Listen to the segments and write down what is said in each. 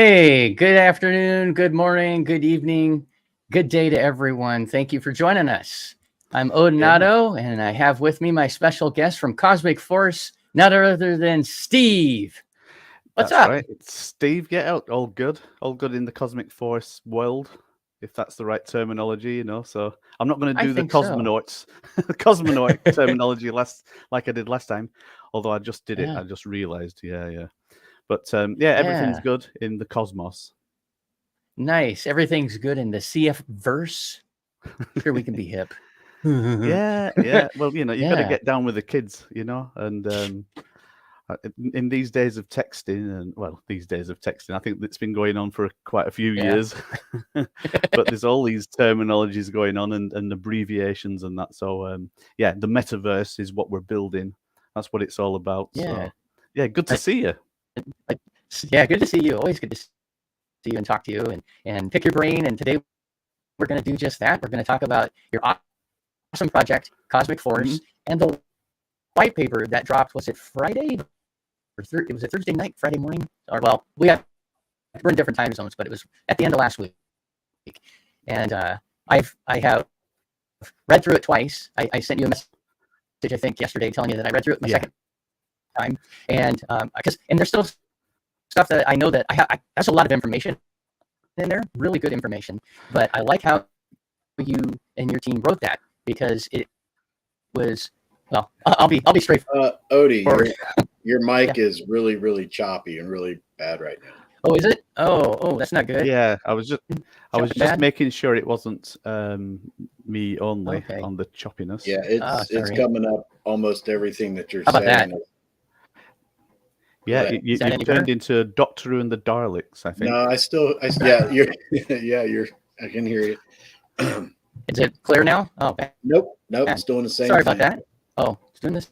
Hey, good afternoon, good morning, good evening, good day to everyone. Thank you for joining us. I'm Odinato, and I have with me my special guest from Cosmic Force, none other than Steve. What's That's up? right. It's Steve. Yeah, all good in the Cosmic Force world, if that's the right terminology, So I'm not going to I do the think so. cosmonaut terminology like I did last time. Although I just did it, Yeah. I just realized. Yeah. But everything's good in the cosmos. Nice. Everything's good in the CF verse. Sure, we can be hip. Yeah. Well, you've got to get down with the kids, and in these days of texting, I think it's been going on for quite a few years. But there's all these terminologies going on and abbreviations and that. So the metaverse is what we're building. That's what it's all about. Yeah. So good to see you. Yeah, good to see you. Always good to see you and talk to you and pick your brain. And today we're going to do just that. We're going to talk about your awesome project, Cosmic Force, and the white paper that dropped. Was it Friday? It was a Thursday night, Friday morning, or well, we're in different time zones, but it was at the end of last week. And I have read through it twice. I sent you a message, I think, yesterday, telling you that I read through it my second time, and there's still stuff that I know that that's a lot of information in there, really good information. But I like how you and your team wrote that, because it was, well, I'll be straight. Odie, your mic is really, really choppy and really bad right now. Oh, is it? Oh, that's not good. Yeah, I was just making sure it wasn't me only on the choppiness. Yeah, it's coming up almost everything that you're saying. That? Yeah, you turned into Doctor and the Daleks, I think. No, I can hear you. Is it clear now? Oh, nope, it's doing the same thing. Sorry about that. Oh, it's doing the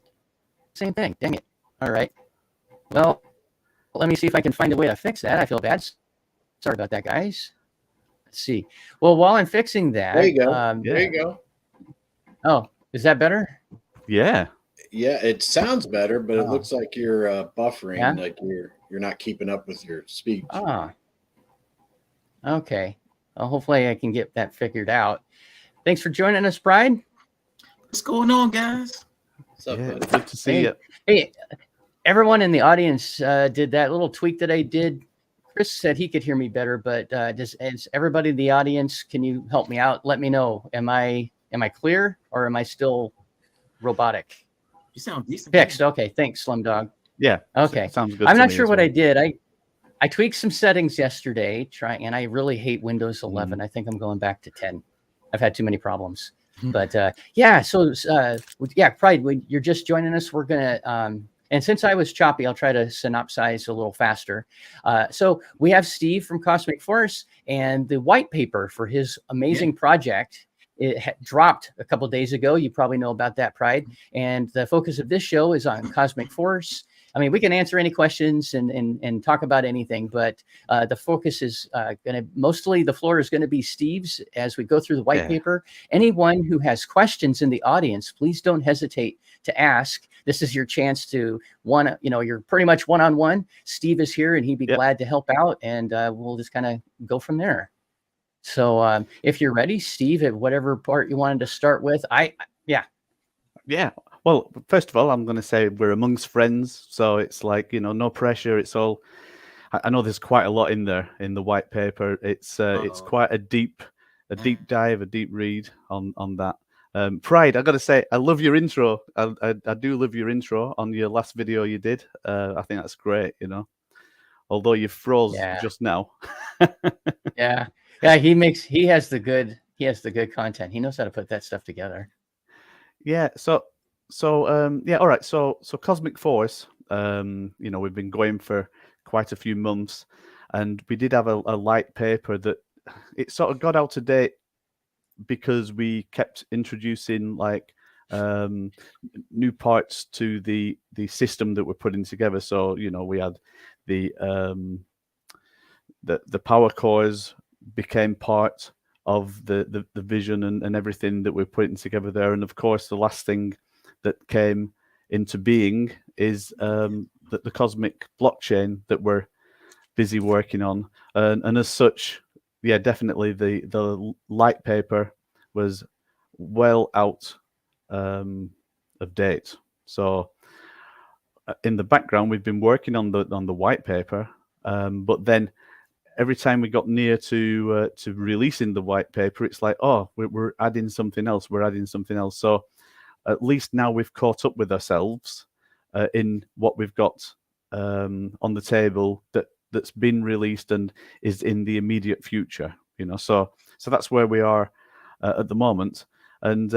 same thing. Dang it. All right. Well, let me see if I can find a way to fix that. I feel bad. Sorry about that, guys. Let's see. Well, while I'm fixing that. There you go. There you go. Oh, is that better? Yeah. Yeah, it sounds better, but it looks like you're buffering, like you're not keeping up with your speech. Okay. Well, hopefully I can get that figured out. Thanks for joining us, Bride. What's going on, guys? What's up, buddy? Good to see you. Hey, everyone in the audience did that little tweak that I did. Chris said he could hear me better, but as everybody in the audience, can you help me out? Let me know. Am I clear, or am I still robotic? You sound decent. Fixed. Okay. Thanks, Slim Dog. Yeah. Okay. Sounds good. I'm not sure what I did. I tweaked some settings yesterday, and I really hate Windows 11. I think I'm going back to 10. I've had too many problems. But Pride, when you're just joining us, we're going to, and since I was choppy, I'll try to synopsize a little faster. So we have Steve from Cosmic Force, and the white paper for his amazing project. It dropped a couple of days ago. You probably know about that, Pride. And the focus of this show is on Cosmic Force. I mean, we can answer any questions and talk about anything, but the focus is going to mostly, the floor is going to be Steve's as we go through the white paper. Anyone who has questions in the audience, please don't hesitate to ask. This is your chance to you're pretty much one-on-one. Steve is here and he'd be glad to help out, and we'll just kind of go from there. So if you're ready, Steve, at whatever part you wanted to start with, Yeah. Well, first of all, I'm going to say we're amongst friends. So it's like, no pressure. It's all, I know there's quite a lot in there in the white paper. It's quite a deep dive, a deep read on that. Pride, I got to say, I love your intro. I do love your intro on your last video you did. I think that's great, although you froze just now. Yeah, he has the good content. He knows how to put that stuff together. Yeah. So all right. So Cosmic Force, we've been going for quite a few months, and we did have a light paper that it sort of got out of date because we kept introducing like new parts to the system that we're putting together. So we had the power cores became part of the vision and everything that we're putting together there. And of course, the last thing that came into being is the cosmic blockchain that we're busy working on. And as such, yeah, definitely the light paper was well out of date. So in the background, we've been working on the white paper, but then every time we got near to releasing the white paper, it's like, oh, we're adding something else. We're adding something else. So at least now we've caught up with ourselves in what we've got on the table that's been released and is in the immediate future. So that's where we are at the moment. And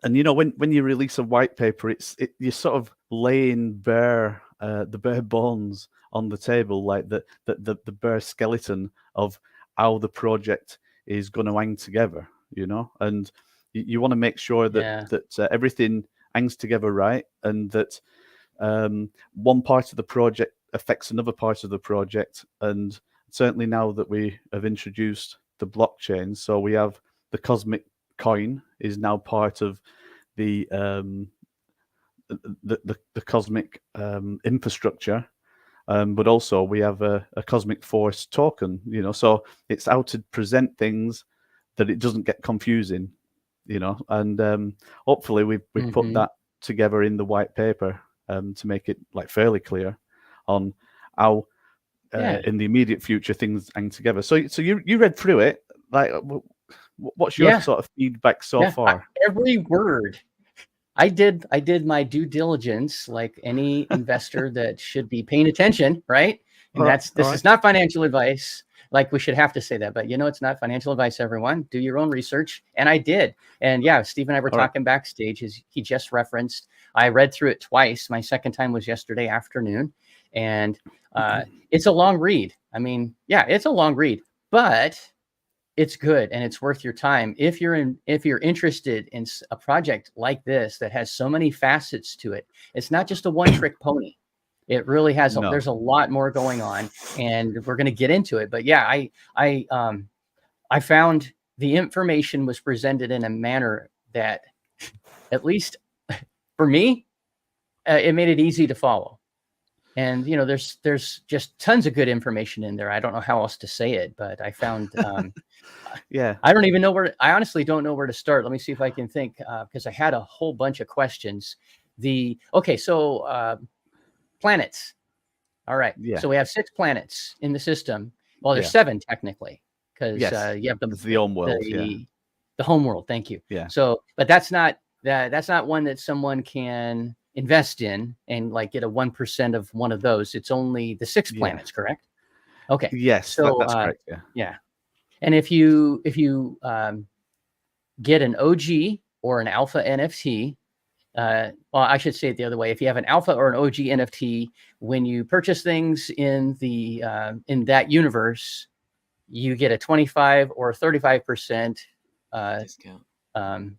when you release a white paper, you're sort of laying bare the bare bones on the table, like the bare skeleton of how the project is going to hang together, and you want to make sure that everything hangs together right, and that one part of the project affects another part of the project. And certainly now that we have introduced the blockchain, so we have the Cosmic coin is now part of the Cosmic infrastructure, but also we have a Cosmic Force token. So it's how to present things that it doesn't get confusing. And hopefully we put that together in the white paper to make it like fairly clear on how in the immediate future things hang together. So you read through it, like. What's your sort of feedback so far? Every word. I did my due diligence, like any investor that should be paying attention, right? And this is not financial advice. Like, we should have to say that, but it's not financial advice, everyone. Do your own research. And I did. And Steve and I were talking backstage, as he just referenced. I read through it twice. My second time was yesterday afternoon. And it's a long read. I mean, it's a long read, but it's good and it's worth your time if you're interested in a project like this that has so many facets to it. It's not just a one-trick pony. It really has. There's a lot more going on, and we're going to get into it. But I found the information was presented in a manner that, at least for me, it made it easy to follow. And there's just tons of good information in there. I don't know how else to say it, but I found I don't even know I honestly don't know where to start. Let me see if I can think, because I had a whole bunch of questions. So planets. All right. Yeah. So we have 6 planets in the system. Well, there's 7 technically, because you have the home world. The home world. Thank you. Yeah. So, but that's not one that someone can invest in and like get a 1% of one of those. It's only the 6 planets, correct? Okay. Yes. So that's correct. Yeah. And if you get an OG or an alpha NFT, well, I should say it the other way. If you have an alpha or an OG NFT, when you purchase things in that universe, you get a 25 or 35%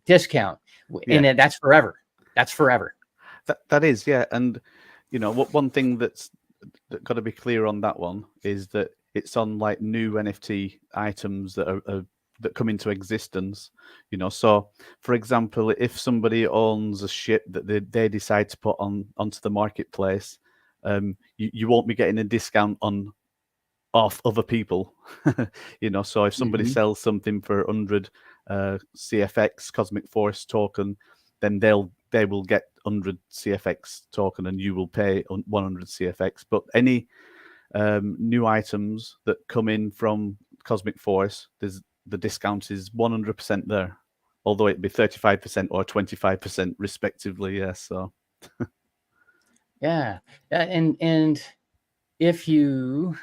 discount. And that's forever. That's forever. That is, yeah. And one thing that's got to be clear on that one is that it's on like new NFT items that come into existence. So for example, if somebody owns a ship that they decide to put onto the marketplace, you won't be getting a discount off other people. So if somebody sells something for 100 CFX Cosmic Force token, then they will get 100 CFX token and you will pay 100 CFX. But any new items that come in from Cosmic Force, the discount is 100% there, although it'd be 35% or 25% respectively. Yeah. So. And if you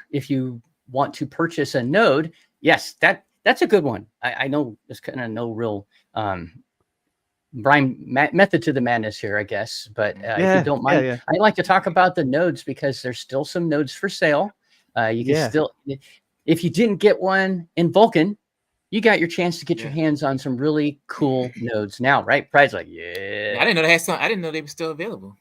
want to purchase a node, yes, that's a good one. I know there's kind of no real method to the madness here, I guess. But if you don't mind, I'd like to talk about the nodes, because there's still some nodes for sale. You can still, if you didn't get one in Vulcan, you got your chance to get your hands on some really cool nodes now, right? Pride's like, I didn't know they had some. I didn't know they were still available.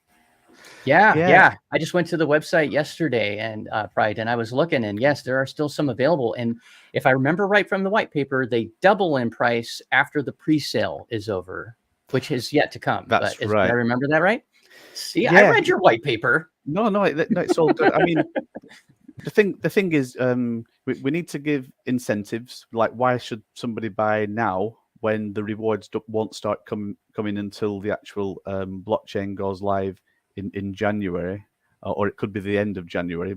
Yeah. I just went to the website yesterday, and Pride, and I was looking, and yes, there are still some available. And if I remember right from the white paper, they double in price after the pre-sale is over, which is yet to come. That's right. I remember that right? See, I read your white paper. No, it's all good. I mean, the thing is, we need to give incentives. Like, why should somebody buy now when the rewards won't start coming until the actual blockchain goes live in January, or it could be the end of January.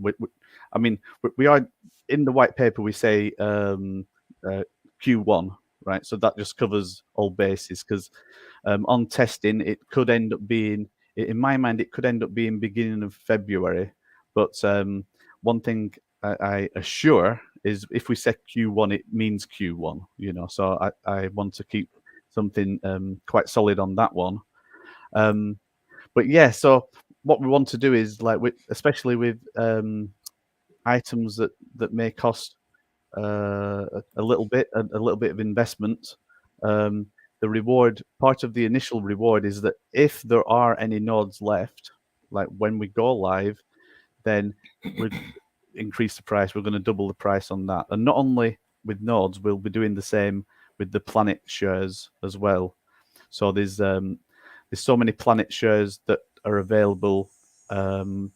I mean, we are in the white paper. We say Q1, right? So that just covers all bases, because on testing it could end up being, in my mind, it could end up being beginning of February. But one thing I assure is, if we say Q1, it means Q1, you know. So I want to keep something quite solid on that one. But yeah, so what we want to do is, like, especially with items that may cost a little bit of investment. The reward, part of the initial reward, is that if there are any nodes left, like when we go live, then we increase the price. We're going to double the price on that. And not only with nodes, we'll be doing the same with the planet shares as well. So there's so many planet shares that are available of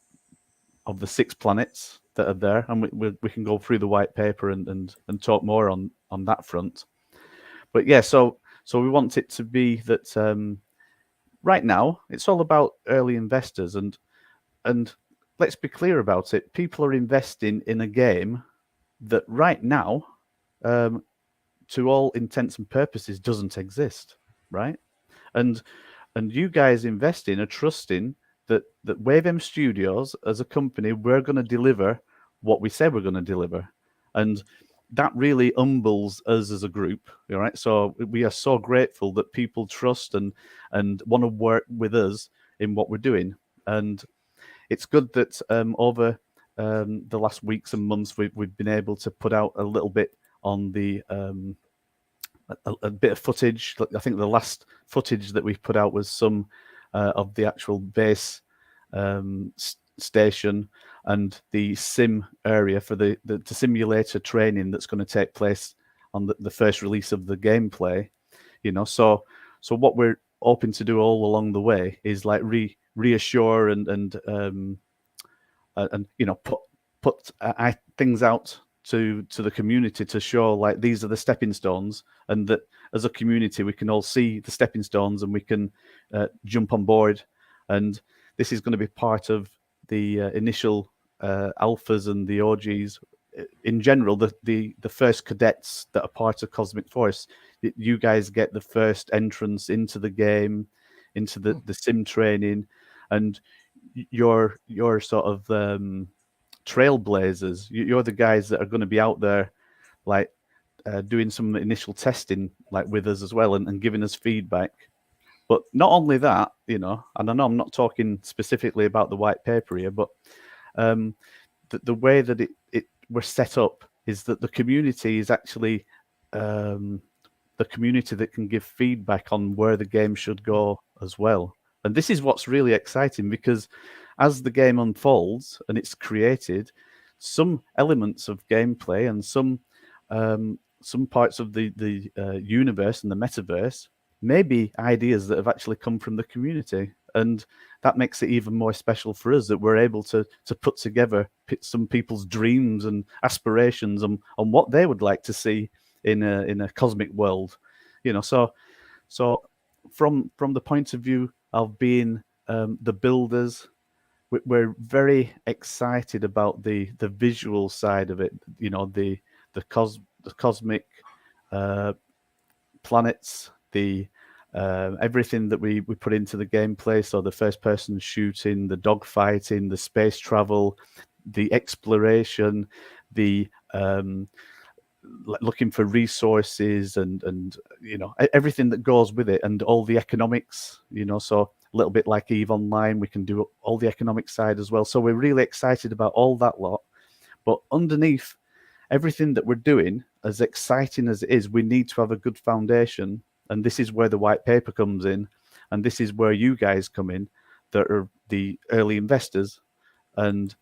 the 6 planets that are there, and we can go through the white paper and talk more on that front. But yeah, so we want it to be that right now it's all about early investors, and let's be clear about it. People are investing in a game that right now, to all intents and purposes, doesn't exist, right? And you guys investing are trusting that WaveM Studios as a company, we're going to deliver what we say we're going to deliver. And that really humbles us as a group, all right? So we are so grateful that people trust and want to work with us in what we're doing. And it's good that over the last weeks and months, we've been able to put out a little bit on the a bit of footage. I think the last footage that we've put out was some of the actual base station and the sim area for the simulator training that's going to take place on the first release of the gameplay. You know, so what we're hoping to do all along the way is, like, reassure and you know, put things out to the community to show, like, these are the stepping stones, and that as a community we can all see the stepping stones and we can jump on board. And this is going to be part of the initial alphas and the OGs. In general, the first cadets that are part of Cosmic Force, you guys get the first entrance into the game, into the sim training, and you're sort of trailblazers. You're the guys that are going to be out there, like, doing some initial testing, like, with us as well, and giving us feedback. But not only that, you know, and I know I'm not talking specifically about the white paper here, but the way that it we're set up is that the community is actually the community that can give feedback on where the game should go as well. And this is what's really exciting, because as the game unfolds and it's created, some elements of gameplay and some parts of the universe and the metaverse may be ideas that have actually come from the community. And that makes it even more special for us, that we're able to put together some people's dreams and aspirations on what they would like to see in a cosmic world. You know, so from the point of view of being the builders, we're very excited about the visual side of it. You know, the cosmic planets, the everything that we put into the gameplay. So the first person shooting, the dogfighting, the space travel, the exploration, the looking for resources, and you know, everything that goes with it, and all the economics, you know. So a little bit like EVE Online, we can do all the economic side as well. So we're really excited about all that lot. But underneath everything that we're doing, as exciting as it is, we need to have a good foundation. And this is where the white paper comes in. And this is where you guys come in, that are the early investors. And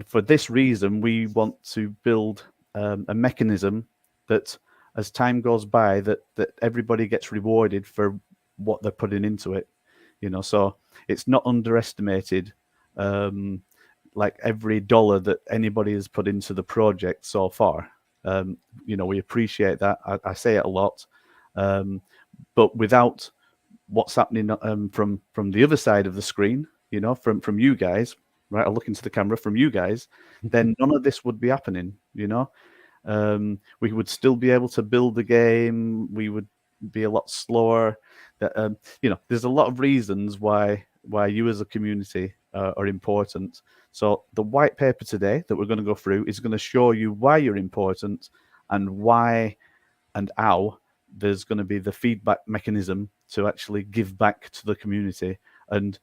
for this reason, we want to build a mechanism that, as time goes by, that everybody gets rewarded for what they're putting into it. You know, so it's not underestimated. like every dollar that anybody has put into the project so far. We appreciate that. I say it a lot, but without what's happening from the other side of the screen, from you guys, right? I'll look into the camera from you guys, then none of this would be happening. We would still be able to build the game. We would be a lot slower. There's a lot of reasons why you as a community are important. So the white paper today that we're going to go through is going to show you why you're important and why and how there's going to be the feedback mechanism to actually give back to the community, and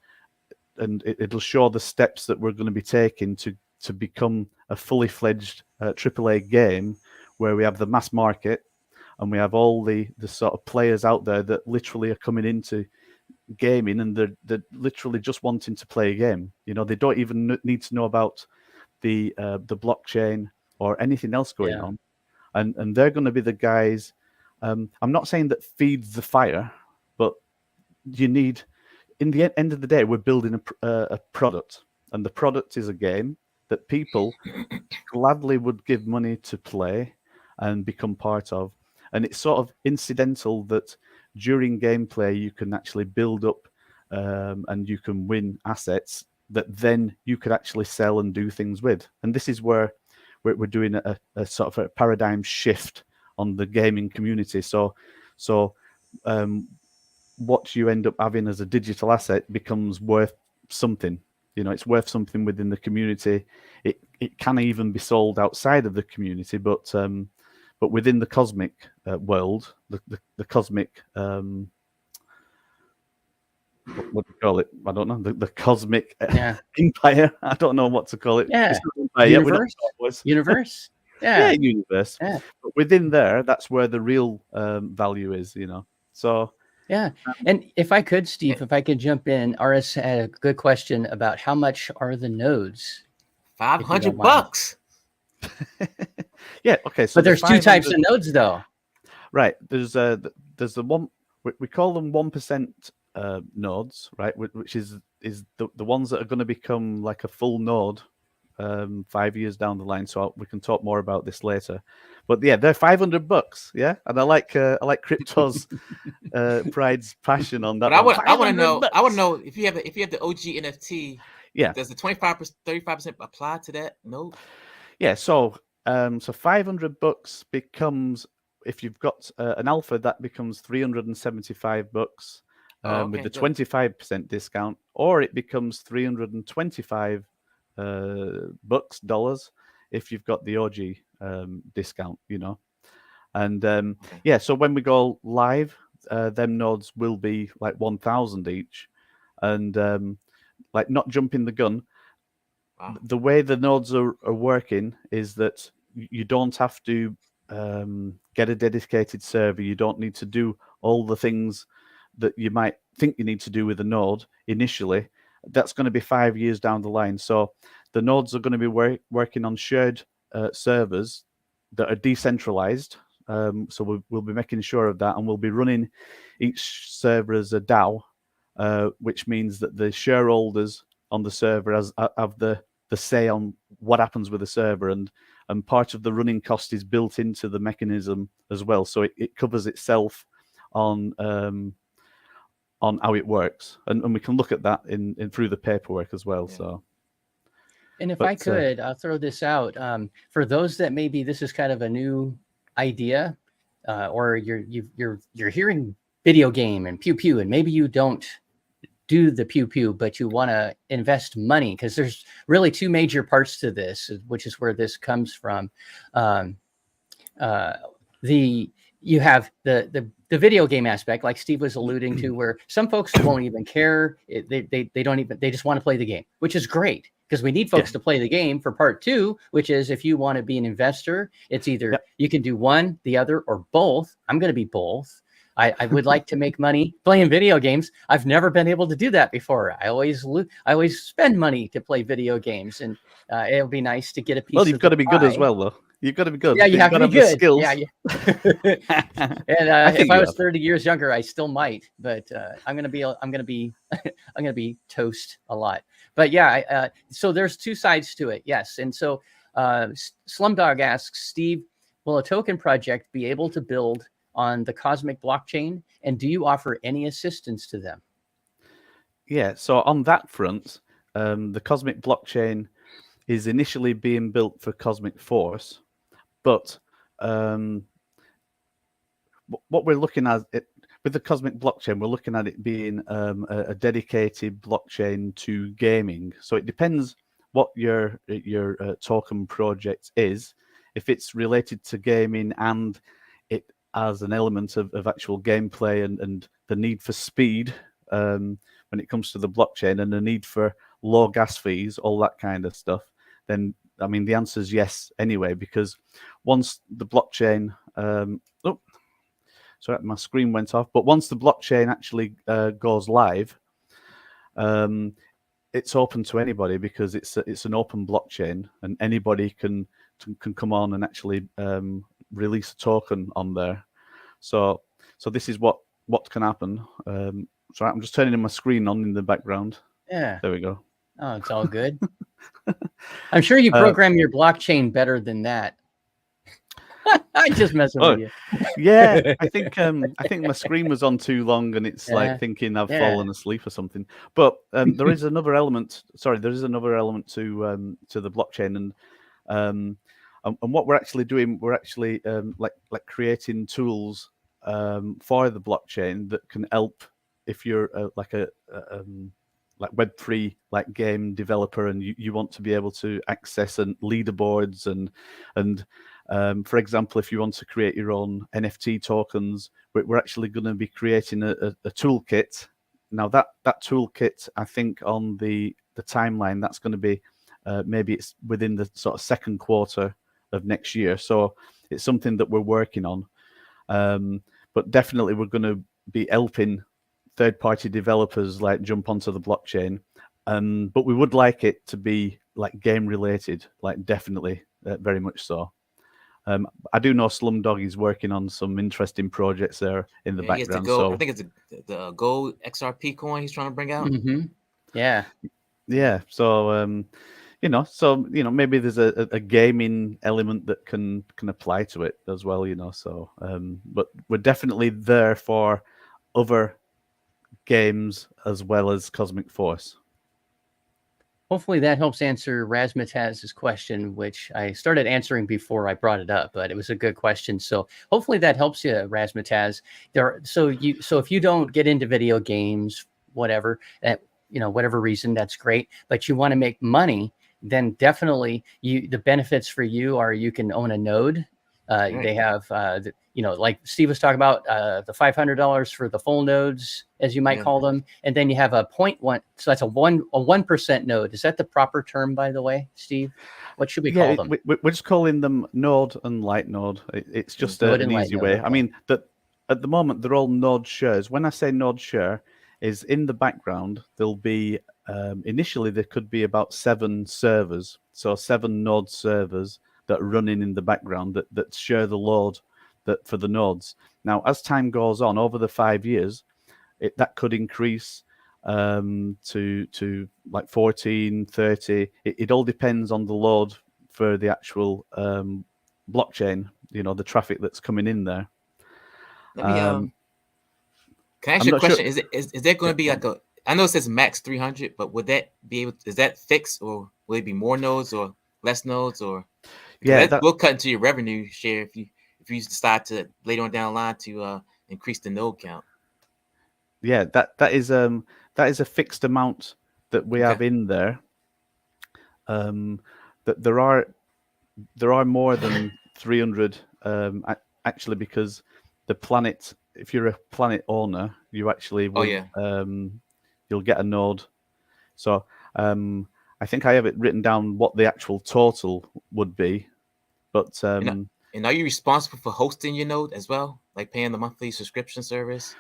it'll show the steps that we're going to be taking to become a fully fledged AAA game where we have the mass market and we have all the sort of players out there that literally are coming into gaming and they're literally just wanting to play a game. They don't even need to know about the blockchain or anything else going on, and they're going to be the guys. I'm not saying that feeds the fire, but you need, in the end of the day, we're building a product, and the product is a game that people gladly would give money to play and become part of. And it's sort of incidental that during gameplay you can actually build up and you can win assets that then you could actually sell and do things with. And this is where we're doing a sort of a paradigm shift on the gaming community. So what you end up having as a digital asset becomes worth something. It's worth something within the community. It can even be sold outside of the community, but within the cosmic world, the cosmic what do you call it? I don't know. The cosmic empire. I don't know what to call it. Yeah. It's not empire yet. Universe. Yeah, universe. Yeah. But within there, that's where the real value is. So. Yeah. And if I could, Steve, if I could jump in, RS had a good question about how much are the nodes? $500. Yeah. Okay. So but there's two types of nodes, though. Right. There's the one we call them 1% nodes, right? Which is the ones that are going to become like a full node 5 years down the line. So we can talk more about this later. But yeah, they're $500. Yeah, and I like Crypto's pride's passion on that. But I want to know if you have the OG NFT. Yeah. Does the 35% apply to that node? Yeah. So $500 becomes, if you've got an alpha, that becomes $375 with the 25% discount, or it becomes $325 dollars if you've got the OG discount, and so when we go live, them nodes will be like 1,000 each, and like, not jumping the gun. Wow. The way the nodes are working is that you don't have to get a dedicated server. You don't need to do all the things that you might think you need to do with a node initially. That's going to be 5 years down the line. So the nodes are going to be working on shared servers that are decentralized. So we'll be making sure of that, and we'll be running each server as a DAO, which means that the shareholders on the server have the say on what happens with the server, and part of the running cost is built into the mechanism as well. So it covers itself on how it works, and we can look at that in through the paperwork as well. Yeah. So. And if I could, I'll throw this out for those that maybe this is kind of a new idea, or you're hearing video game and pew pew, and maybe you don't do the pew pew, but you want to invest money, because there's really two major parts to this, which is where this comes from. You have the video game aspect, like Steve was alluding to, where some folks won't even care. They don't even, they just want to play the game, which is great, because we need folks to play the game for part two, which is if you want to be an investor, it's either you can do one, the other, or both. I'm going to be both. I would like to make money playing video games. I've never been able to do that before. I always spend money to play video games, and it'll be nice to get a piece. Well, you've got to be good as well, though. You've got to be good. Yeah, you have to be good. Skills. Yeah. And if I was 30 years younger, I still might. But I'm gonna be toast a lot. But yeah, so there's two sides to it. Yes. And so Slumdog asks, Steve, will a token project be able to build on the Cosmic blockchain? And do you offer any assistance to them? Yeah, so on that front, the Cosmic blockchain is initially being built for Cosmic Force, but what we're looking at with the Cosmic blockchain, we're looking at it being a dedicated blockchain to gaming. So it depends what your token project is. If it's related to gaming and it has an element of actual gameplay and the need for speed when it comes to the blockchain and the need for low gas fees, all that kind of stuff, then I mean the answer is yes anyway, because once the blockchain sorry, my screen went off. But once the blockchain actually goes live, it's open to anybody because it's an open blockchain, and anybody can come on and actually release a token on there. So this is what can happen. Sorry, I'm just turning my screen on in the background. Yeah. There we go. Oh, it's all good. I'm sure you program your blockchain better than that. I just messing with you. Yeah, I think my screen was on too long, and it's like thinking I've fallen asleep or something. But there is another element. Sorry, there is another element to the blockchain, and what we're actually doing, we're actually like creating tools for the blockchain that can help if you're like Web3 like game developer, and you want to be able to access and leaderboards and for example, if you want to create your own NFT tokens, we're actually going to be creating a toolkit. Now that toolkit, I think on the timeline, that's going to be maybe it's within the sort of second quarter of next year. So it's something that we're working on. But definitely we're going to be helping third-party developers like jump onto the blockchain. But we would like it to be like game related, like definitely very much so. I do know Slumdog is working on some interesting projects there in the background. So I think it's the gold XRP coin he's trying to bring out. Mm-hmm. Yeah. So maybe there's a gaming element that can apply to it as well. So but we're definitely there for other games as well as Cosmic Force. Hopefully that helps answer Razmataz's question, which I started answering before I brought it up, but it was a good question. So hopefully that helps you, Razmataz. So if you don't get into video games, whatever reason, that's great. But you want to make money, then definitely the benefits for you are you can own a node. Right. They have like Steve was talking about the $500 for the full nodes, as you might call them, and then you have a 0.1. So that's a 1% node. Is that the proper term, by the way, Steve? What should we call them? We're just calling them node and light node. It's just an easy way. Okay. I mean that at the moment they're all node shares. When I say node share, is in the background there'll be initially there could be about 7 servers, so 7 node servers that are running in the background that share the load for the nodes. Now, as time goes on, over the 5 years, that could increase to like 14, 30. It all depends on the load for the actual blockchain, the traffic that's coming in there. Let me, can I ask you a question? Sure. Is there going to be like I know it says max 300, but would that be able? Is that fixed, or will it be more nodes or less nodes, or? Yeah, that will cut into your revenue share if you decide to later on down the line to increase the node count. Yeah, that is a fixed amount that we have in there. That there are more than 300 actually, because the planet. If you're a planet owner, you actually will, you'll get a node. So I think I have it written down what the actual total would be. But and are you responsible for hosting your node as well, like paying the monthly subscription service?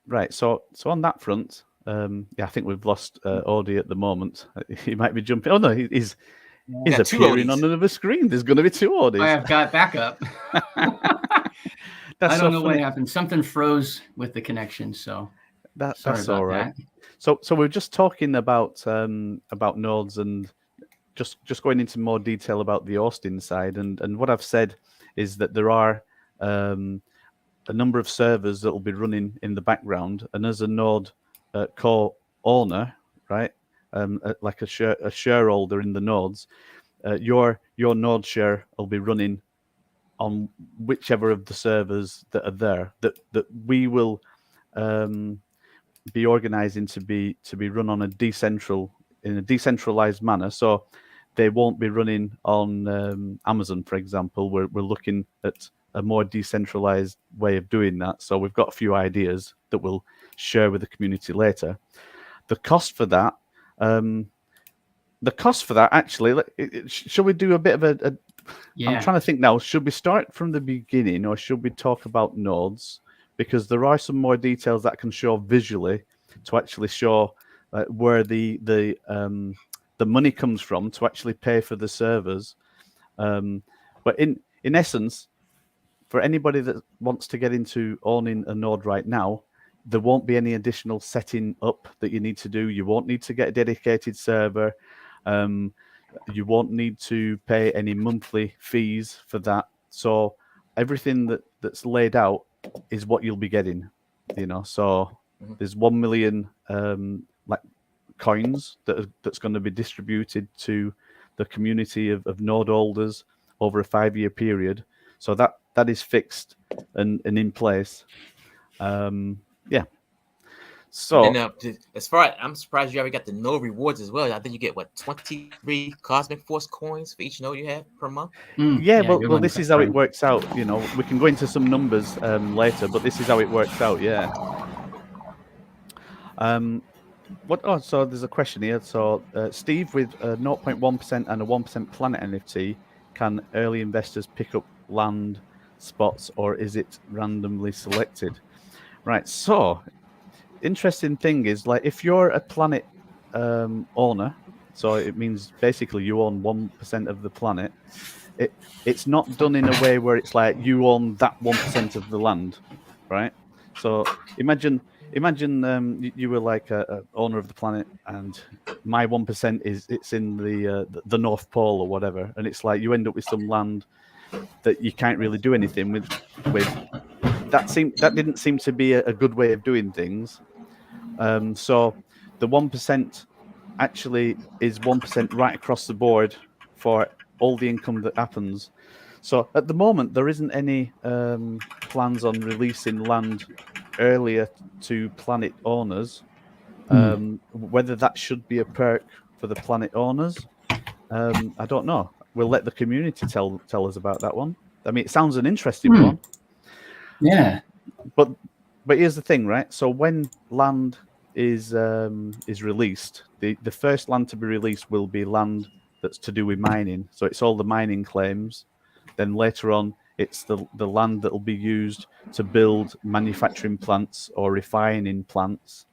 Right. So on that front, I think we've lost Odie at the moment. He might be jumping. Oh no, he's appearing on another screen. There's going to be 2 Odies. I have got backup. I don't know what happened. Something froze with the connection. So That's all right. That. So we're just talking about nodes and just going into more detail about the hosting side. And what I've said is that there are a number of servers that will be running in the background, and as a node co-owner, right, like a shareholder in the nodes, your node share will be running on whichever of the servers that are there that we will be organizing to be run on in a decentralized manner. So they won't be running on Amazon, for example. We're looking at a more decentralized way of doing that. So we've got a few ideas that we'll share with the community later. The cost for that, actually, should we do a bit of a Yeah. I'm trying to think now. Should we start from the beginning, or should we talk about nodes? Because there are some more details that can show visually to actually show where the money comes from to actually pay for the servers. But in essence, for anybody that wants to get into owning a node right now, there won't be any additional setting up that you need to do. You won't need to get a dedicated server. You won't need to pay any monthly fees for that. So everything that's laid out is what you'll be getting, So there's 1 million like coins that's going to be distributed to the community of node holders over a 5-year period. So that is fixed and in place. Yeah. So and as far as I'm surprised you already got the node rewards as well. I think you get 23 Cosmic Force coins for each node you have per month. Well, this is how it works out. We can go into some numbers later, but this is how it works out. Yeah. So there's a question here. So Steve, with 0.1% and a 1% Planet NFT, can early investors pick up land spots, or is it randomly selected? Right. So interesting thing is, like, if you're a Planet owner, so it means basically you own 1% of the planet. It's not done in a way where it's like you own that 1% of the land, right? So imagine you were like a owner of the planet, and my 1% it's in the North Pole or whatever, and it's like you end up with some land that you can't really do anything with. That didn't seem to be a good way of doing things. So the 1% actually is 1% right across the board for all the income that happens. So at the moment, there isn't any plans on releasing land earlier to planet owners. Whether that should be a perk for the planet owners, I don't know. We'll let the community tell us about that one. I mean, it sounds an interesting one. Yeah. But here's the thing, right? So when land is released, the first land to be released will be land that's to do with mining. So it's all the mining claims. Then later on, it's the land that will be used to build manufacturing plants or refining plants.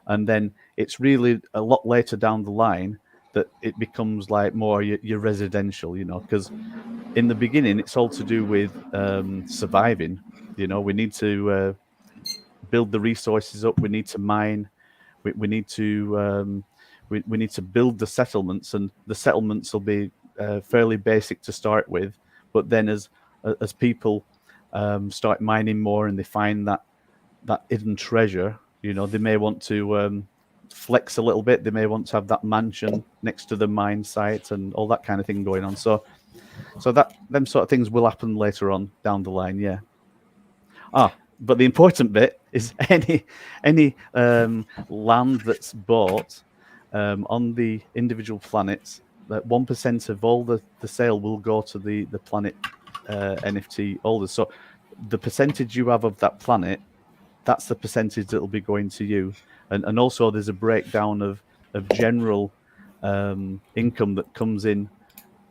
And then it's really a lot later down the line that it becomes like more your residential, because in the beginning, it's all to do with surviving. We need to build the resources up. We need to mine. We need to we need to build the settlements, and the settlements will be fairly basic to start with. But then as people start mining more and they find that hidden treasure, they may want to flex a little bit. They may want to have that mansion next to the mine site and all that kind of thing going on. So that them sort of things will happen later on down the line. Yeah. But the important bit is any land that's bought on the individual planets, that 1% of all the sale will go to the planet NFT holders. So the percentage you have of that planet, that's the percentage that will be going to you. And also there's a breakdown of general income that comes in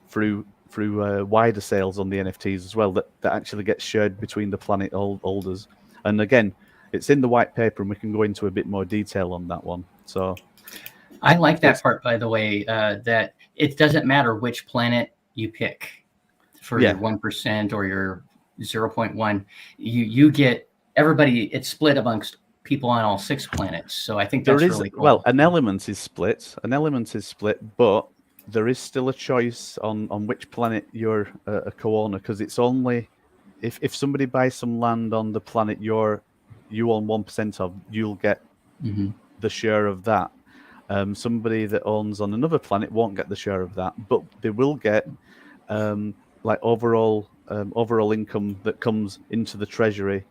through wider sales on the NFTs as well, that actually gets shared between the planet holders. And again, it's in the white paper, and we can go into a bit more detail on that one. So I like that part, by the way, that it doesn't matter which planet you pick for your 1% or your 0.1. You get everybody. It's split amongst people on all 6 planets. So I think There that's is really cool. well, an element is split. An element is split, but there is still a choice on which planet you're a co-owner, because it's only if somebody buys some land on the planet you own 1% of, you'll get the share of that. Somebody that owns on another planet won't get the share of that, but they will get like overall income that comes into the treasury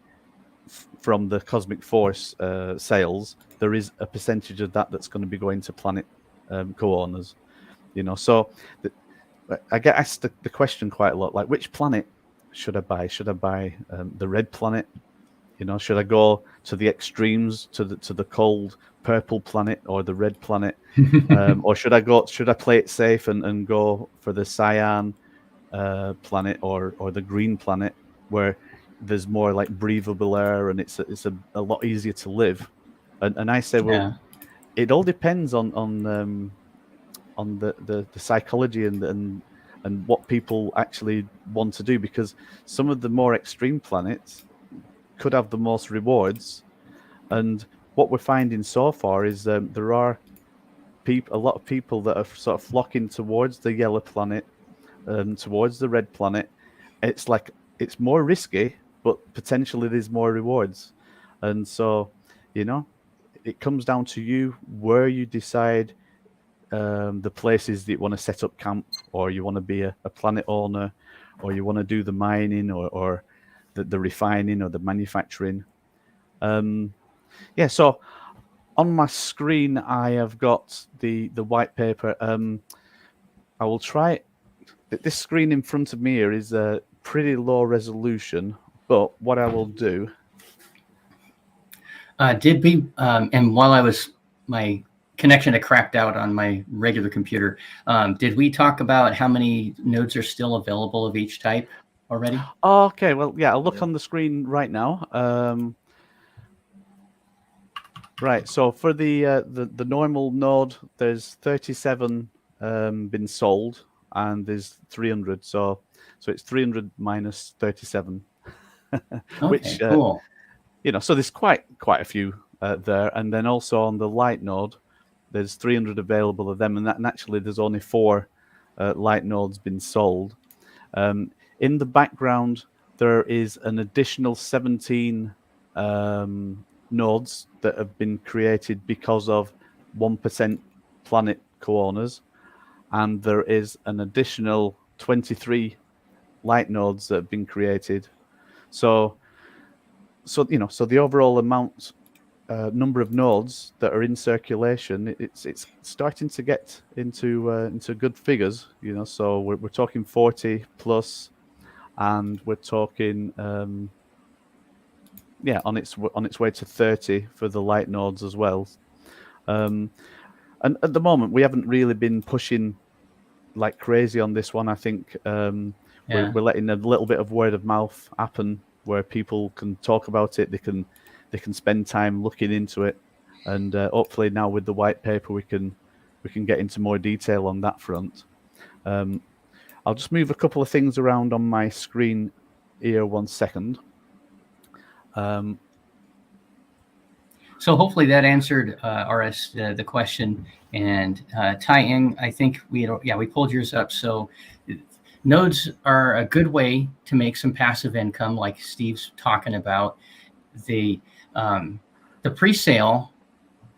from the Cosmic Force sales. There is a percentage of that that's going to be going to planet co-owners. So I get asked the question quite a lot, like, which planet should I buy? Should I buy the red planet? Should I go to the extremes, to the cold purple planet or the red planet? Or should I play it safe and go for the cyan planet or the green planet, where there's more like breathable air and it's a lot easier to live? And I say, well, it all depends on the psychology and what people actually want to do, because some of the more extreme planets could have the most rewards. And what we're finding so far is there are a lot of people that are sort of flocking towards the yellow planet and towards the red planet. It's like it's more risky, but potentially there's more rewards. And so, it comes down to you where you decide the places that you want to set up camp, or you want to be a planet owner, or you want to do the mining or the refining or the manufacturing. So on my screen I have got the white paper. I will try it. This screen in front of me here is a pretty low resolution, but what I will do. And while my connection had cracked out on my regular computer, did we talk about how many nodes are still available of each type already? Oh, okay, well, yeah, I'll look on the screen right now. Right, so for the normal node, there's 37 been sold, and there's 300. So it's 300 minus 37. Okay, cool. So there's quite a few there, and then also on the light node, there's 300 available of them, and actually there's only 4 light nodes been sold. In the background, there is an additional 17 nodes that have been created because of 1% planet co-owners, and there is an additional 23 light nodes that have been created. So the overall number of nodes that are in circulation, it's starting to get into good figures. So we're talking 40 plus, and we're talking on its way to 30 for the light nodes as well. And at the moment we haven't really been pushing like crazy on this one. I think we're letting a little bit of word of mouth happen, where people can talk about it, they can spend time looking into it, and hopefully now with the white paper we can get into more detail on that front. I'll just move a couple of things around on my screen here 1 second. So hopefully that answered RS the question. And Tai-Ing, I think we pulled yours up. So nodes are a good way to make some passive income, like Steve's talking about. The pre-sale.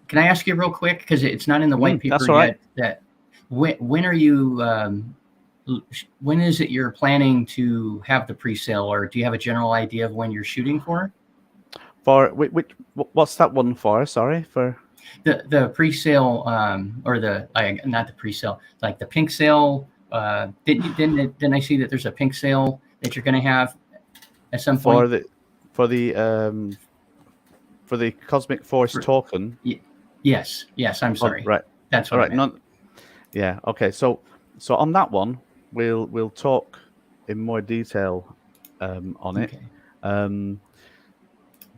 Can I ask you real quick, because it's not in the white paper yet? That when are you? When is it you're planning to have the pre-sale, or do you have a general idea of when you're shooting for? For what's that one for? Sorry, for the pre-sale, or not the pre-sale, like the pink sale. Didn't I see that there's a pink sale that you're going to have at some point? For the Cosmic Force token. Yes. I'm sorry. Oh, right. That's what I meant. Yeah. Okay. So on that one, we'll talk in more detail on it,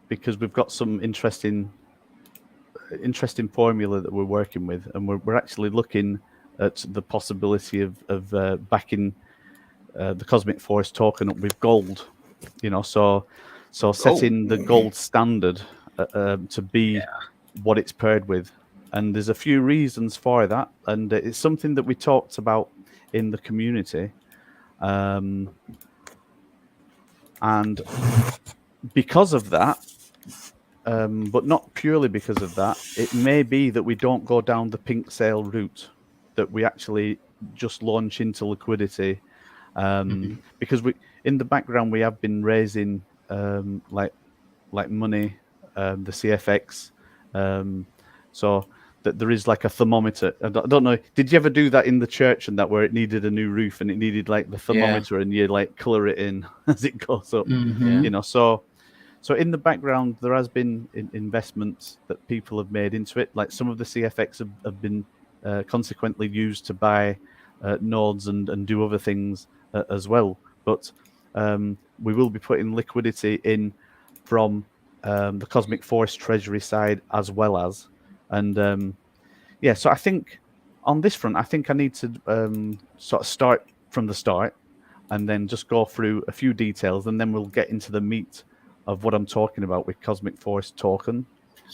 because we've got some interesting formula that we're working with, and we're actually looking at the possibility of backing the Cosmic Force token up with gold. So setting the gold standard to be what it's paired with. And there's a few reasons for that, and it's something that we talked about in the community. And because of that, but not purely because of that, it may be that we don't go down the pink sale route, that we actually just launch into liquidity, because in the background we have been raising like money, the CFX, so that there is like a thermometer. I don't know. Did you ever do that in the church and that, where it needed a new roof and it needed like the thermometer and you like color it in as it goes up? You know, so in the background there has been investments that people have made into it. Like some of the CFX have been consequently used to buy nodes and do other things as well. But we will be putting liquidity in from the Cosmic Force treasury side as well as, and so I think on this front, I think I need to sort of start from the start and then just go through a few details, and then we'll get into the meat of what I'm talking about with Cosmic Force token.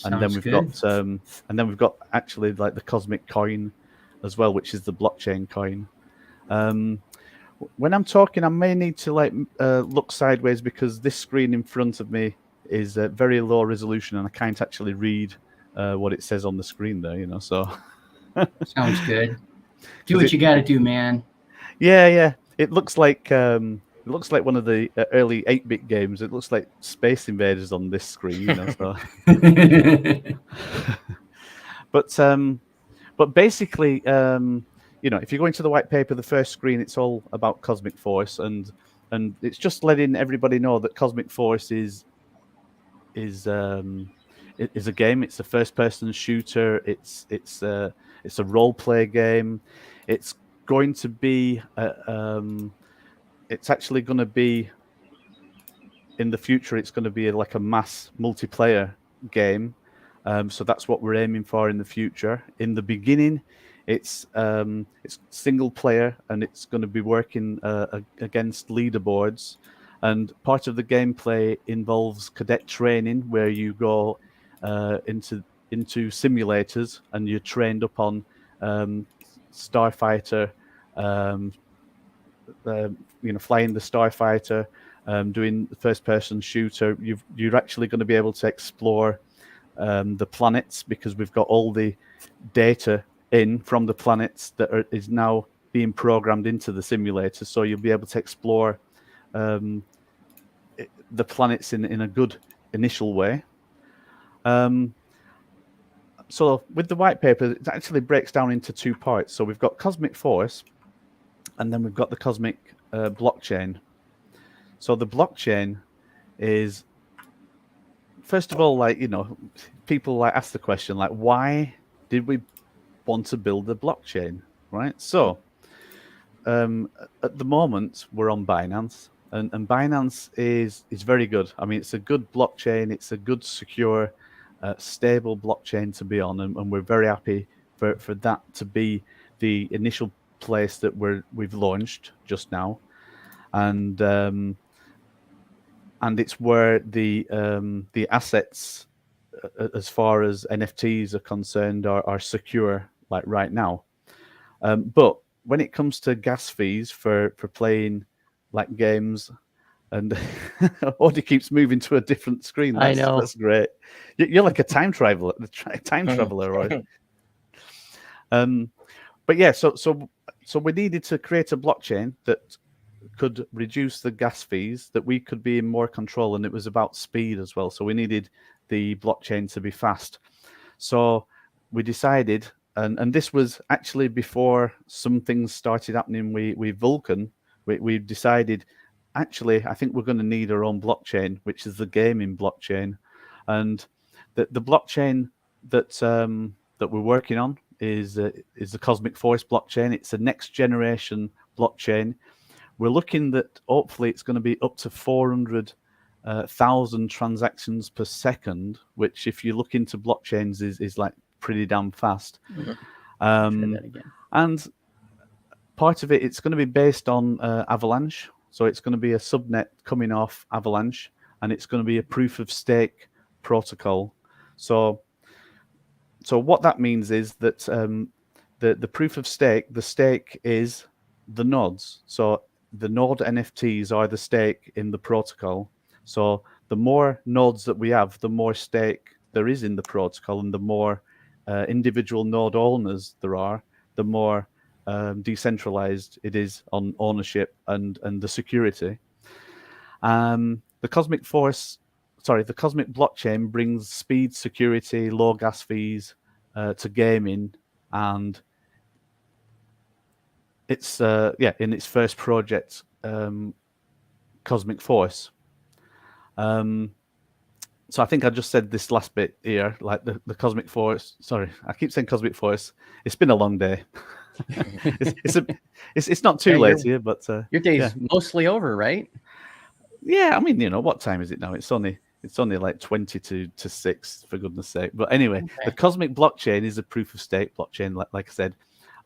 And then we've got actually like the Cosmic coin as well, which is the blockchain coin. When I'm talking, I may need to like look sideways because this screen in front of me is very low resolution and I can't actually read what it says on the screen there, you know. So sounds good. Do what you got to do, man. Yeah. It looks like one of the early 8-bit games. It looks like Space Invaders on this screen, you know. So, but basically, you know, if you go into the white paper, the first screen, it's all about Cosmic Force, and it's just letting everybody know that Cosmic Force is a game. It's a first-person shooter. It's a role-play game. It's going to be it's actually going to be in the future. It's going to be like a mass multiplayer game. So that's what we're aiming for in the future. In the beginning, it's single player, and it's going to be working against leaderboards. And part of the gameplay involves cadet training, where you go into simulators and you're trained up on Starfighter, flying the Starfighter, doing the first-person shooter. You're actually going to be able to explore the planets, because we've got all the data in from the planets that is now being programmed into the simulator. So you'll be able to explore the planets in a good initial way. So with the white paper, it actually breaks down into 2 parts. So we've got Cosmic Force, and then we've got the Cosmic blockchain. So the blockchain is, first of all, like, you know, people like ask the question, like, why did we want to build a blockchain, right? So at the moment, we're on Binance, and Binance is very good. I mean, it's a good blockchain. It's a good, secure, stable blockchain to be on, and we're very happy for that to be the initial place that we've launched just now, and it's where the assets, as far as NFTs are concerned, are secure, like right now. But when it comes to gas fees for playing like games, and Audie keeps moving to a different screen. I know. That's great. You're like a time traveler, right? But yeah, so we needed to create a blockchain that could reduce the gas fees, that we could be in more control, and it was about speed as well. So we needed the blockchain to be fast. So we decided, and this was actually before some things started happening with Vulcan. We decided, actually, I think we're going to need our own blockchain, which is the gaming blockchain, and the blockchain that we're working on is the Cosmic Force blockchain. It's a next generation blockchain. We're looking that hopefully it's going to be up to 400,000 transactions per second, which, if you look into blockchains, is like pretty damn fast. And part of it's going to be based on Avalanche. So it's going to be a subnet coming off Avalanche, and it's going to be a proof of stake protocol. So what that means is that the proof of stake, the stake is the nodes. So the node NFTs are the stake in the protocol. So the more nodes that we have, the more stake there is in the protocol, and the more individual node owners there are, the more decentralized it is on ownership and the security. The cosmic blockchain brings speed, security, low gas fees to gaming, and it's in its first project, Cosmic Force. So I think I just said this last bit here, like the Cosmic Force. Sorry, I keep saying Cosmic Force. It's been a long day. it's not too late here, but your day's mostly over, right? Yeah, I mean, what time is it now? It's only like 20 to 6, for goodness sake. But anyway, the Cosmic blockchain is a proof of stake blockchain, like I said,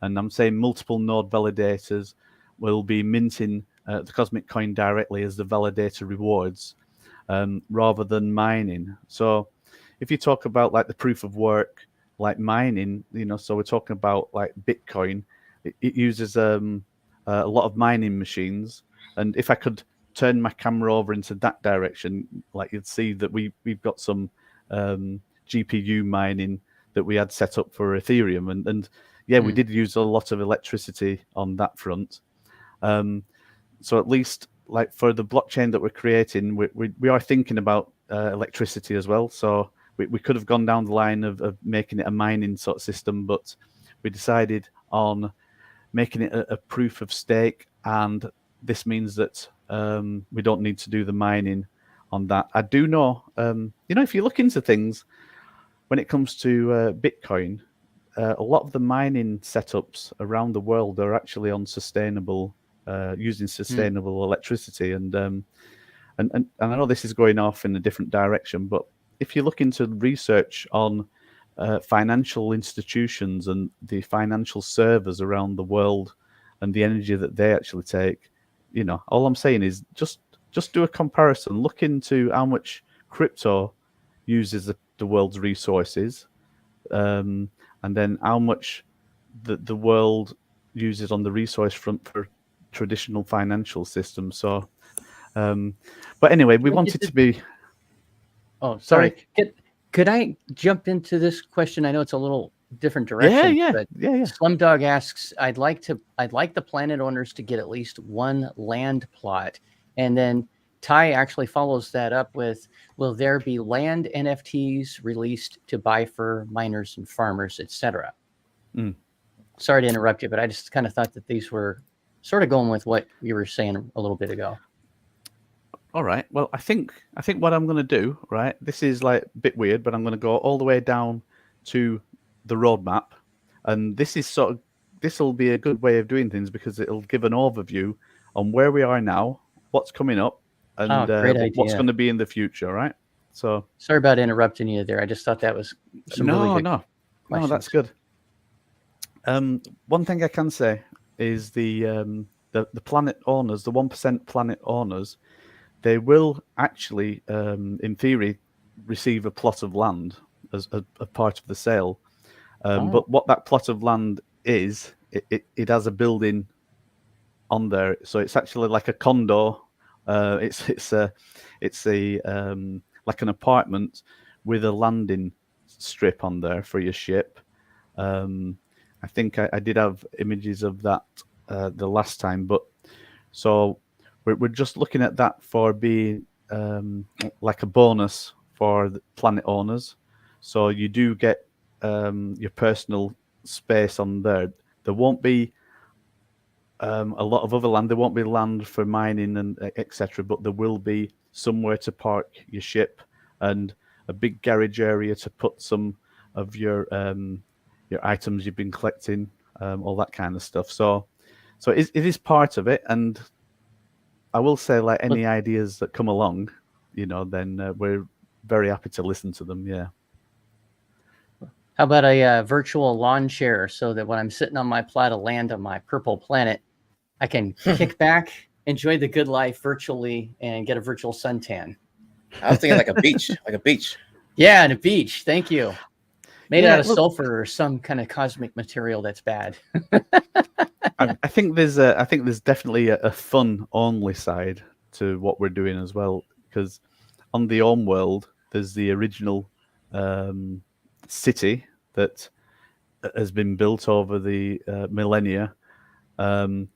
and I'm saying multiple node validators will be minting the Cosmic coin directly as the validator rewards, rather than mining. So if you talk about like the proof of work, like mining, so we're talking about like Bitcoin, it uses a lot of mining machines. And if I could turn my camera over into that direction, like you'd see that we've got some GPU mining that we had set up for Ethereum, and we did use a lot of electricity on that front. So at least like for the blockchain that we're creating, we are thinking about electricity as well. So we could have gone down the line of making it a mining sort of system, but we decided on making it a proof of stake, and this means that we don't need to do the mining on that. I do know, if you look into things, when it comes to Bitcoin, a lot of the mining setups around the world are actually on sustainable, using sustainable electricity. And I know this is going off in a different direction, but if you look into research on financial institutions and the financial servers around the world and the energy that they actually take, all I'm saying is just do a comparison. Look into how much crypto uses the world's resources, and then how much the world uses on the resource front for traditional financial systems. So, but anyway, we wanted to be. Oh, sorry. Could I jump into this question? I know it's a little different direction. Yeah. Slumdog asks, I'd like the planet owners to get at least one land plot. And then Ty actually follows that up with, will there be land NFTs released to buy for miners and farmers, etc.? Sorry to interrupt you, but I just kind of thought that these were sort of going with what you were saying a little bit ago. All right. Well, I think what I'm going to do, right, this is like a bit weird, but I'm going to go all the way down to the roadmap. And this will be a good way of doing things, because it'll give an overview on where we are now, what's coming up, and what's going to be in the future, right? So sorry about interrupting you there. I just thought that was some really good questions. No, that's good. One thing I can say is the planet owners, the 1% planet owners, they will actually, in theory, receive a plot of land as a part of the sale. But what that plot of land is, it has a building on there, so it's actually like a condo. It's like an apartment with a landing strip on there for your ship. I think I did have images of that the last time, but so we're just looking at that for being like a bonus for the planet owners. So you do get your personal space on there. There won't be a lot of other land. There won't be land for mining and etc. But there will be somewhere to park your ship and a big garage area to put some of your items you've been collecting, all that kind of stuff. So it is part of it. And I will say, like, any ideas that come along, then we're very happy to listen to them. Yeah. How about a virtual lawn chair, so that when I'm sitting on my plot of land on my purple planet, I can kick back, enjoy the good life virtually, and get a virtual suntan? I was thinking like a beach, Yeah, and a beach. Thank you. Made Yeah, out of look, sulfur or some kind of cosmic material that's bad. I think there's definitely a fun only side to what we're doing as well, because on the home world there's the original city that has been built over the millennia, and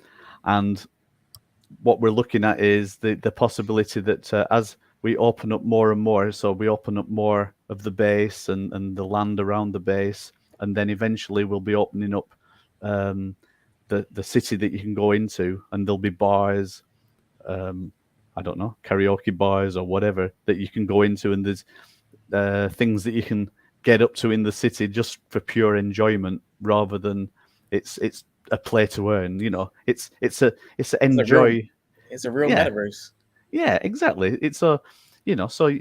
what we're looking at is the possibility that as we open up more and more, so we open up more of the base and the land around the base, and then eventually we'll be opening up the city that you can go into, and there'll be bars, I don't know, karaoke bars or whatever that you can go into, and there's things that you can get up to in the city just for pure enjoyment, rather than it's a play to earn. You know, it's enjoy. It's a real Yeah. metaverse. Yeah, exactly. It's a, you know, so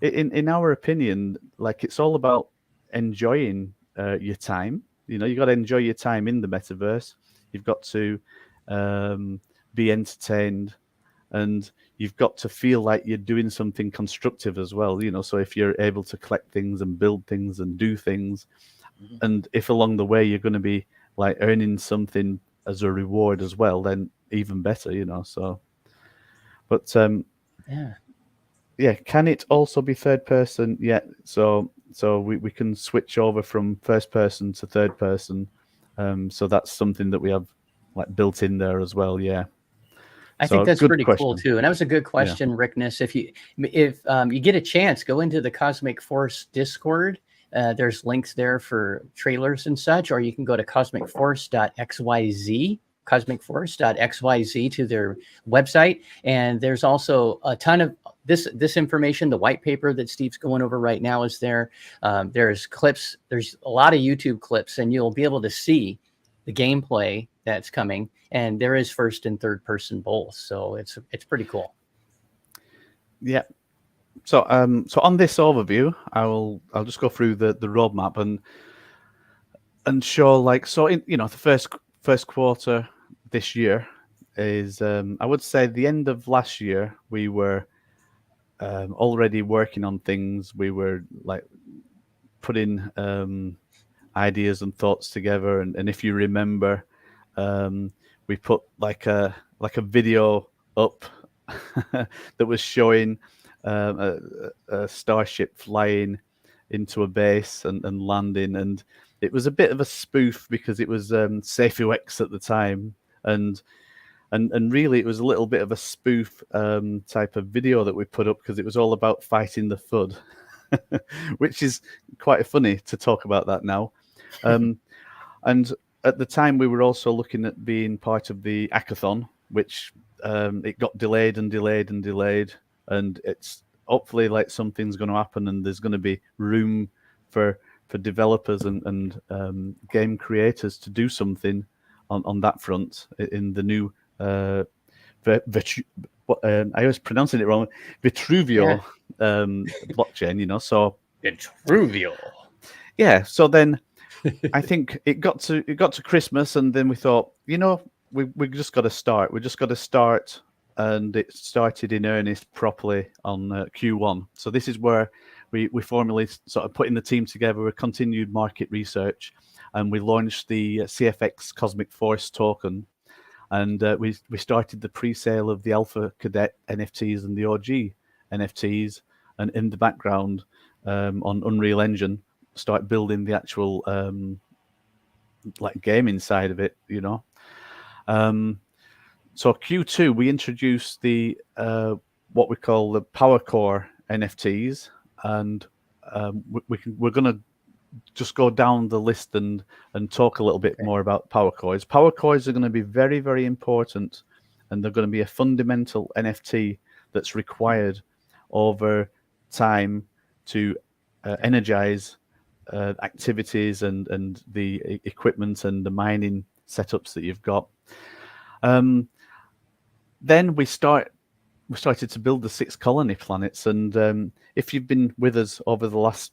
in our opinion, like, it's all about enjoying your time. You know, you got to enjoy your time in the metaverse. You've got to be entertained, and you've got to feel like you're doing something constructive as well. You know, so if you're able to collect things and build things and do things, and if along the way you're going to be like earning something as a reward as well, then even better. You know, so. But yeah, can it also be third person? Yeah, so we can switch over from first person to third person. So that's something that we have like built in there as well. Yeah, I think that's pretty cool too. And that was a good question, Yeah. Rickness. If you get a chance, go into the Cosmic Force Discord. There's links there for trailers and such, or you can go to cosmicforce.xyz. cosmicforce.xyz to their website, and there's also a ton of this information. The white paper that Steve's going over right now is there. There's clips, there's a lot of YouTube clips, and you'll be able to see the gameplay that's coming, and there is first and third person both, so it's pretty cool. Yeah. So on this overview, I'll just go through the roadmap and show, like, so in, you know, the first quarter this year is I would say the end of last year we were already working on things. We were like putting ideas and thoughts together, and if you remember, we put like a video up that was showing a starship flying into a base and landing, and it was a bit of a spoof because it was safuu at the time, and really it was a little bit of a spoof type of video that we put up, because it was all about fighting the FUD, which is quite funny to talk about that now. And at the time we were also looking at being part of the hackathon, which it got delayed and delayed and delayed, and it's hopefully like something's going to happen, and there's going to be room for developers and game creators to do something on that front in the new I was pronouncing it wrong, Vitruvio blockchain, you know. So Vitruvio. Yeah. So then I think it got to Christmas, and then we thought, you know, we just got to start. We just got to start, and it started in earnest properly on Q1. So this is where we formally sort of putting the team together. We continued market research, and we launched the CFX Cosmic Force token, and we started the pre-sale of the Alpha Cadet NFTs and the OG NFTs, and in the background on Unreal Engine, start building the actual like gaming side of it, you know. So Q2 we introduced the what we call the Power Core NFTs, and we're going to just go down the list and talk a little bit more about Power Cores. Power Cores are going to be very, very important, and they're going to be a fundamental NFT that's required over time to energize activities and the equipment and the mining setups that you've got. Then we started to build the 6 colony planets, and if you've been with us over the last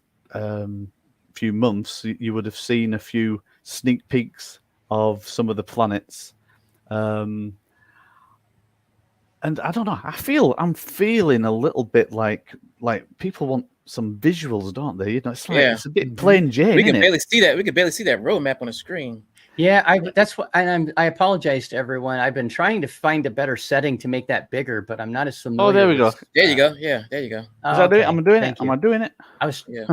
few months, you would have seen a few sneak peeks of some of the planets. And I don't know, I'm feeling a little bit like people want some visuals, don't they? You know, it's like Yeah. it's a bit plain Jane. We can isn't it? barely see that. We can barely see that roadmap on the screen. Yeah, that's what, and I apologize to everyone. I've been trying to find a better setting to make that bigger, but I'm not as familiar. Oh, there we go. There you go. Yeah, there you go. Is that it? Am I doing it? Thank you. Am I doing it? I was. Yeah.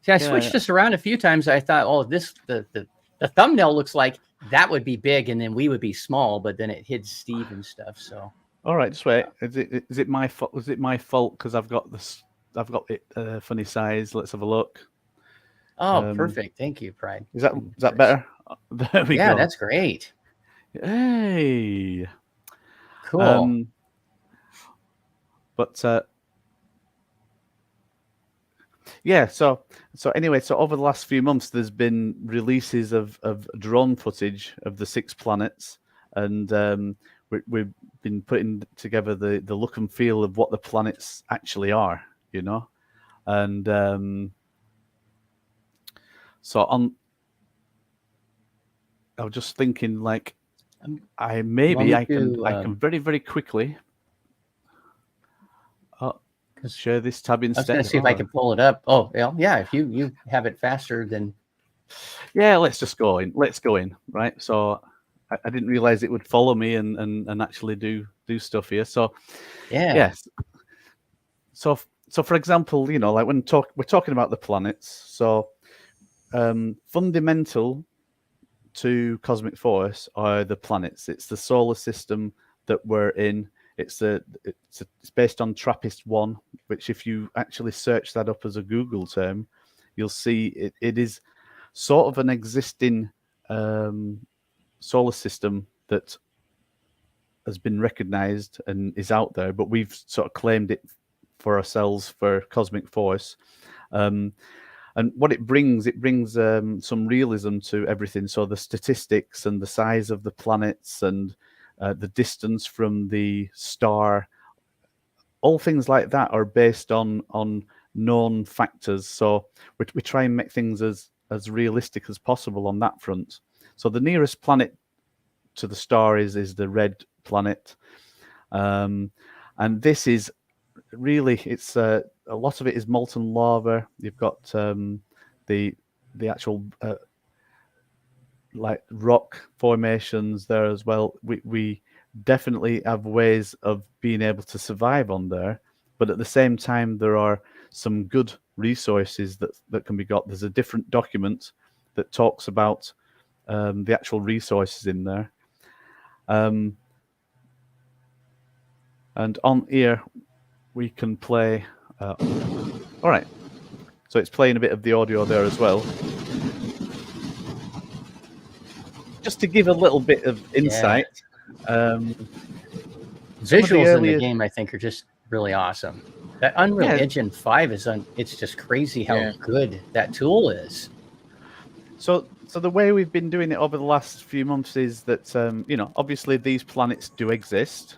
See, I switched this around a few times. I thought, oh, the thumbnail looks like that would be big, and then we would be small, but then it hid Steve and stuff. So. All right, just wait. Is it my fault? Was it my fault because I've got this? I've got it funny size. Let's have a look. Oh, perfect. Thank you, Pride. Is that better? There we go. Yeah, that's great. Hey. Cool. Yeah. So anyway, so over the last few months, there's been releases of drone footage of the 6 planets, and we've been putting together the look and feel of what the planets actually are, you know, and so I was just thinking, like, I can very, very quickly share this tab instead. I was going to see if I can pull it up. Oh, yeah. If you have it faster, then yeah, let's just go in. Let's go in, right? So I didn't realize it would follow me and actually do stuff here. So yeah, yes. So for example, you know, like when we're talking about the planets. So fundamental to cosmic force are the planets. It's the solar system that we're in. It's based on TRAPPIST-1, which if you actually search that up as a Google term, you'll see it is sort of an existing solar system that has been recognized and is out there, but we've sort of claimed it for ourselves for cosmic force. And what it brings some realism to everything. So the statistics and the size of the planets and the distance from the star, all things like that are based on known factors. So we try and make things as realistic as possible on that front. So the nearest planet to the star is the red planet, and this is really, it's a lot of it is molten lava. You've got the actual like rock formations there as well. We definitely have ways of being able to survive on there, but at the same time there are some good resources that can be got. There's a different document that talks about the actual resources in there, and on here we can play. All right, so it's playing a bit of the audio there as well, just to give a little bit of insight. Visuals in the game, I think, are just really awesome. That Unreal Engine 5 it's just crazy how good that tool is. So the way we've been doing it over the last few months is that you know, obviously these planets do exist,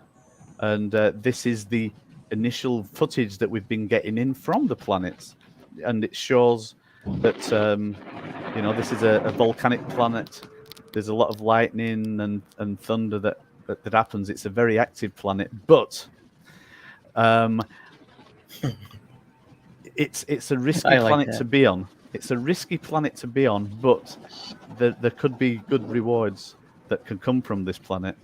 and this is the initial footage that we've been getting in from the planets, and it shows that you know, this is a volcanic planet. There's a lot of lightning and thunder that happens. It's a very active planet, but it's a risky planet to be on. It's a risky planet to be on, but there could be good rewards that can come from this planet.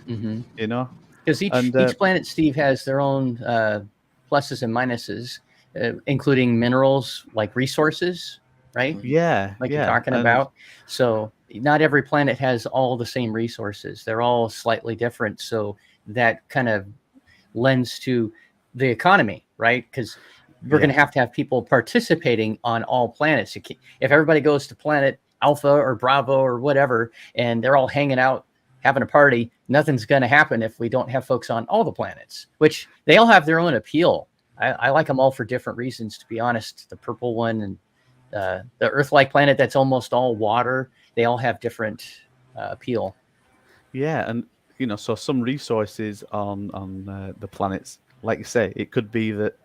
Mm-hmm. You know, because each planet, Steve, has their own pluses and minuses, including minerals like resources, right? Yeah, like you're talking about. So not every planet has all the same resources. They're all slightly different. So that kind of lends to the economy, right? Because we're going to have people participating on all planets. If everybody goes to planet Alpha or Bravo or whatever, and they're all hanging out, having a party, nothing's going to happen if we don't have folks on all the planets, which they all have their own appeal. I like them all for different reasons, to be honest. The purple one and the Earth-like planet that's almost all water, they all have different appeal. Yeah, and you know, so some resources on the planets, like you say, it could be that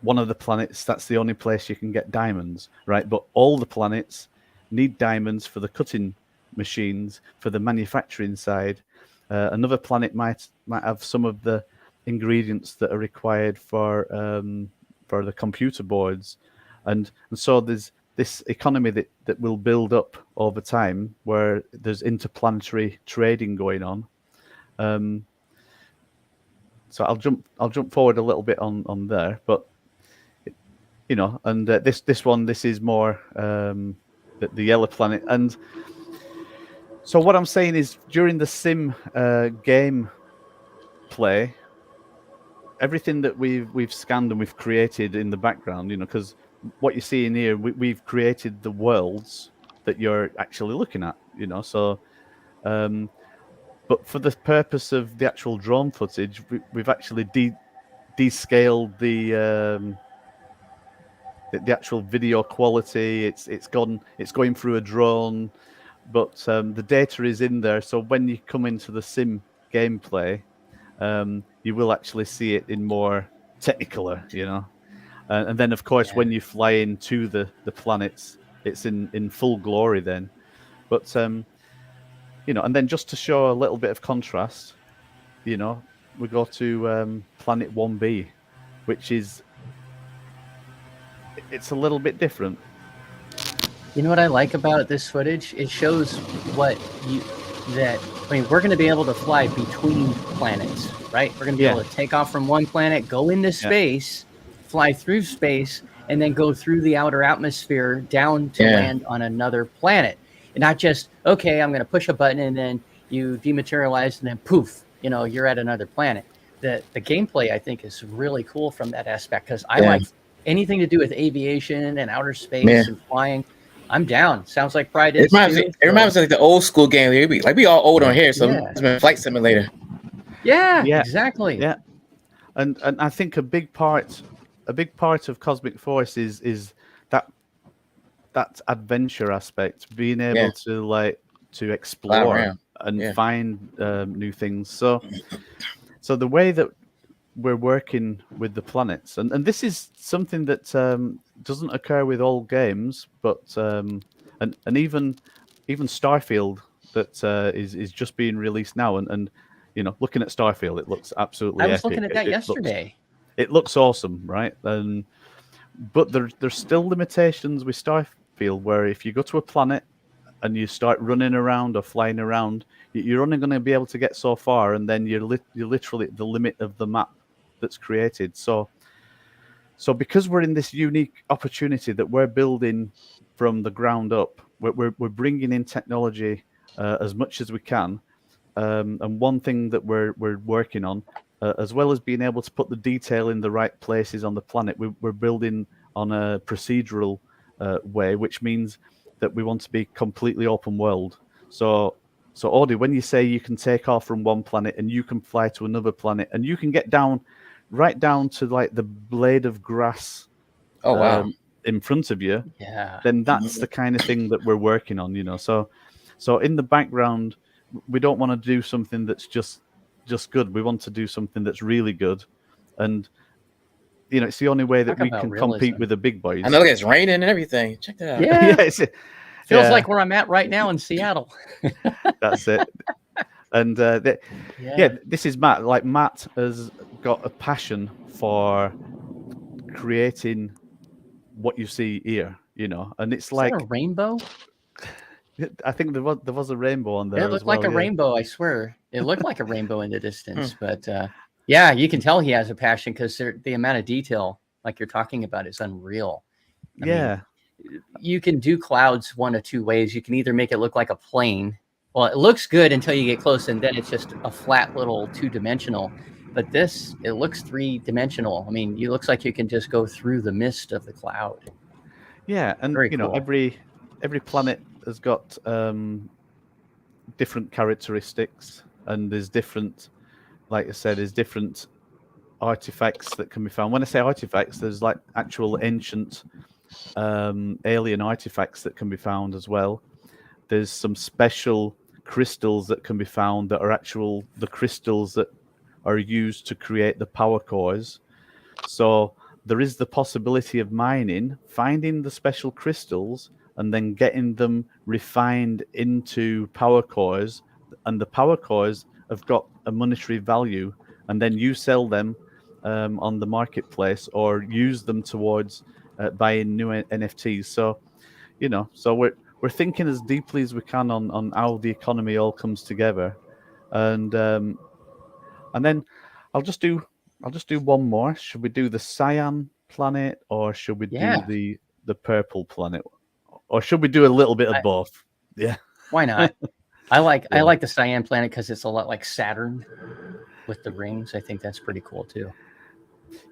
one of the planets, that's the only place you can get diamonds, right? But all the planets need diamonds for the cutting machines, for the manufacturing side. Another planet might have some of the ingredients that are required for the computer boards, and so there's this economy that will build up over time where there's interplanetary trading going on. So I'll jump forward a little bit on there, but and this is more the yellow planet. And so what I'm saying is, during the sim game play, everything that we've scanned and we've created in the background, because what you see in here, we've created the worlds that you're actually looking at, so but for the purpose of the actual drone footage, we've actually descaled the actual video quality. It's going through a drone, but the data is in there, so when you come into the sim gameplay, you will actually see it in more technicolor, and then of course when you fly into the planets, it's in full glory then. But and then just to show a little bit of contrast, we go to planet 1B, which is, it's a little bit different. You know what I like about this footage? It shows we're going to be able to fly between planets, right? We're going to be able to take off from one planet, go into space, fly through space, and then go through the outer atmosphere down to land on another planet. And not just, okay, I'm going to push a button and then you dematerialize and then poof, you're at another planet. The gameplay, I think, is really cool from that aspect, because I like anything to do with aviation and outer space and flying. I'm down. Sounds like Pride is. It reminds me of like the old school game. We all old on here, so it's been Flight Simulator. Yeah, exactly. Yeah, and I think a big part of Cosmic Force is that adventure aspect, being able to explore and find new things. So the way that we're working with the planets, and this is something that doesn't occur with all games, but and even Starfield, that is just being released now, and looking at Starfield, it looks absolutely I was epic. looking at that yesterday. It looks awesome, right? But there's still limitations with Starfield, where if you go to a planet and you start running around or flying around, you're only going to be able to get so far, and then you're literally at the limit of the map that's created. So because we're in this unique opportunity that we're building from the ground up, we're bringing in technology as much as we can, and one thing that we're working on, as well as being able to put the detail in the right places on the planet, we're building on a procedural way, which means that we want to be completely open world. So Audie, when you say you can take off from one planet and you can fly to another planet and you can get right down to like the blade of grass in front of you, then that's the kind of thing that we're working on, So in the background, we don't want to do something that's just good. We want to do something that's really good, and it's the only way that we can compete with the big boys. I know it's raining and everything. Check that out. Yeah, feels like where I'm at right now in Seattle. That's it. And this is Matt. Like, Matt has got a passion for creating what you see here, and it's like a rainbow. I think there was a rainbow on there. It looked like a rainbow. I swear, it looked like a rainbow in the distance. But you can tell he has a passion, because the amount of detail, like you're talking about, is unreal. I mean, you can do clouds one of two ways. You can either make it look like a plane. Well, it looks good until you get close, and then it's just a flat little 2-dimensional. But it looks 3-dimensional. I mean, it looks like you can just go through the mist of the cloud. Yeah, and Very cool. every planet has got different characteristics, and there's different, like I said, there's different artifacts that can be found. When I say artifacts, there's like actual ancient alien artifacts that can be found as well. There's some special crystals that can be found that are the crystals that are used to create the power cores. So there is the possibility of mining, finding the special crystals, and then getting them refined into power cores, and the power cores have got a monetary value, and then you sell them on the marketplace or use them towards buying new NFTs. So, so we're thinking as deeply as we can on how the economy all comes together, and then I'll just do one more. Should we do the cyan planet, or should we do the purple planet, or should we do a little bit of both? Yeah, why not? I like the cyan planet because it's a lot like Saturn with the rings. I think that's pretty cool too.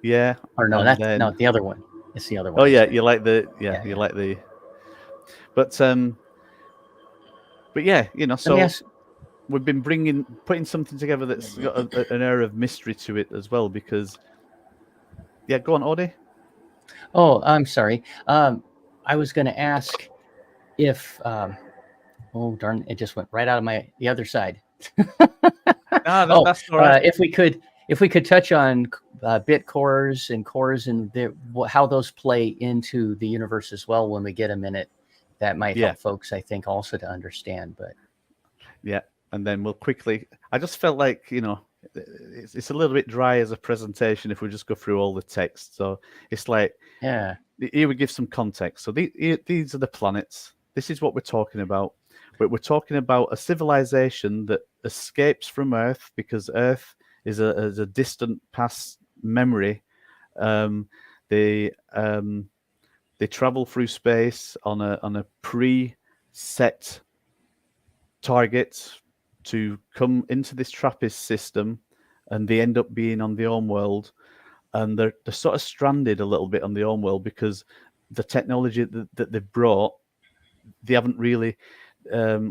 Yeah. Or no, no, the other one. It's the other one. Oh yeah, you like the you like the. But yeah, so we've been putting something together that's got an air of mystery to it as well, because go on, Audie. Oh, I'm sorry. I was going to ask if oh darn, it just went right out of the other side. That's all right. If we could touch on bit cores and cores and how those play into the universe as well when we get a minute, that might help folks, I think, also to understand. But and then we'll quickly. I just felt like it's a little bit dry as a presentation if we just go through all the text. So it's like here we give some context. So these are the planets. This is what we're talking about. But we're talking about a civilization that escapes from Earth because Earth is a distant past memory. They travel through space on a pre-set target to come into this TRAPPIST system, and they end up being on the home world, and they're sort of stranded a little bit on the home world because the technology that they've brought, they haven't really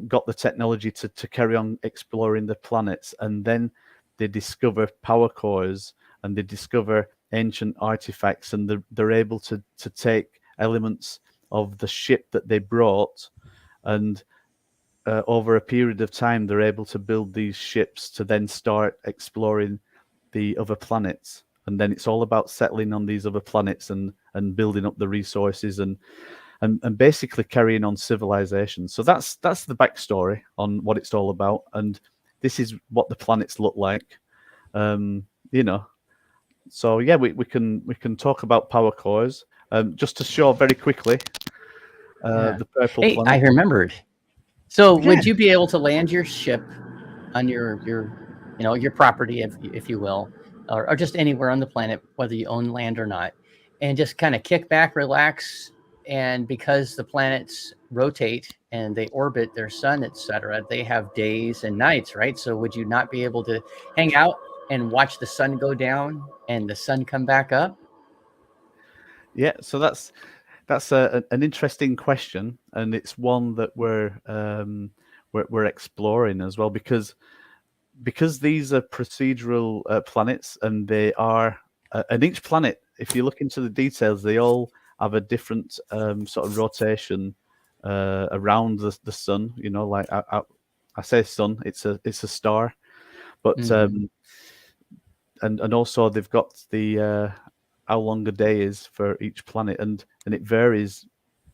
got the technology to carry on exploring the planets. And then they discover power cores and they discover ancient artifacts, and they're able to take elements of the ship that they brought, and over a period of time they're able to build these ships to then start exploring the other planets. And then it's all about settling on these other planets and building up the resources and basically carrying on civilization. So that's the backstory on what it's all about, and this is what the planets look like. So we can talk about power cores. Just to show very quickly, the purple planet. I remembered. So would you be able to land your ship on your property, if you will, or just anywhere on the planet, whether you own land or not, and just kind of kick back, relax, and because the planets rotate and they orbit their sun, etc., they have days and nights, right? So would you not be able to hang out and watch the sun go down and the sun come back up? Yeah, so that's an interesting question, and it's one that we're exploring as well, because these are procedural planets, and they are and each planet, if you look into the details, they all have a different sort of rotation around the sun. Like I say sun, it's a star, but and also they've got the how long a day is for each planet, and it varies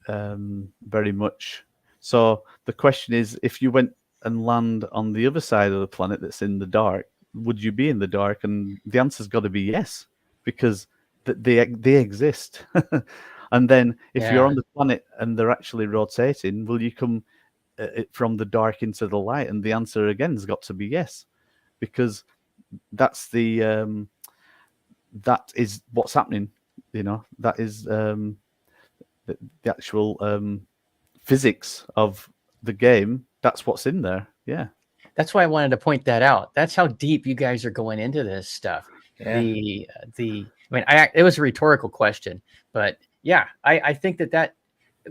very much. So the question is, if you went and land on the other side of the planet that's in the dark, would you be in the dark? And the answer's got to be yes, because they exist. And then if you're on the planet and they're actually rotating, will you come from the dark into the light? And the answer again has got to be yes, because that's that is what's happening. That is the actual physics of the game. That's what's in there. Yeah. That's why I wanted to point that out. That's how deep you guys are going into this stuff. Yeah. It was a rhetorical question, but yeah, I think that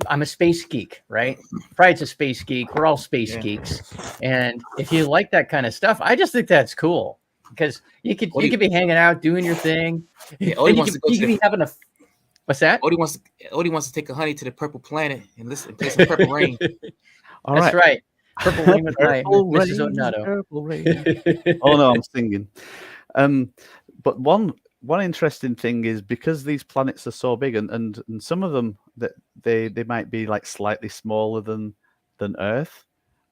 I'm a space geek, right? Pride's a space geek. We're all space geeks. And if you like that kind of stuff, I just think that's cool, because you could be hanging out, doing your thing. Yeah, you could be having a, what's that? Odie wants to take a honey to the purple planet and listen, play some Purple Rain. That's right. Purple Rain with my Mrs. Onato. Purple Rain. Oh no, I'm singing. But one interesting thing is, because these planets are so big, and some of them that they might be like slightly smaller than Earth,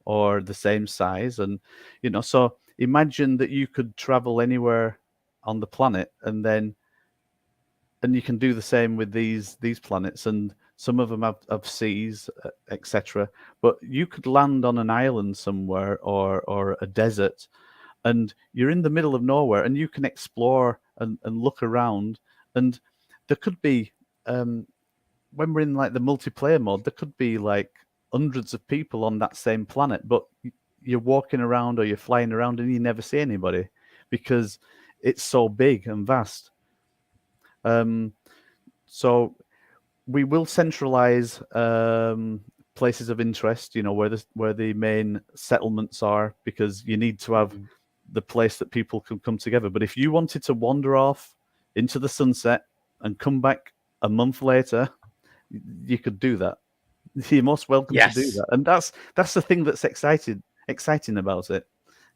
or the same size, and so imagine that you could travel anywhere on the planet, and you can do the same with these planets, and some of them have seas, etc. But you could land on an island somewhere or a desert, and you're in the middle of nowhere, and you can explore and look around, and there could be when we're in like the multiplayer mode, there could be like hundreds of people on that same planet, but you're walking around or you're flying around and you never see anybody because it's so big and vast. So we will centralize places of interest, you know, where the main settlements are, because you need to have the place that people can come together. But if you wanted to wander off into the sunset and come back a month later, you could do that. You're most welcome to do that, and that's the thing that's exciting about it,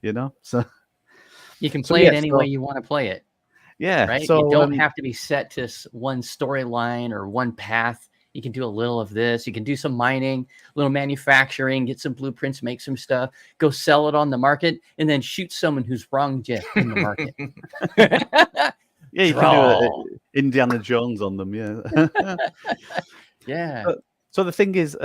you know. So you can play it any way you want to play it. Yeah, right. So you don't have to be set to one storyline or one path. You can do a little of this. You can do some mining, a little manufacturing, get some blueprints, make some stuff, go sell it on the market, and then shoot someone who's wronged you in the market. Yeah, you can do Indiana Jones on them. Yeah. Yeah. So the thing is,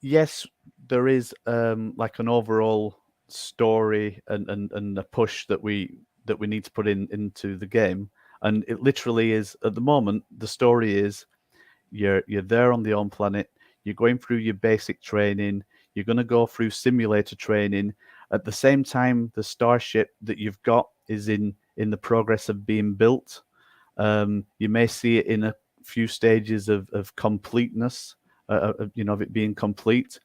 yes, there is like an overall story and a push that we need to put into the game, and it literally is at the moment. The story is you're there on the home planet. You're going through your basic training. You're going to go through simulator training. At the same time, the starship that you've got is in the progress of being built. You may see it in a few stages of completeness, you know, of it being complete.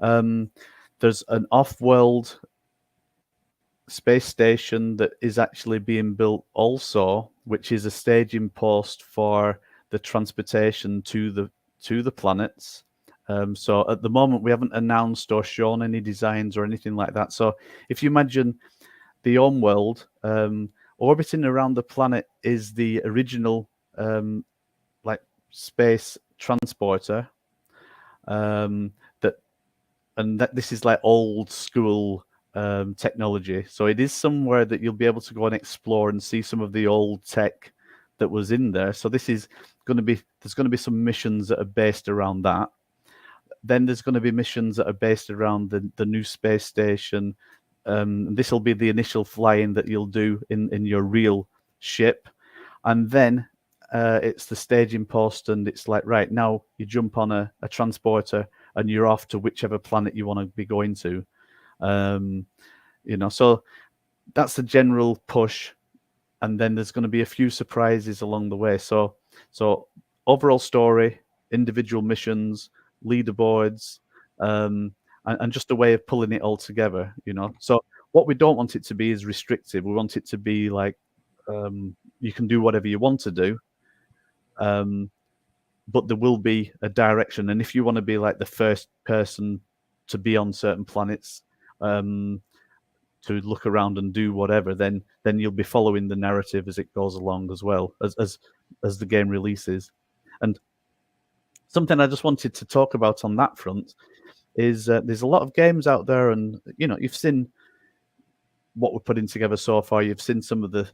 There's an off-world space station that is actually being built also, which is a staging post for the transportation to the planets. So at the moment, we haven't announced or shown any designs or anything like that. So if you imagine the home world, orbiting around the planet is the original like space transporter. That this is like old school technology. So it is somewhere that you'll be able to go and explore and see some of the old tech that was in there. So this is going to be, there's going to be some missions that are based around that. Then there's going to be missions that are based around the new space station. This will be the initial flying that you'll do in your real ship. And then it's the staging post, and it's like, right, now you jump on a transporter and you're off to whichever planet you want to be going to. You know, so that's the general push. And then there's going to be a few surprises along the way. So overall story, individual missions, leaderboards, and just a way of pulling it all together, you know. So what we don't want it to be is restrictive. We want it to be like, you can do whatever you want to do, but there will be a direction. And if you want to be like the first person to be on certain planets, to look around and do whatever, then you'll be following the narrative as it goes along as well as the game releases. And something I just wanted to talk about on that front is there's a lot of games out there, and you know, you've seen what we're putting together so far. You've seen some of the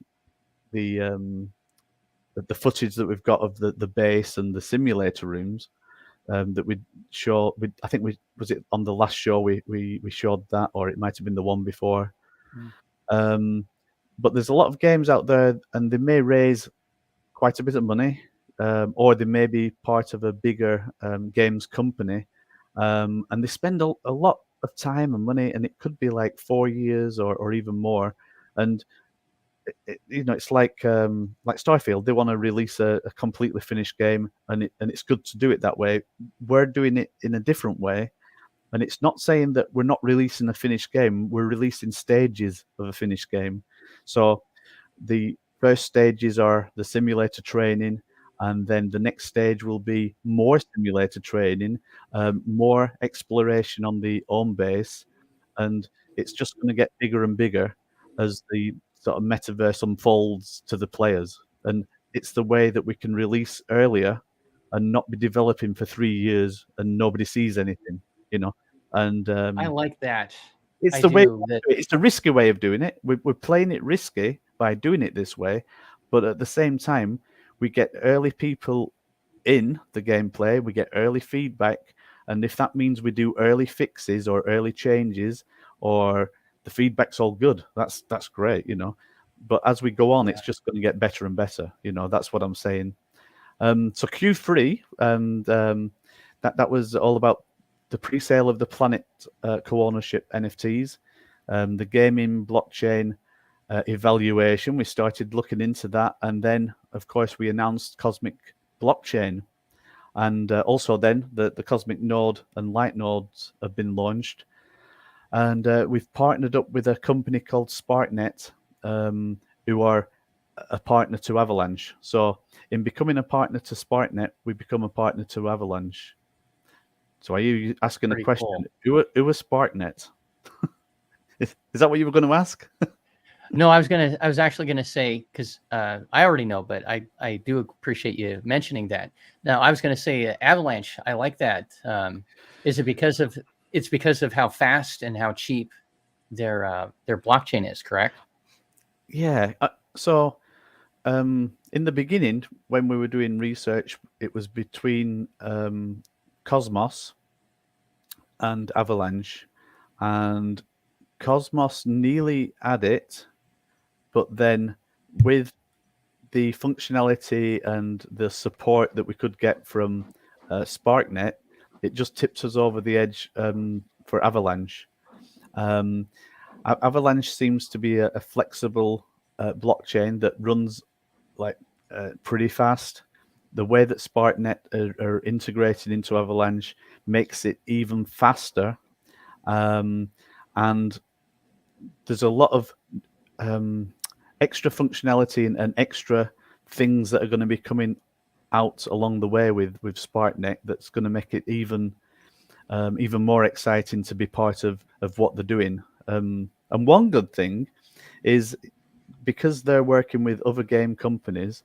footage that we've got of the base and the simulator rooms that we showed. I think was it on the last show we showed that, or it might have been the one before. But there's a lot of games out there, and they may raise quite a bit of money, or they may be part of a bigger games company, and they spend a lot of time and money, and it could be like 4 years or even more. And you know, it's like Starfield. They want to release a completely finished game, and it's good to do it that way. We're doing it in a different way, and it's not saying that we're not releasing a finished game. We're releasing stages of a finished game. So the first stages are the simulator training, and then the next stage will be more simulator training, more exploration on the home base, and it's just going to get bigger and bigger as the sort of metaverse unfolds to the players. And it's the way that we can release earlier and not be developing for 3 years and nobody sees anything, you know. And I like that. it's the way. It's a risky way of doing it. We're playing it risky, by doing it this way, but at the same time, we get early people in the gameplay, we get early feedback, and if that means we do early fixes or early changes, or the feedback's all good, that's great, you know. But as we go on, it's just going to get better and better, you know. That's what I'm saying. So Q3, and that was all about the pre-sale of the Planet co-ownership NFTs, the gaming blockchain evaluation. We started looking into that, and then of course we announced Cosmic Blockchain, and also then the Cosmic Node and Light nodes have been launched, and we've partnered up with a company called SparkNet, who are a partner to Avalanche. So in becoming a partner to SparkNet, we become a partner to Avalanche. So are you asking a question? Cool. Who is SparkNet? Is that what you were going to ask? No, I was actually going to say, because I already know, but I do appreciate you mentioning that. Now, I was going to say Avalanche. I like that. Is it because of how fast and how cheap their blockchain is, correct? Yeah. So in the beginning, when we were doing research, it was between Cosmos and Avalanche, and Cosmos nearly had it, but then with the functionality and the support that we could get from SparkNet, it just tips us over the edge for Avalanche. Avalanche seems to be a flexible blockchain that runs like pretty fast. The way that SparkNet are integrated into Avalanche makes it even faster, and there's a lot of extra functionality and extra things that are going to be coming out along the way with SparkNet that's going to make it even more exciting to be part of what they're doing. And one good thing is because they're working with other game companies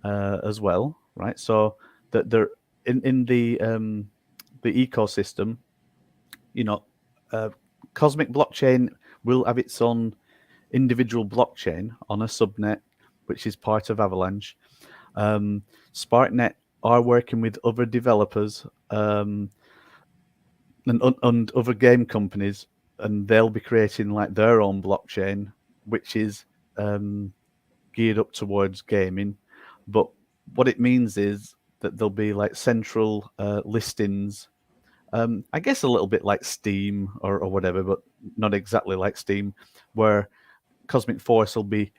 as well, right? So that they're in the ecosystem. You know, Cosmic Blockchain will have its own individual blockchain on a subnet, which is part of Avalanche. SparkNet are working with other developers and other game companies, and they'll be creating like their own blockchain, which is geared up towards gaming. But what it means is that there'll be like central listings, I guess a little bit like Steam or whatever, but not exactly like Steam, where Cosmic Force will be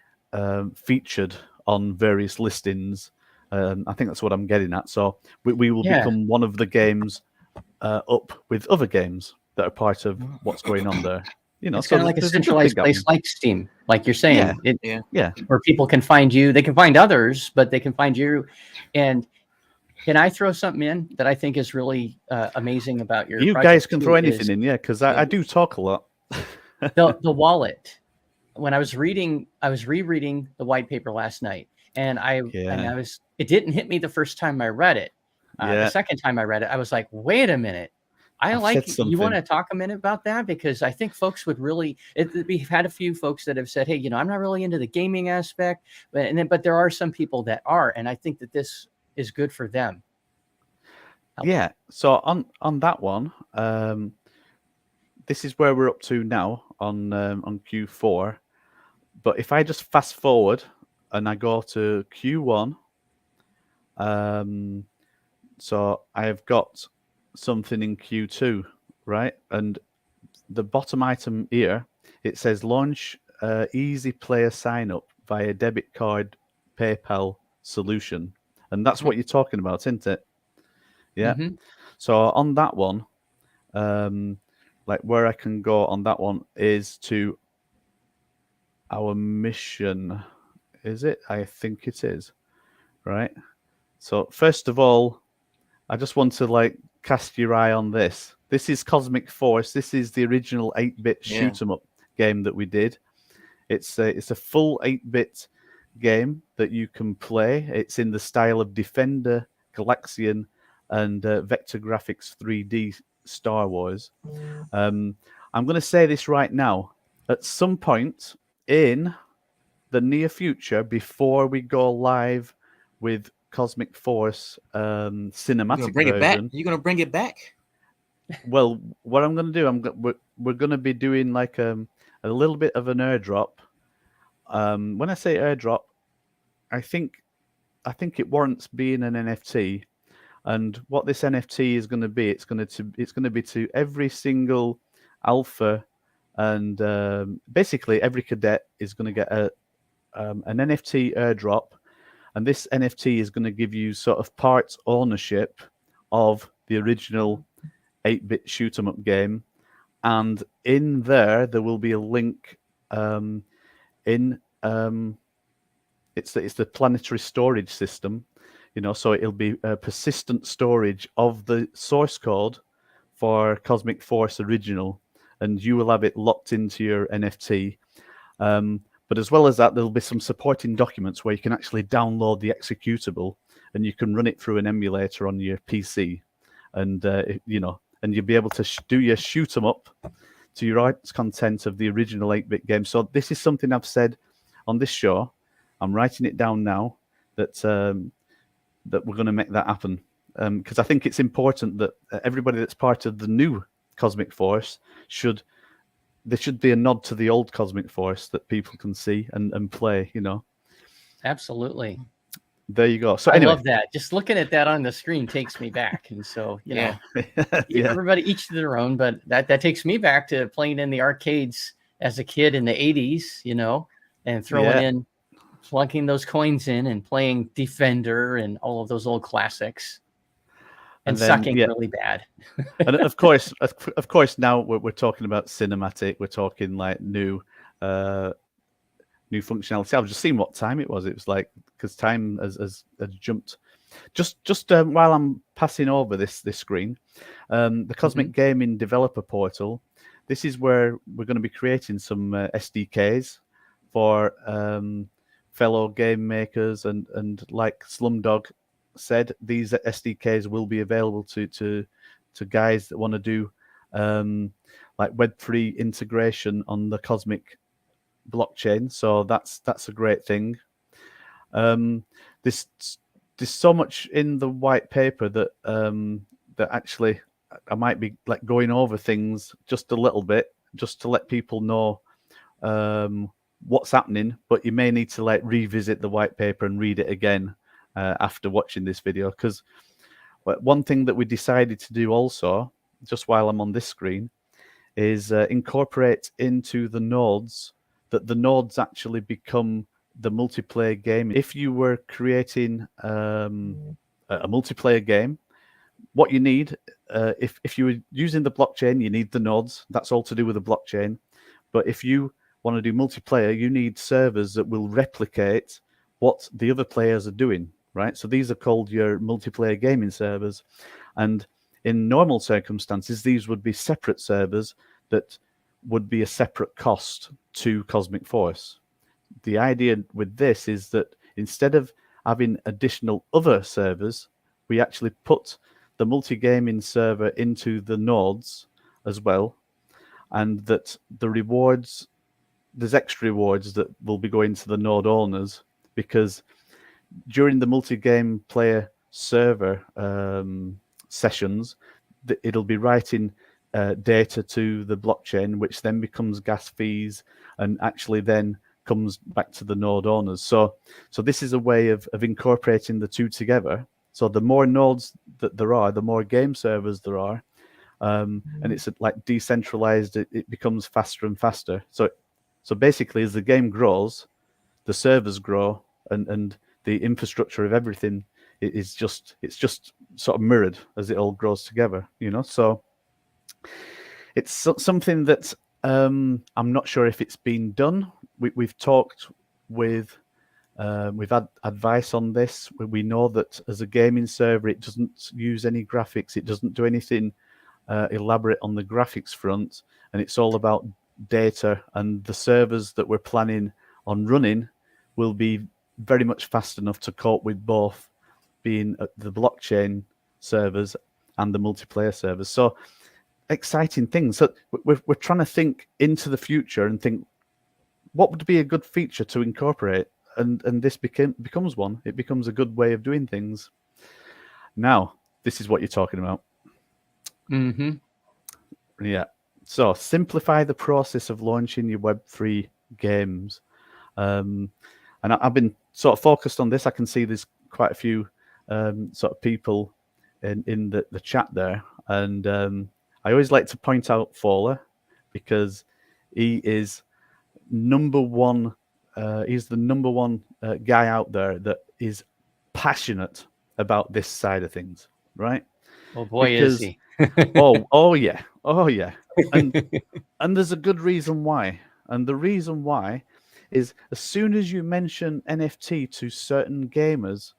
featured on various listings. I think that's what I'm getting at. So we will become one of the games up with other games that are part of what's going on there. You know, it's kind of like a centralized place like Steam, like you're saying. Yeah. Where people can find you. They can find others, but they can find you. And can I throw something in that I think is really amazing about your project? You guys can throw anything in, because I do talk a lot. the wallet. When I was rereading the white paper last night, and it didn't hit me the first time I read it. The second time I read it, I was like, wait a minute. You want to talk a minute about that? Because I think folks would really, we've had a few folks that have said, hey, I'm not really into the gaming aspect, but there are some people that are, and I think that this is good for them. Yeah. So on that one, this is where we're up to now on Q4. But if I just fast forward and I go to Q1, so I have got something in Q2, right? And the bottom item here, it says launch easy player sign up via debit card PayPal solution. And that's what you're talking about, isn't it? Yeah. Mm-hmm. So on that one, like where I can go on that one is to our mission. Is it? I think it is. Right. So first of all, I just want to like cast your eye on this. This is Cosmic Force. This is the original 8-bit shoot 'em up game that we did. It's a full 8-bit game that you can play. It's in the style of Defender, Galaxian, and Vector Graphics 3D Star Wars. I'm going to say this right now. At some point in the near future, before we go live with Cosmic Force cinematic version. You're gonna bring it back? Well, what I'm going to do, we're going to be doing like a little bit of an airdrop. When I say airdrop, I think it warrants being an NFT. And what this NFT is going to be, it's going to be to every single alpha, and basically every cadet is going to get an NFT airdrop, and this NFT is going to give you sort of part ownership of the original 8-bit shoot 'em up game, and in there will be a link it's the planetary storage system, so it'll be a persistent storage of the source code for Cosmic Force original, and you will have it locked into your NFT. But as well as that, there'll be some supporting documents where you can actually download the executable, and you can run it through an emulator on your PC, and and you'll be able to do your shoot 'em up to your rights content of the original 8-bit game. So this is something I've said on this show. I'm writing it down now that that we're going to make that happen, because I think it's important that everybody that's part of the new Cosmic Force should be a nod to the old Cosmic Force that people can see and play. Absolutely. There you go. So anyway. I love that. Just looking at that on the screen takes me back. And so, yeah. Everybody each to their own, but that takes me back to playing in the arcades as a kid in the 80s, and throwing in, plunking those coins in and playing Defender and all of those old classics, and then, sucking really bad. And of course, now we're talking about cinematic. We're talking like new functionality. I've just seen what time it was. It was like, because time has jumped. Just while I'm passing over this screen, the Cosmic Gaming Developer Portal. This is where we're going to be creating some SDKs for fellow game makers, and like Slumdog said, these SDKs will be available to guys that want to do like Web3 integration on the Cosmic blockchain. So that's a great thing. There's so much in the white paper that that actually I might be like going over things just a little bit, just to let people know what's happening, but you may need to like revisit the white paper and read it again after watching this video, because one thing that we decided to do also, just while I'm on this screen, is incorporate into the nodes, that the nodes actually become the multiplayer game. If you were creating a multiplayer game, what you need, if you were using the blockchain, you need the nodes. That's all to do with the blockchain. But if you want to do multiplayer, you need servers that will replicate what the other players are doing, right? So these are called your multiplayer gaming servers. And in normal circumstances, these would be separate servers that would be a separate cost to Cosmic Force. The idea with this is that instead of having additional other servers, we actually put the multi-gaming server into the nodes as well, and that the rewards, there's extra rewards that will be going to the node owners, because during the multi-game player server sessions, it'll be writing data to the blockchain, which then becomes gas fees and actually then comes back to the node owners. So this is a way of incorporating the two together. So the more nodes that there are, the more game servers there are, and it's like decentralized. It becomes faster and faster. So basically, as the game grows, the servers grow, and the infrastructure of everything is just sort of mirrored as it all grows together. So it's something that I'm not sure if it's been done. We've talked with, we've had advice on this. We know that as a gaming server, it doesn't use any graphics. It doesn't do anything elaborate on the graphics front, and it's all about data. And the servers that we're planning on running will be very much fast enough to cope with both being the blockchain servers and the multiplayer servers. So exciting things. So we're trying to think into the future and think, what would be a good feature to incorporate? And this becomes one. It becomes a good way of doing things. Now, this is what you're talking about. Mm-hmm. Yeah. So simplify the process of launching your Web3 games. And I've been sort of focused on this. I can see there's quite a few sort of people in the chat there. And I always like to point out Fowler because he is number one. He's the number one guy out there that is passionate about this side of things, right? Oh boy, because, is he! oh yeah, and there's a good reason why. And the reason why is as soon as you mention NFT to certain gamers,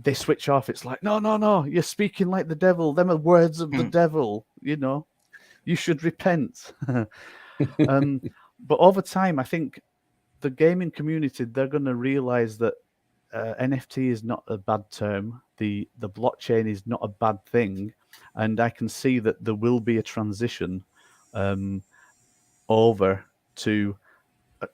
they switch off. It's like, no, you're speaking like the devil. Them are words of the devil. You should repent. But over time, I think the gaming community, they're going to realize that NFT is not a bad term. The blockchain is not a bad thing. And I can see that there will be a transition over to.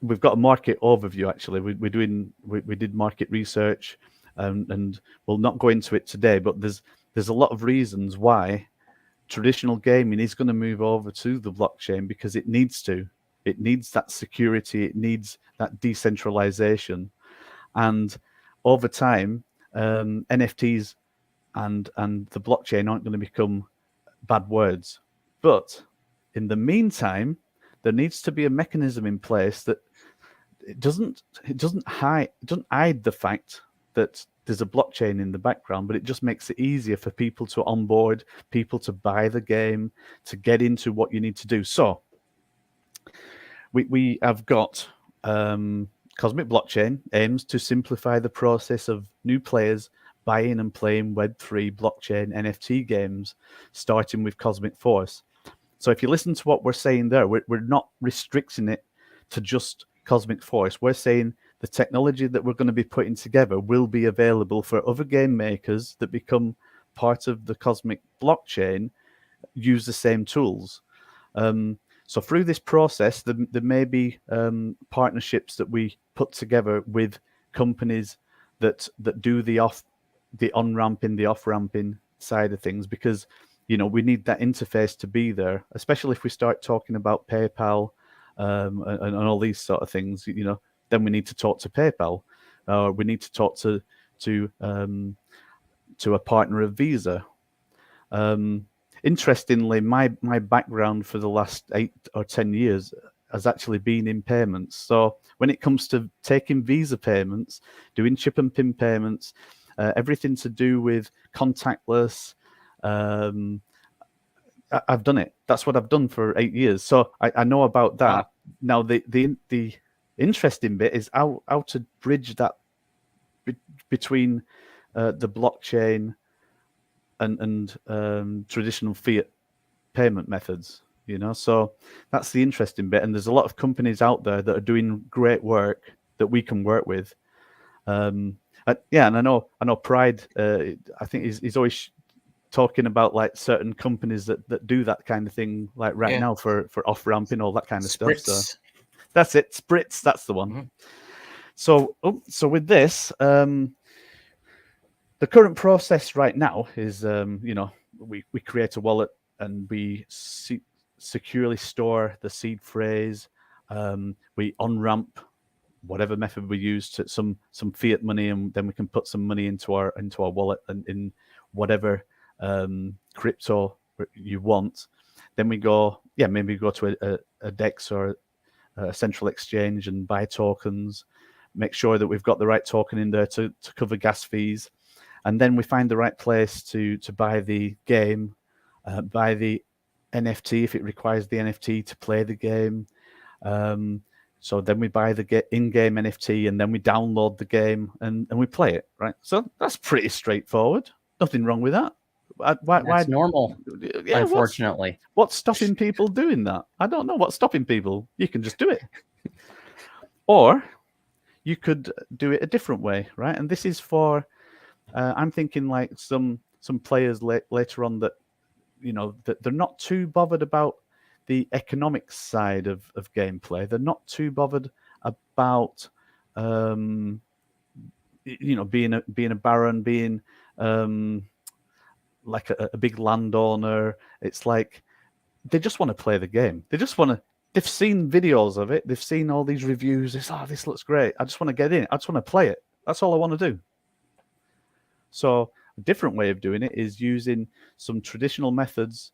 We've got a market overview, actually. We did market research, and we'll not go into it today, but there's a lot of reasons why traditional gaming is going to move over to the blockchain because it needs to. It needs that security. It needs that decentralization. And over time, NFTs and the blockchain aren't going to become bad words. But in the meantime, there needs to be a mechanism in place that it doesn't hide the fact that there's a blockchain in the background, but it just makes it easier for people to onboard, people to buy the game, to get into what you need to do. So we have got Cosmic Blockchain aims to simplify the process of new players buying and playing Web3 blockchain NFT games, starting with Cosmic Force. So if you listen to what we're saying there, we're not restricting it to just Cosmic Force. We're saying the technology that we're going to be putting together will be available for other game makers that become part of the Cosmic blockchain, use the same tools. So through this process, there may be partnerships that we put together with companies that do the on-ramping, the off-ramping side of things, because we need that interface to be there, especially if we start talking about PayPal and all these sort of things. Then we need to talk to PayPal. We need to talk to a partner of Visa. Interestingly, my background for the last 8 or 10 years has actually been in payments. So when it comes to taking Visa payments, doing chip and PIN payments, everything to do with contactless, I've done it. That's what I've done for 8 years. So I know about that. Wow. Now the interesting bit is how to bridge that between the blockchain and traditional fiat payment methods. So that's the interesting bit. And there's a lot of companies out there that are doing great work that we can work with. And I know Pride. I think he's always talking about like certain companies that do that kind of thing, like now for off ramping, all that kind of SPRITZ. stuff. So that's it, SPRITZ. That's the one. Mm-hmm. So with this, the current process right now is, we create a wallet and we securely store the seed phrase. We on ramp whatever method we use to some fiat money, and then we can put some money into our wallet and in whatever crypto you want. Then we go, maybe go to a DEX or a central exchange and buy tokens, make sure that we've got the right token in there to cover gas fees. And then we find the right place to buy the game, buy the NFT if it requires the NFT to play the game. So then we buy the in-game NFT and then we download the game and we play it, right? So that's pretty straightforward. Nothing wrong with that. That's normal, unfortunately. What's stopping people doing that? I don't know what's stopping people. You can just do it. Or you could do it a different way, right? And this is for, I'm thinking like some players later on that, that they're not too bothered about the economics side of gameplay. They're not too bothered about being a baron, being like a big landowner. It's like they just want to play the game. They just want to. They've seen videos of it. They've seen all these reviews. It's this looks great. I just want to get in. I just want to play it. That's all I want to do. So a different way of doing it is using some traditional methods.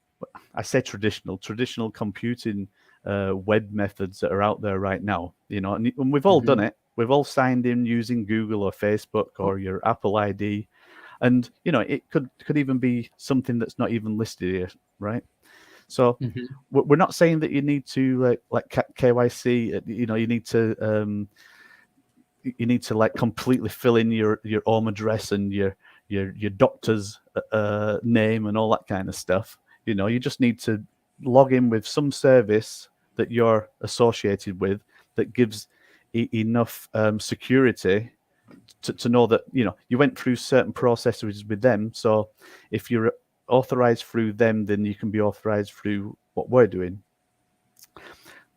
I say traditional computing web methods that are out there right now. And we've all done it. We've all signed in using Google or Facebook or your Apple ID. And, it could even be something that's not even listed here, right? So we're not saying that you need to like KYC. You need to like completely fill in your home address and your doctor's name and all that kind of stuff. You just need to log in with some service that you're associated with that gives enough security to know that you went through certain processes with them. So if you're authorized through them, then you can be authorized through what we're doing.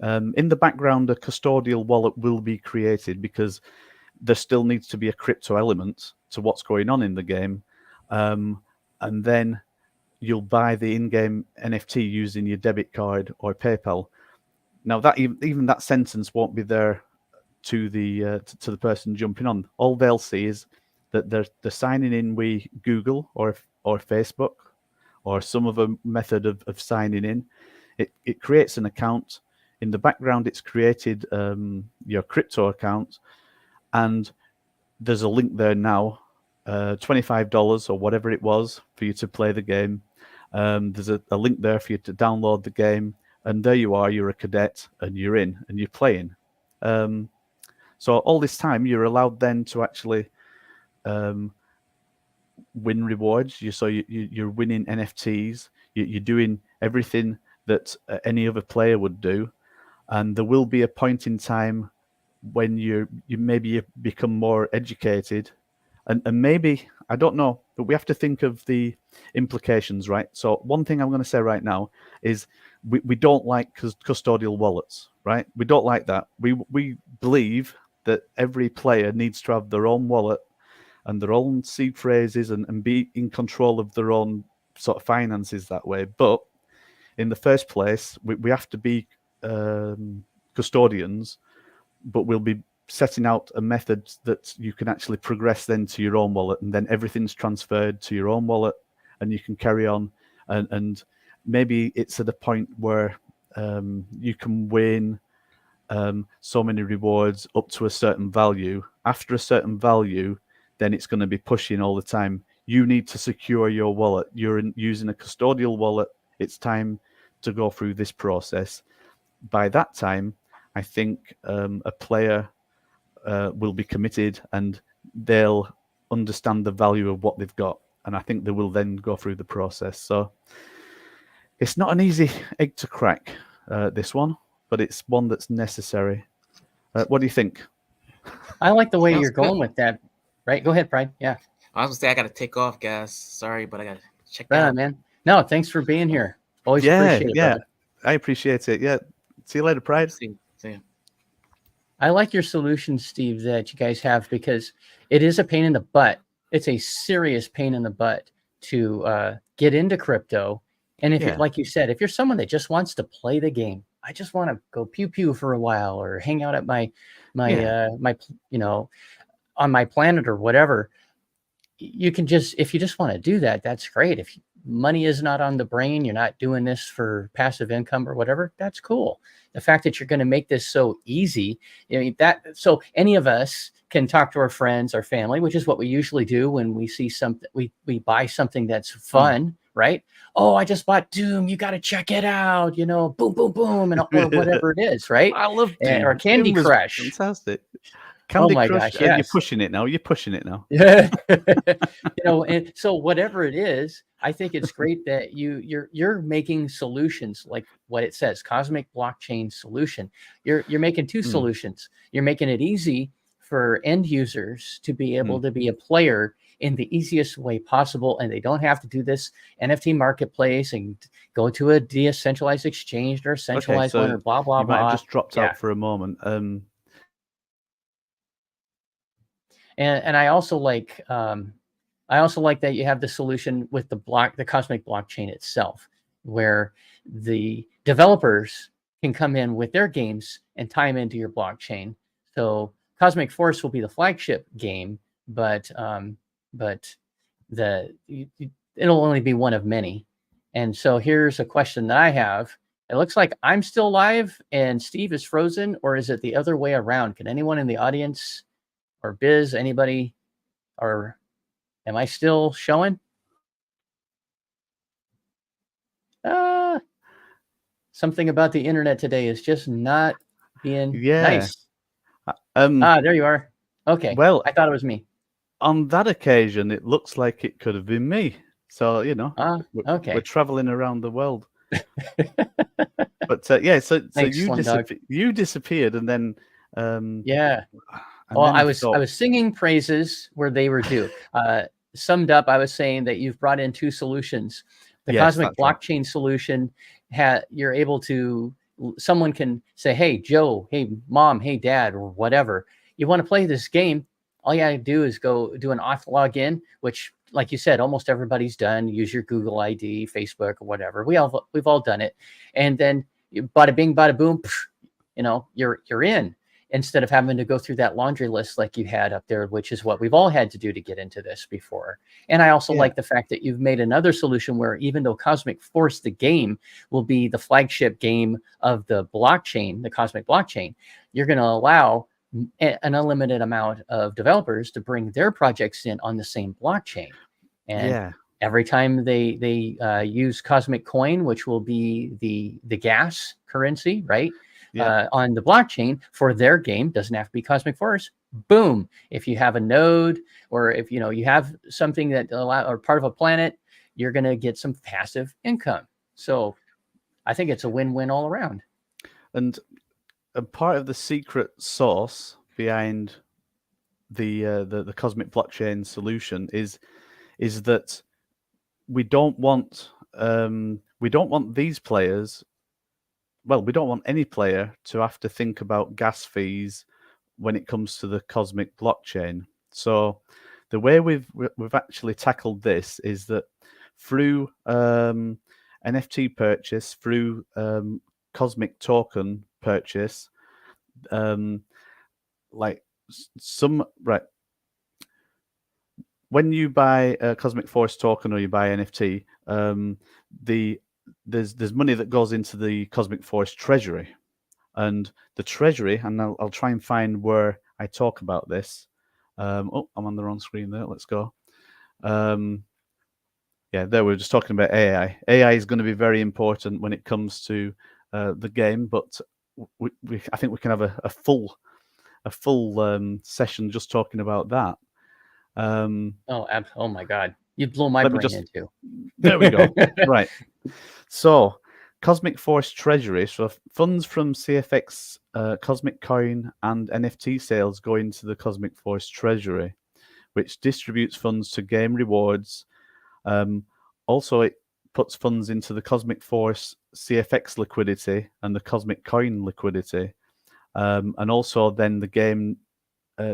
In the background, a custodial wallet will be created because there still needs to be a crypto element to what's going on in the game, and then you'll buy the in-game NFT using your debit card or PayPal. Now that even that sentence won't be there to the person jumping on. All they'll see is that they're signing in with Google or Facebook or some other method of signing in. It creates an account. In the background, it's created your crypto account, and there's a link there now, $25 or whatever it was for you to play the game. There's a link there for you to download the game, and there you are. You're a cadet, and you're in, and you're playing. So all this time, you're allowed then to actually win rewards. You're winning NFTs. You're doing everything that any other player would do, and there will be a point in time when you become more educated, and maybe, I don't know, but we have to think of the implications, right? So one thing I'm going to say right now is we don't like custodial wallets, right? We don't like that. We believe that every player needs to have their own wallet and their own seed phrases and be in control of their own sort of finances that way. But in the first place, we have to be custodians, but we'll be setting out a method that you can actually progress then to your own wallet, and then everything's transferred to your own wallet, and you can carry on. And maybe it's at a point where you can win so many rewards up to a certain value. After a certain value, then it's going to be pushing all the time. You need to secure your wallet. You're using a custodial wallet. It's time to go through this process. By that time, I think a player will be committed, and they'll understand the value of what they've got. And I think they will then go through the process. So it's not an easy egg to crack, this one, but it's one that's necessary. What do you think? I like the way you're going with that. Right? Go ahead, Pride. Yeah. I was going to say, I got to take off, guys. Sorry, but I got to check that out. Man. No, thanks for being here. Always appreciate it. Yeah, I appreciate it. Yeah. See you later, Pride. See you. I like your solution, Steve, that you guys have, because it is a pain in the butt. It's a serious pain in the butt to get into crypto. And if, like you said, if you're someone that just wants to play the game, I just want to go pew pew for a while or hang out at my on my planet or whatever, you can just, if you just want to do that, that's great. If money is not on the brain, you're not doing this for passive income or whatever, that's cool. The fact that you're going to make this so easy, so any of us can talk to our friends, our family, which is what we usually do when we see something, we buy something that's fun, right? Oh, I just bought Doom. You got to check it out, boom, boom, boom, and or whatever it is, right? I love Doom. Or Candy Crush. Fantastic. Candy Crush, yes. You're pushing it now. Yeah. And so whatever it is, I think it's great that you're making solutions like what it says, cosmic blockchain solution. You're making two solutions. You're making it easy for end users to be able to be a player in the easiest way possible, and they don't have to do this NFT marketplace and go to a decentralized exchange or a centralized one or blah blah you blah. might have just dropped out for a moment. And I also like that you have the solution with the Cosmic blockchain itself, where the developers can come in with their games and tie them into your blockchain. So Cosmic Force will be the flagship game, but it'll only be one of many. And so here's a question that I have. It looks like I'm still live and Steve is frozen, or is it the other way around? Can anyone in the audience or Biz, anybody, or am I still showing? Something about the internet today is just not being nice. There you are. Okay. Well, I thought it was me. On that occasion, it looks like it could have been me. So, okay. We're traveling around the world. But thanks, you disappeared, and then I was singing praises where they were due. Summed up, I was saying that you've brought in two solutions. The Cosmic blockchain solution, you're able to, someone can say, hey, Joe, hey, mom, hey, dad, or whatever. You want to play this game? All you got to do is go do an auth login, which, like you said, almost everybody's done. Use your Google ID, Facebook, or whatever. We've all done it. And then bada bing, bada boom, you're in, instead of having to go through that laundry list like you had up there, which is what we've all had to do to get into this before. And I also like the fact that you've made another solution where, even though Cosmic Force, the game, will be the flagship game of the blockchain, the Cosmic blockchain, you're going to allow an unlimited amount of developers to bring their projects in on the same blockchain. And every time they use Cosmic Coin, which will be the gas currency, right? On the blockchain for their game, doesn't have to be Cosmic Force. Boom! If you have a node, or if you have something that or part of a planet, you're going to get some passive income. So I think it's a win-win all around. And a part of the secret sauce behind the Cosmic blockchain solution is that we don't want these players. Well, we don't want any player to have to think about gas fees when it comes to the Cosmic blockchain. So the way we've actually tackled this is that through NFT purchase, through Cosmic token purchase, when you buy a Cosmic Force token or you buy NFT, there's money that goes into the Cosmic Force treasury, and the treasury, and I'll try and find where I talk about this. I'm on the wrong screen there. Let's go. There we're just talking about AI. AI is going to be very important when it comes to the game, but I think we can have a full session just talking about that. Oh my God. You blew my brain into. There we go. Right. So Cosmic Force Treasury, so funds from CFX, Cosmic Coin, and NFT sales go into the Cosmic Force Treasury, which distributes funds to game rewards. Also, it puts funds into the Cosmic Force CFX liquidity and the Cosmic Coin liquidity, and also then the game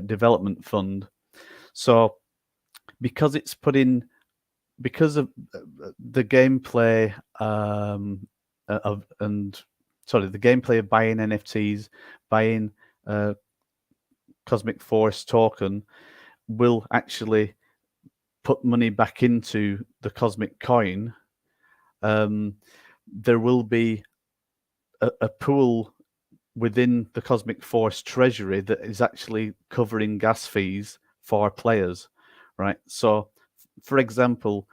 development fund. So because it's put in, because of the gameplay the gameplay of buying NFTs, buying Cosmic Force token will actually put money back into the Cosmic Coin. There will be a pool within the Cosmic Force treasury that is actually covering gas fees for players, right? So, for example,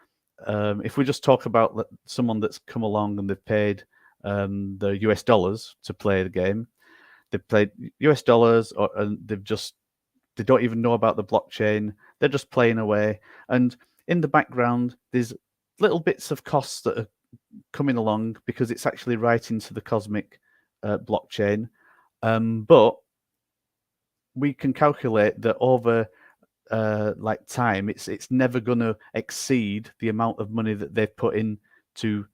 if we just talk about someone that's come along and they've paid the US dollars to play the game, they've paid US dollars, and they don't even know about the blockchain. They're just playing away, and in the background, there's little bits of costs that are coming along because it's actually right into the Cosmic blockchain. But we can calculate that over like time, it's never going to exceed the amount of money that they've put in to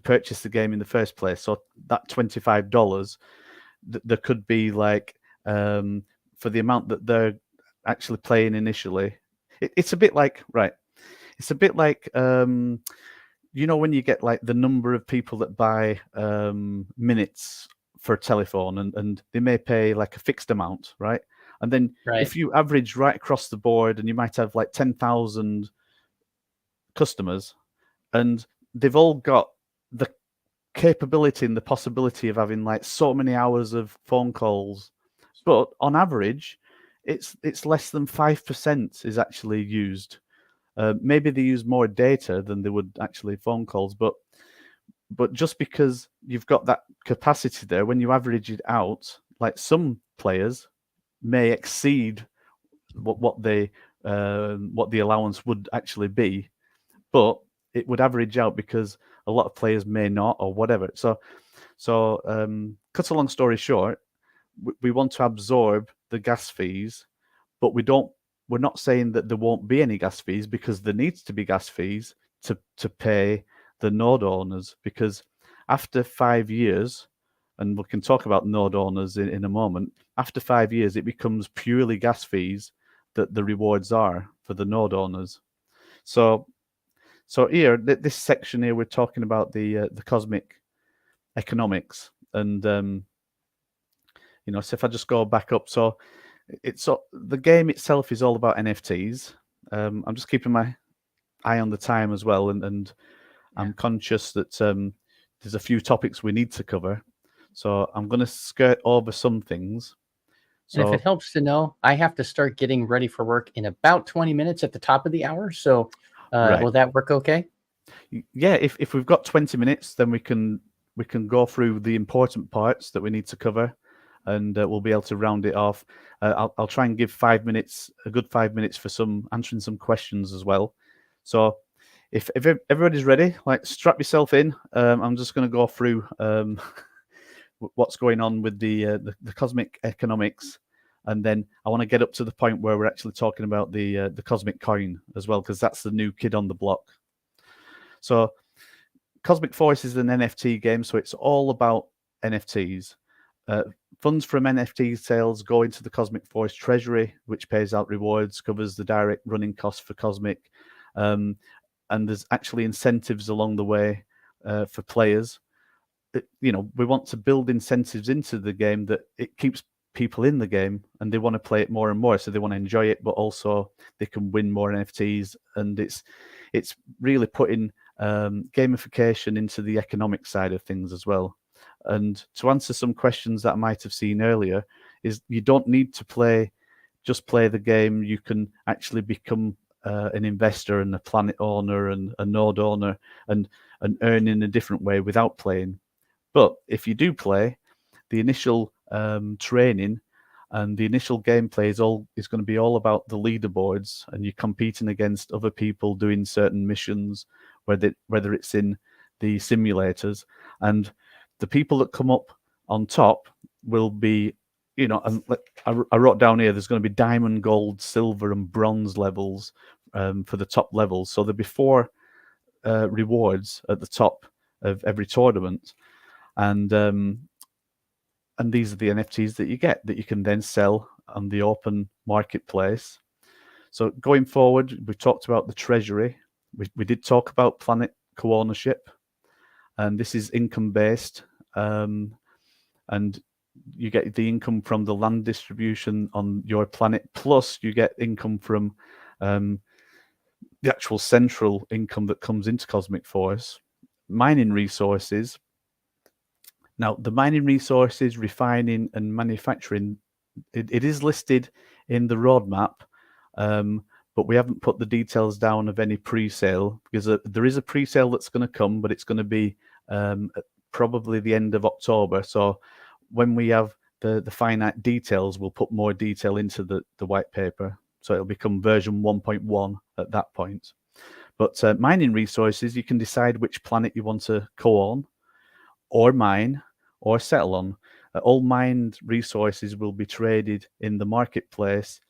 purchase the game in the first place. So that $25, there could be like for the amount that they're actually playing initially. It's a bit like It's a bit like you know, when you get like the number of people that buy minutes for a telephone, and they may pay like a fixed amount, right? And then if you average right across the board, and you might have like 10,000 customers, and they've all got the capability and the possibility of having like so many hours of phone calls, but on average, it's less than 5% is actually used. Maybe they use more data than they would actually phone calls, but just because you've got that capacity there, when you average it out, like some players may exceed what the allowance would actually be, but it would average out because a lot of players may not, or whatever. So cut a long story short, we want to absorb the gas fees, but we're not saying that there won't be any gas fees, because there needs to be gas fees to pay the node owners, because after 5 years, and we can talk about node owners in a moment, after 5 years, it becomes purely gas fees that the rewards are for the node owners. So here, this section here, we're talking about the cosmic economics, and you know, so if I just go back up, so the game itself is all about NFTs. I'm just keeping my eye on the time as well, and I'm conscious that there's a few topics we need to cover, so I'm going to skirt over some things. So, and if it helps to know, I have to start getting ready for work in about 20 minutes at the top of the hour. So will that work okay? Yeah, if we've got 20 minutes, then we can go through the important parts that we need to cover, and we'll be able to round it off. I'll try and give 5 minutes, a good 5 minutes, for answering some questions as well. So if everybody's ready, like, strap yourself in. I'm just going to go through what's going on with the cosmic economics, and then I want to get up to the point where we're actually talking about the cosmic coin as well, because that's the new kid on the block. So Cosmic Force is an NFT game, so it's all about NFTs. Funds from NFT sales go into the Cosmic Force treasury, which pays out rewards, covers the direct running costs for Cosmic, and there's actually incentives along the way for players. You know, we want to build incentives into the game that it keeps people in the game, and they want to play it more and more, so they want to enjoy it, but also they can win more NFTs, and it's really putting gamification into the economic side of things as well. And to answer some questions that I might have seen earlier, is you don't need to just play the game. You can actually become an investor and a planet owner and a node owner and earn in a different way without playing. But if you do play, the initial training and the initial gameplay is going to be all about the leaderboards, and you're competing against other people doing certain missions, whether it's in the simulators, and the people that come up on top will be, you know, and I wrote down here, there's going to be diamond, gold, silver, and bronze levels for the top levels. So there'll be 4 rewards at the top of every tournament, and these are the NFTs that you get that you can then sell on the open marketplace. So going forward, we talked about the treasury. We did talk about planet co-ownership, and this is income based, and you get the income from the land distribution on your planet, plus you get income from the actual central income that comes into Cosmic Force. Mining resources. Now, the mining resources, refining and manufacturing, it is listed in the roadmap, but we haven't put the details down of any pre-sale, because there is a pre-sale that's going to come, but it's going to be probably the end of October. So when we have the finite details, we'll put more detail into the white paper. So it'll become version 1.1 at that point. But mining resources, you can decide which planet you want to co-own or mine or settle on. all mined resources will be traded in the marketplace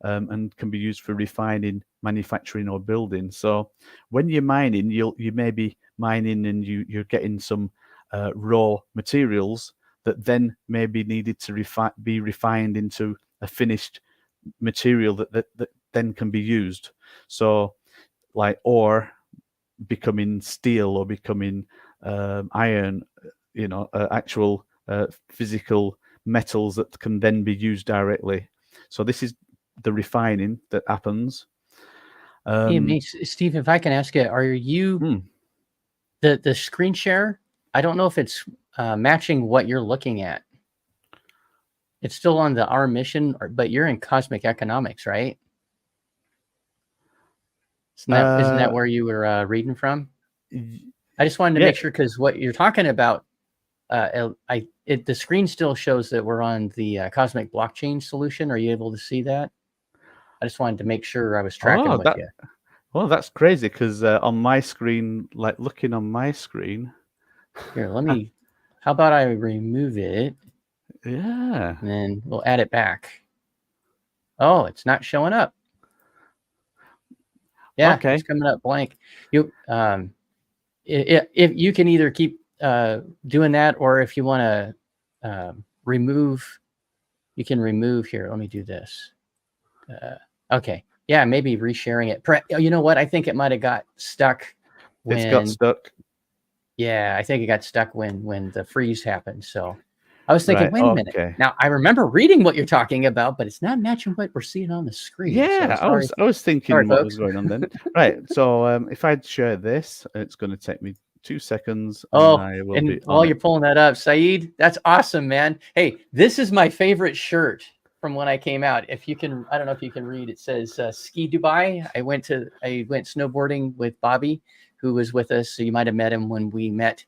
and can be used for refining, manufacturing, or building. So when you're mining, you may be mining and you're getting some raw materials that then may be needed to be refined into a finished material that then can be used. So like ore becoming steel or becoming iron, actual physical metals that can then be used directly. So this is the refining that happens. Steve, if I can ask you, are you the screen share? I don't know if it's matching what you're looking at. It's still on our mission, but you're in cosmic economics, right? Isn't that where you were reading from? I just wanted to make sure, because what you're talking about, the screen still shows that we're on the cosmic blockchain solution. Are you able to see that? I just wanted to make sure I was tracking with you. Well, that's crazy, because on my screen, like looking on my screen. Here, how about I remove it? Yeah. And then we'll add it back. Oh, it's not showing up. Yeah, okay. It's coming up blank. If you can either keep doing that, or if you want to remove, you can remove here. Let me do this. Okay. Yeah, maybe resharing it. You know what? I think it might have got stuck. It's got stuck. Yeah, I think it got stuck when the freeze happened. So I was thinking, wait a minute. Now I remember reading what you're talking about, but it's not matching what we're seeing on the screen. Yeah, so I was thinking what was going on then. Right. So if I share this, it's going to take me 2 seconds. And while you're pulling that up, Saeed, that's awesome, man. Hey, this is my favorite shirt from when I came out. If you can, I don't know if you can read. It says Ski Dubai. I went snowboarding with Bobby, who was with us. So you might have met him when we met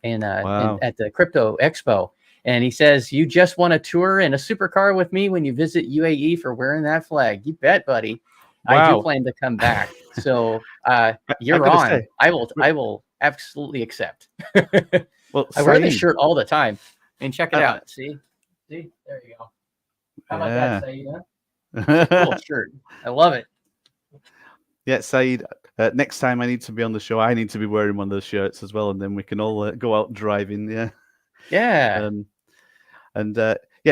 at the Crypto Expo. And he says, "You just won a tour in a supercar with me when you visit UAE for wearing that flag." You bet, buddy. Wow. I do plan to come back. So you're on. Say, I will absolutely accept. Well, I wear this shirt all the time. And check it out. See, there you go. How about that, Saeed? Cool shirt. I love it. Yeah, Saeed. Next time I need to be on the show, I need to be wearing one of those shirts as well, and then we can all go out driving. Yeah. Yeah.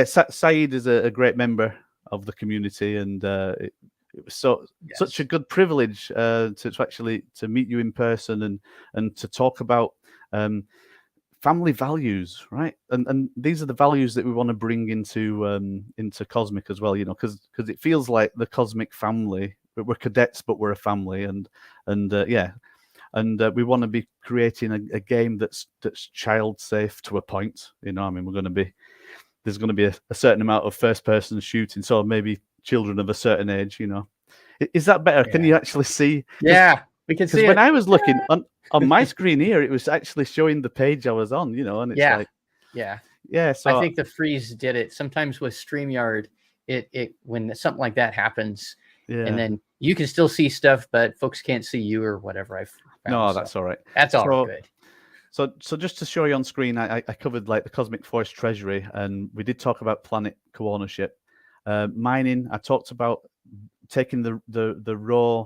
Saeed is a great member of the community, and it was such a good privilege to actually meet you in person and to talk about family values, right? And these are the values that we want to bring into Cosmic as well, because it feels like the Cosmic family. We're cadets, but we're a family, and we want to be creating a game that's child safe to a point. I mean, there's going to be a certain amount of first person shooting, so maybe children of a certain age. Is that better? Yeah. Can you actually see? Yeah, we can see. Because when I was looking on my screen here, it was actually showing the page I was on. And it's yeah. So I think the freeze did it. Sometimes with StreamYard, it when something like that happens. Yeah. And then you can still see stuff, but folks can't see you or whatever. That's all right. That's all good. So just to show you on screen, I covered like the Cosmic Forest Treasury, and we did talk about planet co-ownership. Mining, I talked about taking the raw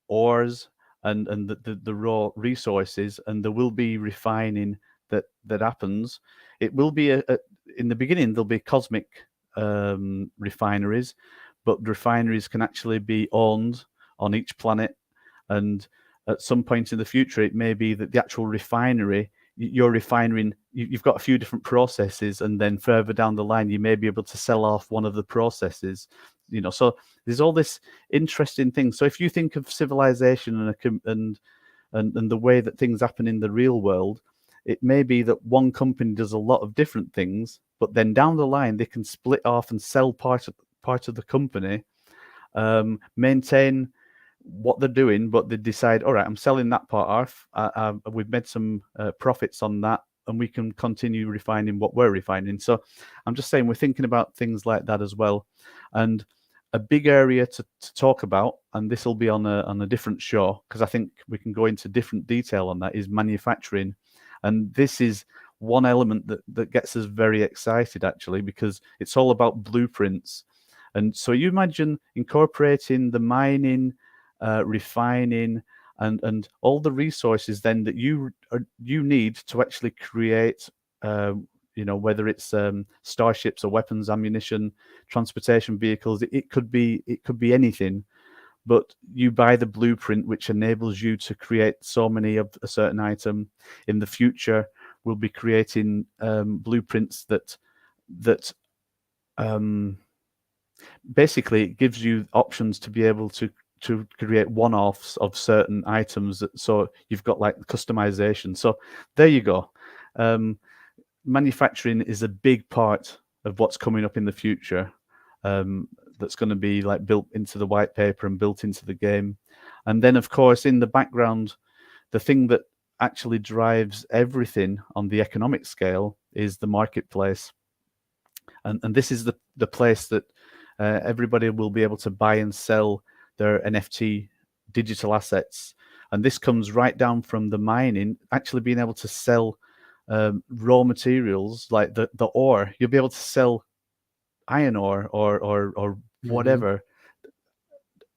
ores and the raw resources, and there will be refining that happens. It will be in the beginning there'll be cosmic refineries, but refineries can actually be owned on each planet, and at some point in the future, it may be that the actual refinery, you've got a few different processes, and then further down the line, you may be able to sell off one of the processes. So there's all this interesting thing. So if you think of civilization and the way that things happen in the real world, it may be that one company does a lot of different things, but then down the line, they can split off and sell part of the company, maintain what they're doing, but they decide, all right, I'm selling that part off. We've made some profits on that, and we can continue refining what we're refining. So I'm just saying we're thinking about things like that as well. And a big area to talk about, and this will be on a different show, because I think we can go into different detail on that, is manufacturing. And this is one element that gets us very excited, actually, because it's all about blueprints. And so you imagine incorporating the mining, refining, and all the resources then that you need to actually create, whether it's starships or weapons, ammunition, transportation vehicles. It could be anything, but you buy the blueprint, which enables you to create so many of a certain item. In the future, we'll be creating blueprints that basically it gives you options to be able to create one-offs of certain items. So you've got like customization. So there you go. Manufacturing is a big part of what's coming up in the future. That's going to be like built into the white paper and built into the game. And then, of course, in the background, the thing that actually drives everything on the economic scale is the marketplace. And this is the place that everybody will be able to buy and sell their NFT digital assets. And this comes right down from the mining, actually being able to sell raw materials like the ore. You'll be able to sell iron ore or whatever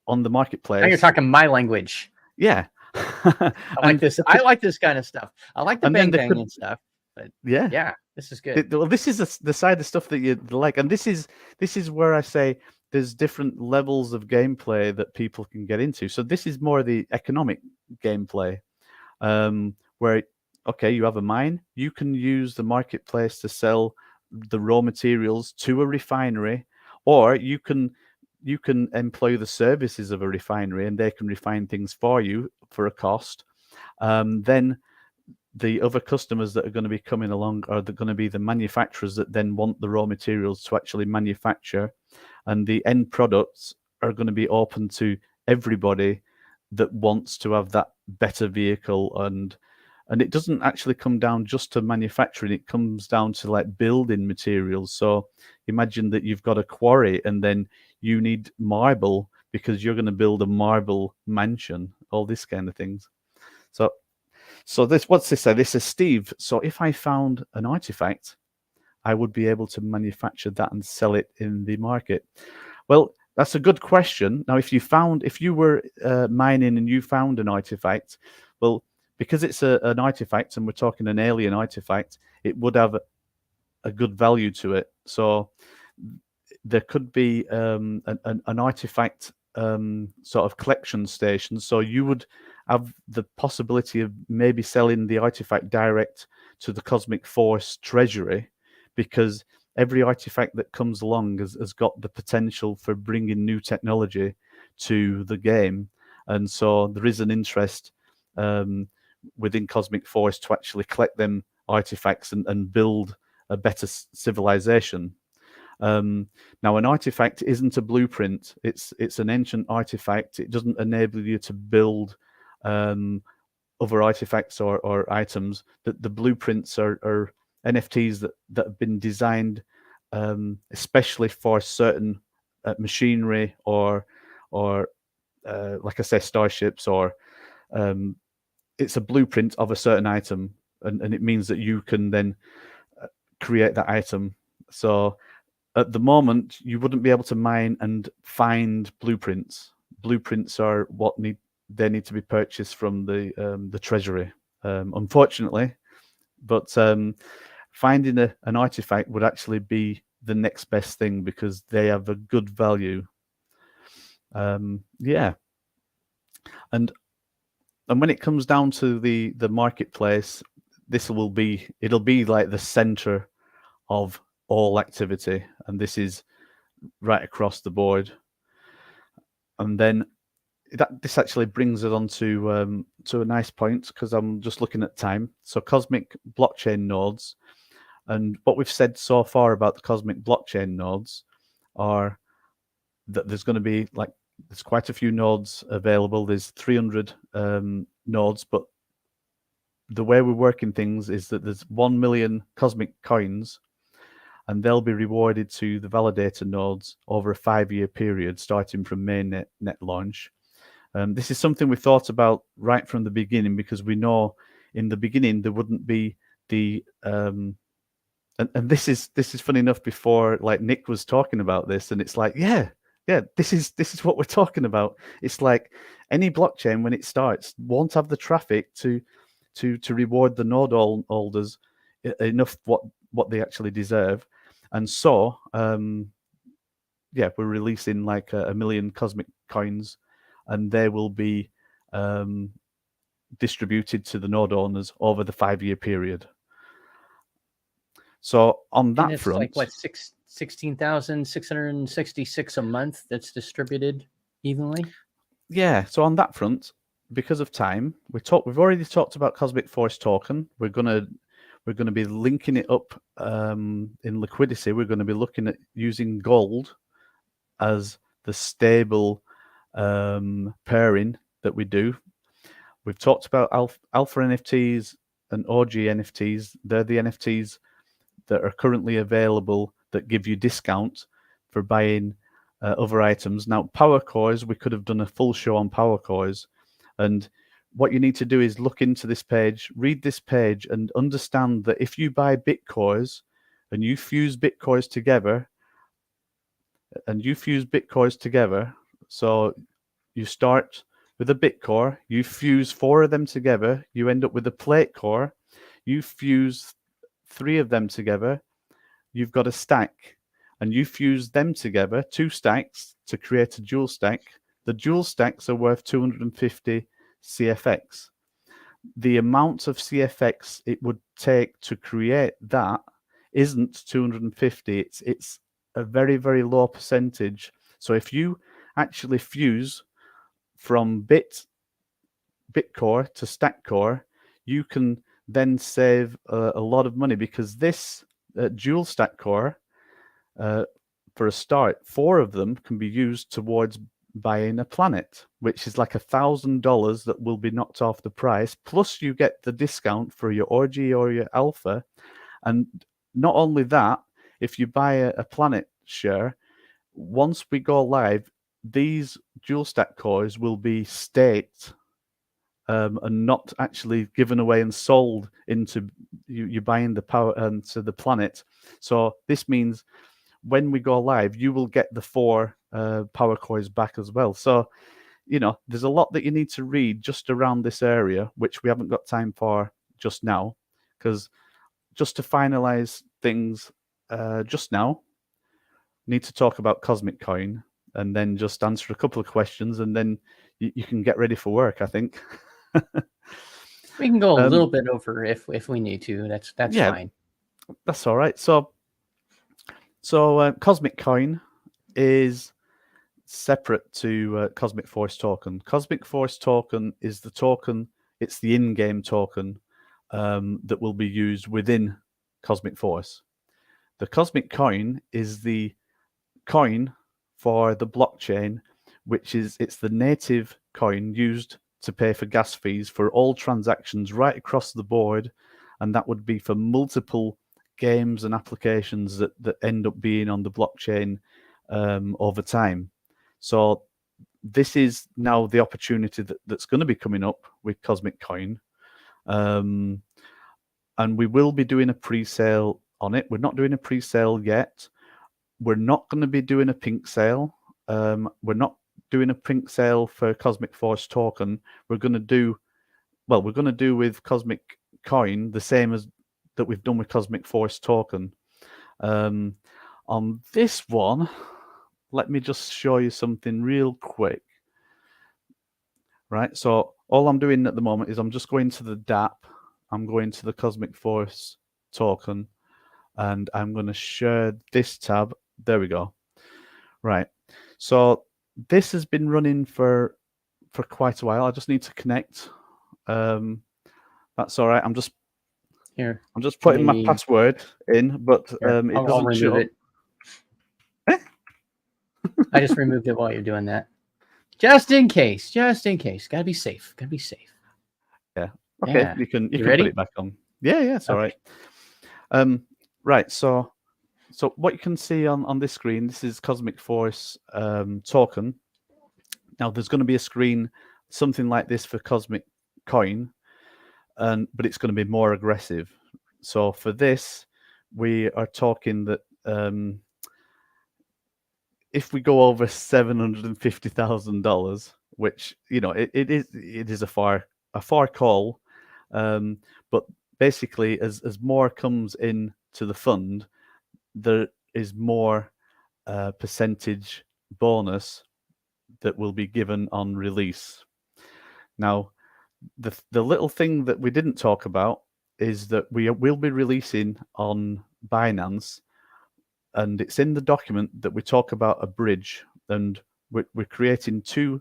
on the marketplace. Now you're talking my language. Yeah. I like this. I like this kind of stuff. I like the bang bang and stuff. But yeah, this is good. Well, this is the side of stuff that you like, and this is where I say there's different levels of gameplay that people can get into. So this is more the economic gameplay, where okay, you have a mine, you can use the marketplace to sell the raw materials to a refinery, or you can employ the services of a refinery and they can refine things for you for a cost. Then the other customers that are going to be coming along are going to be the manufacturers that then want the raw materials to actually manufacture, and the end products are going to be open to everybody that wants to have that better vehicle. And it doesn't actually come down just to manufacturing, it comes down to like building materials. So imagine that you've got a quarry and then you need marble because you're going to build a marble mansion, all this kind of things. So this, what's this say? This says, Steve, so if I found an artifact, I would be able to manufacture that and sell it in the market. Well, that's a good question. Now, if you were mining and you found an artifact, well, because it's an artifact and we're talking an alien artifact, it would have a good value to it. So there could be an artifact sort of collection station. So you would have the possibility of maybe selling the artifact direct to the Cosmic Force treasury, because every artifact that comes along has got the potential for bringing new technology to the game. And so there is an interest within Cosmic Force to actually collect them artifacts and build a better civilization. Now, an artifact isn't a blueprint. It's an ancient artifact. It doesn't enable you to build other artifacts or items. The blueprints are NFTs that have been designed especially for certain machinery or like I say, starships, or it's a blueprint of a certain item, and it means that you can then create that item. So at the moment, you wouldn't be able to mine and find blueprints. Blueprints are what need to be purchased from the treasury, unfortunately. But finding an artifact would actually be the next best thing because they have a good value. Yeah, and when it comes down to the marketplace, it'll be like the center of all activity, and this is right across the board. And then this actually brings us on to a nice point, because I'm just looking at time. So cosmic blockchain nodes, and what we've said so far about the cosmic blockchain nodes are that there's going to be there's quite a few nodes available. There's 300 nodes, but the way we're working things is that there's 1 million cosmic coins, and they'll be rewarded to the validator nodes over a 5-year period, starting from mainnet launch. This is something we thought about right from the beginning, because we know in the beginning there wouldn't be the and this is funny enough. Before, like, Nick was talking about this, and it's like, yeah, this is what we're talking about. It's like any blockchain when it starts won't have the traffic to reward the node holders enough what they actually deserve, and so we're releasing like 1 million cosmic coins, and they will be distributed to the node owners over the 5-year period. So on that it's front, like what, 16,666 a month that's distributed evenly. Yeah. So on that front, because of time, we've already talked about Cosmic Force token. We're gonna be linking it up in liquidity. We're going to be looking at using gold as the stable pairing that we do. We've talked about alpha NFTs and OG NFTs. They're the NFTs that are currently available that give you discount for buying other items. Now, power cores, we could have done a full show on power cores. And what you need to do is look into this page, read this page, and understand that if you buy Bitcoins and you fuse Bitcoins together, so you start with a Bitcore, you fuse 4 of them together, you end up with a plate core, you fuse 3 of them together, you've got a stack, and you fuse them together, 2 stacks, to create a dual stack. The dual stacks are worth 250 CFX. The amount of CFX it would take to create that isn't 250. It's a very, very low percentage. So if you actually fuse from Bitcore to stack core, you can then save a lot of money, because this dual stack core, for a start, 4 of them can be used towards buying a planet, which is like $1,000 that will be knocked off the price. Plus, you get the discount for your OG or your alpha. And not only that, if you buy a planet share, once we go live, these dual stack cores will be staked and not actually given away and sold into you buying the power to the planet. So this means when we go live, you will get the 4 power cores back as well. So, there's a lot that you need to read just around this area, which we haven't got time for just now, because just to finalize things just now, need to talk about Cosmic Coin and then just answer a couple of questions, and then you can get ready for work, I think. We can go a little bit over if we need to. That's fine. That's all right. So Cosmic Coin is separate to Cosmic Force token. Cosmic Force token is the token. It's the in-game token that will be used within Cosmic Force. The Cosmic Coin is the coin for the blockchain, it's the native coin used to pay for gas fees for all transactions right across the board, and that would be for multiple games and applications that end up being on the blockchain over time. So this is now the opportunity that's going to be coming up with Cosmic Coin, and we will be doing a pre-sale on it. We're not doing a pre-sale yet. We're not going to be doing a pink sale. We're not doing a pink sale for Cosmic Force token. We're going to do with Cosmic Coin the same as that we've done with Cosmic Force token. On this one, let me just show you something real quick. Right, so all I'm doing at the moment is I'm just going to the DApp. I'm going to the Cosmic Force token, and I'm going to share this tab. There we go. Right, so this has been running for quite a while. I just need to connect. That's all right. I'm just putting my password in, but it doesn't show. It. I just removed it while you're doing that. Just in case. Gotta be safe. Yeah. Okay. Yeah. You can put it back on. Yeah. It's all right. Right. So what you can see on this screen, this is Cosmic Force token. Now there's going to be a screen something like this for Cosmic Coin, but it's going to be more aggressive. So for this, we are talking that if we go over $750,000, which it is a far call, but basically as more comes in to the fund, there is more percentage bonus that will be given on release. Now, the little thing that we didn't talk about is that we will be releasing on Binance, and it's in the document that we talk about a bridge, and we're creating two.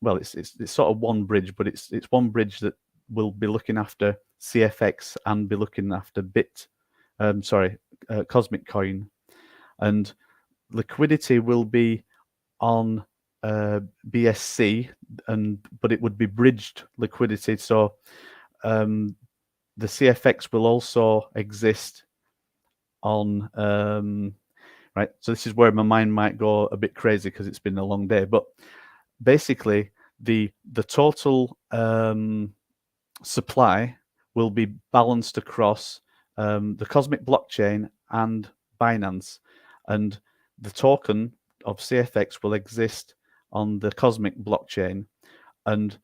Well, it's sort of one bridge, but it's one bridge that will be looking after CFX and be looking after Cosmic Coin, and liquidity will be on BSC, but it would be bridged liquidity. So the CFX will also exist on right. So this is where my mind might go a bit crazy because it's been a long day. But basically, the total supply will be balanced across the Cosmic blockchain and Binance, and the token of CFX will exist on the Cosmic blockchain. And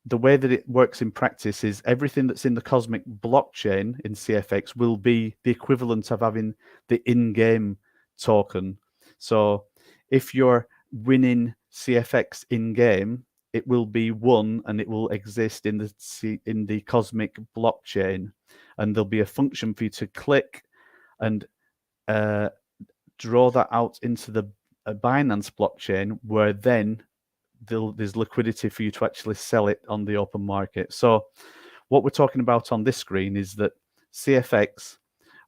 the way that it works in practice is everything that's in the Cosmic blockchain in CFX will be the equivalent of having the in-game token. So if you're winning CFX in-game, it will be won and it will exist in the Cosmic blockchain, and there'll be a function for you to click and draw that out into the Binance blockchain, where then there's liquidity for you to actually sell it on the open market. So what we're talking about on this screen is that CFX,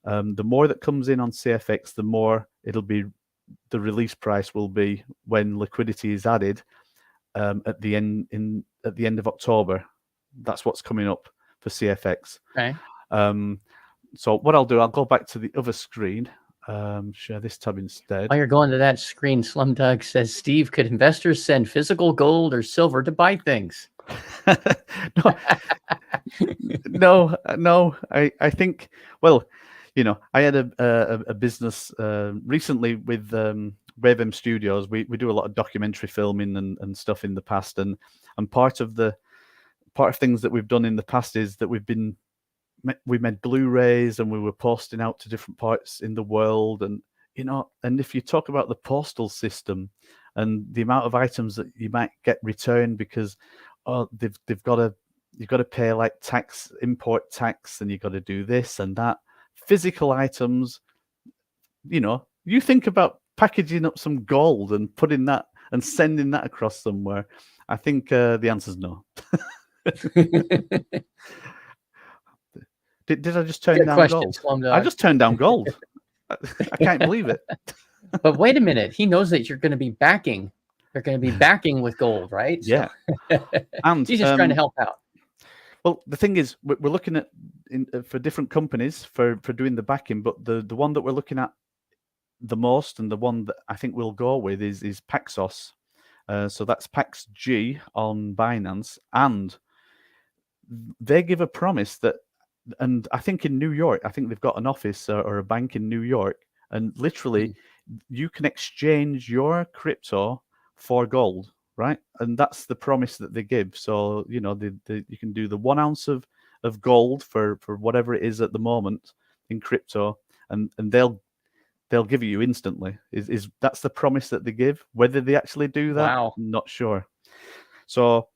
the more that comes in on CFX, the more it'll be, the release price will be when liquidity is added at the end of October. That's what's coming up for CFX. Okay. So what I'll do, I'll go back to the other screen. Share this tab instead. While you're going to that screen, Slumdog says, Steve, could investors send physical gold or silver to buy things? No. I think, well, I had a business recently with Rebase Studios. We do a lot of documentary filming and stuff in the past, and part of things that we've done in the past is that we made Blu-rays and we were posting out to different parts in the world, and and if you talk about the postal system and the amount of items that you might get returned because you've got to pay like tax, import tax, and you've got to do this and that. Physical items, you think about packaging up some gold and putting that and sending that across somewhere. I think the answer's no. Did I just turn down gold? I just turned down gold. I can't believe it. But wait a minute. He knows that you're going to be backing. They're going to be backing with gold, right? Yeah. And he's just trying to help out. Well, the thing is, we're looking at for different companies for doing the backing, but the one that we're looking at the most, and the one that I think we'll go with is Paxos. So that's PaxG on Binance, and they give a promise that, and I think in New York, I think they've got an office or a bank in New York, and literally you can exchange your crypto for gold, right? And that's the promise that they give. So you can do the 1 ounce of gold for whatever it is at the moment in crypto, and they'll give it you instantly. Is that's the promise that they give? Whether they actually do that, wow, I'm not sure. So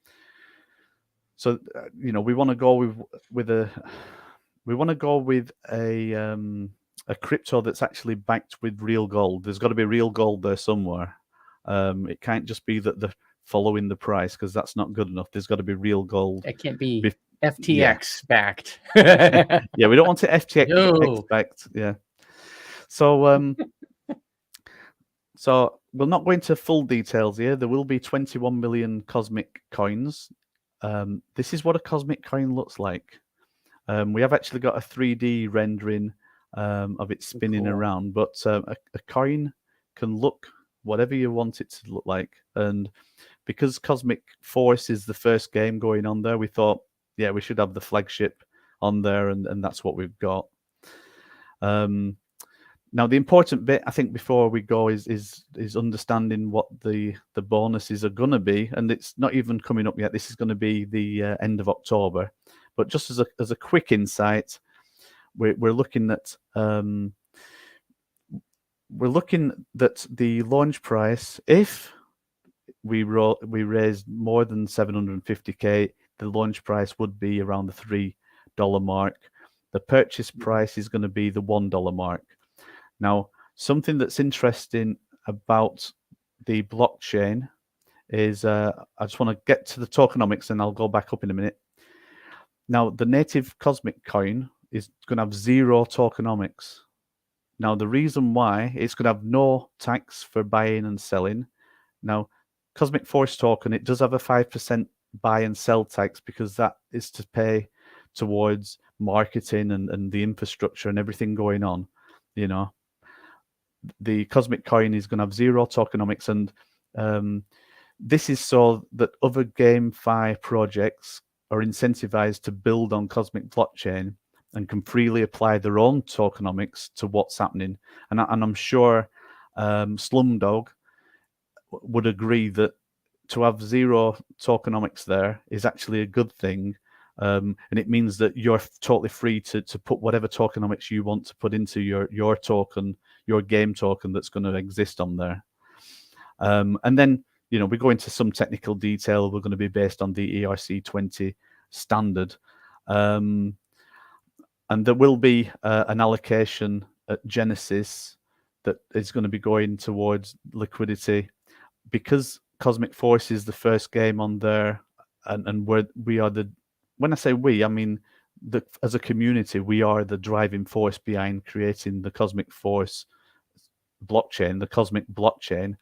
we want to go with a crypto that's actually backed with real gold. There's got to be real gold there somewhere. It can't just be that they're following the price, because that's not good enough. There's got to be real gold. It can't be FTX backed. Yeah, we don't want it FTX backed. Yeah. So so we'll not go into full details here. There will be 21 million cosmic coins. This is what a cosmic coin looks like. We have actually got a 3D rendering of it spinning around, but a coin can look whatever you want it to look like. And because Cosmic Force is the first game going on there, we thought, yeah, we should have the flagship on there, and that's what we've got. Now, the important bit, I think, before we go is understanding what the bonuses are going to be, and it's not even coming up yet. This is going to be the end of October, but just as a quick insight, we're looking at the launch price. If we raised more than 750K, the launch price would be around the $3 mark. The purchase price is going to be the $1 mark. Now, something that's interesting about the blockchain is, I just want to get to the tokenomics, and I'll go back up in a minute. Now, the native Cosmic coin is going to have 0 tokenomics. Now, the reason why, it's going to have no tax for buying and selling. Now, Cosmic Force token, it does have a 5% buy and sell tax, because that is to pay towards marketing and the infrastructure and everything going on, you know. The Cosmic coin is going to have 0 tokenomics, and this is so that other GameFi projects are incentivized to build on Cosmic blockchain and can freely apply their own tokenomics to what's happening. And I'm sure Slumdog would agree that to have 0 tokenomics there is actually a good thing. And it means that you're totally free to put whatever tokenomics you want to put into your token, your game token that's going to exist on there. And then, you know, we go into some technical detail. We're going to be based on the ERC20 standard. And there will be an allocation at Genesis that is going to be going towards liquidity, because Cosmic Force is the first game on there, and we are the, when I say we, I mean as a community, we are the driving force behind creating the Cosmic Force blockchain, the Cosmic blockchain.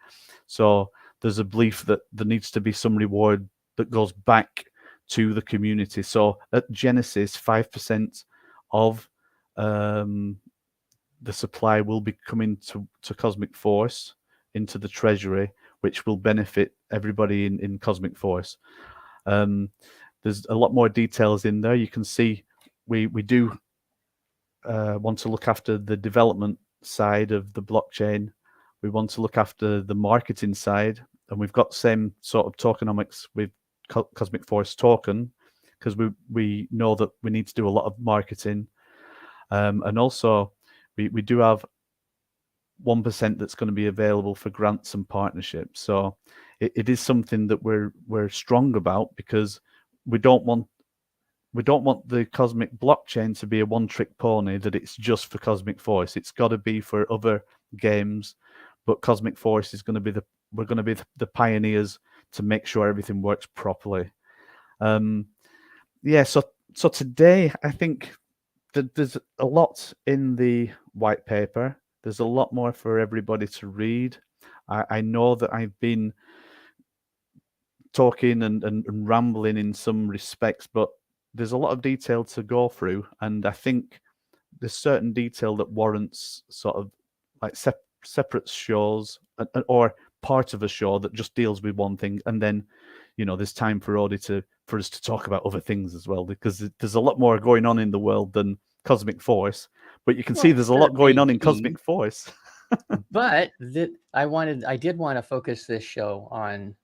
So there's a belief that there needs to be some reward that goes back to the community. So at Genesis, 5% of the supply will be coming to Cosmic Force into the treasury, which will benefit everybody in Cosmic Force. There's a lot more details in there. You can see we do want to look after the development side of the blockchain. We want to look after the marketing side, and we've got the same sort of tokenomics with Cosmic Force token, because we know that we need to do a lot of marketing, and also we do have 1% that's going to be available for grants and partnerships. So it is something that we're strong about, because we don't want the Cosmic blockchain to be a one-trick pony, that it's just for Cosmic Force. It's got to be for other games, but Cosmic Force is going to be we're going to be the pioneers to make sure everything works properly. Yeah, so today I think that there's a lot in the white paper. There's a lot more for everybody to read. I know that I've been talking and rambling in some respects, but there's a lot of detail to go through, and I think there's certain detail that warrants sort of like separate shows, or part of a show that just deals with one thing, and then, you know, there's time for us to talk about other things as well, because there's a lot more going on in the world than Cosmic Force. But you can see there's a lot going on in Cosmic Force. But I did want to focus this show on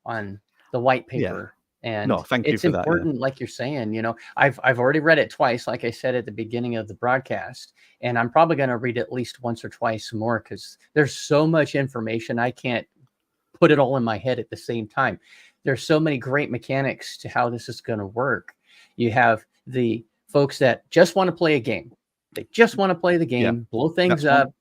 the white paper. And no, thank you for that. It's important, like you're saying, you know, I've already read it twice, like I said at the beginning of the broadcast, and I'm probably going to read it at least once or twice more, because there's so much information. I can't put it all in my head at the same time. There's so many great mechanics to how this is going to work. You have the folks that just want to play a game. They just want to play the game, blow things up,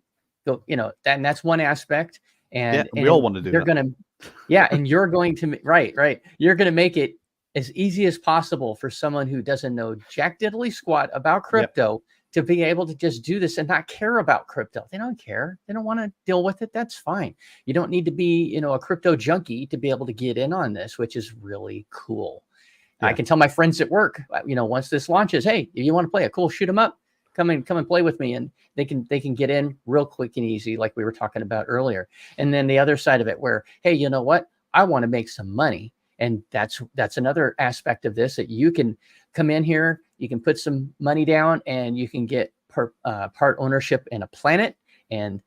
go, you know, and that's one aspect. And we all want to do that. And you're going to, right. You're going to make it as easy as possible for someone who doesn't know jack diddly squat about crypto to be able to just do this and not care about crypto. They don't care. They don't want to deal with it. That's fine. You don't need to be, you know, a crypto junkie to be able to get in on this, which is really cool. I can tell my friends at work, you know, once this launches, hey, if you want to play a cool shoot 'em up, come and play with me, and they can get in real quick and easy, like we were talking about earlier. And then the other side of it, where, hey, you know what, I want to make some money, and that's another aspect of this, that you can come in here, you can put some money down and you can get part ownership in a planet, and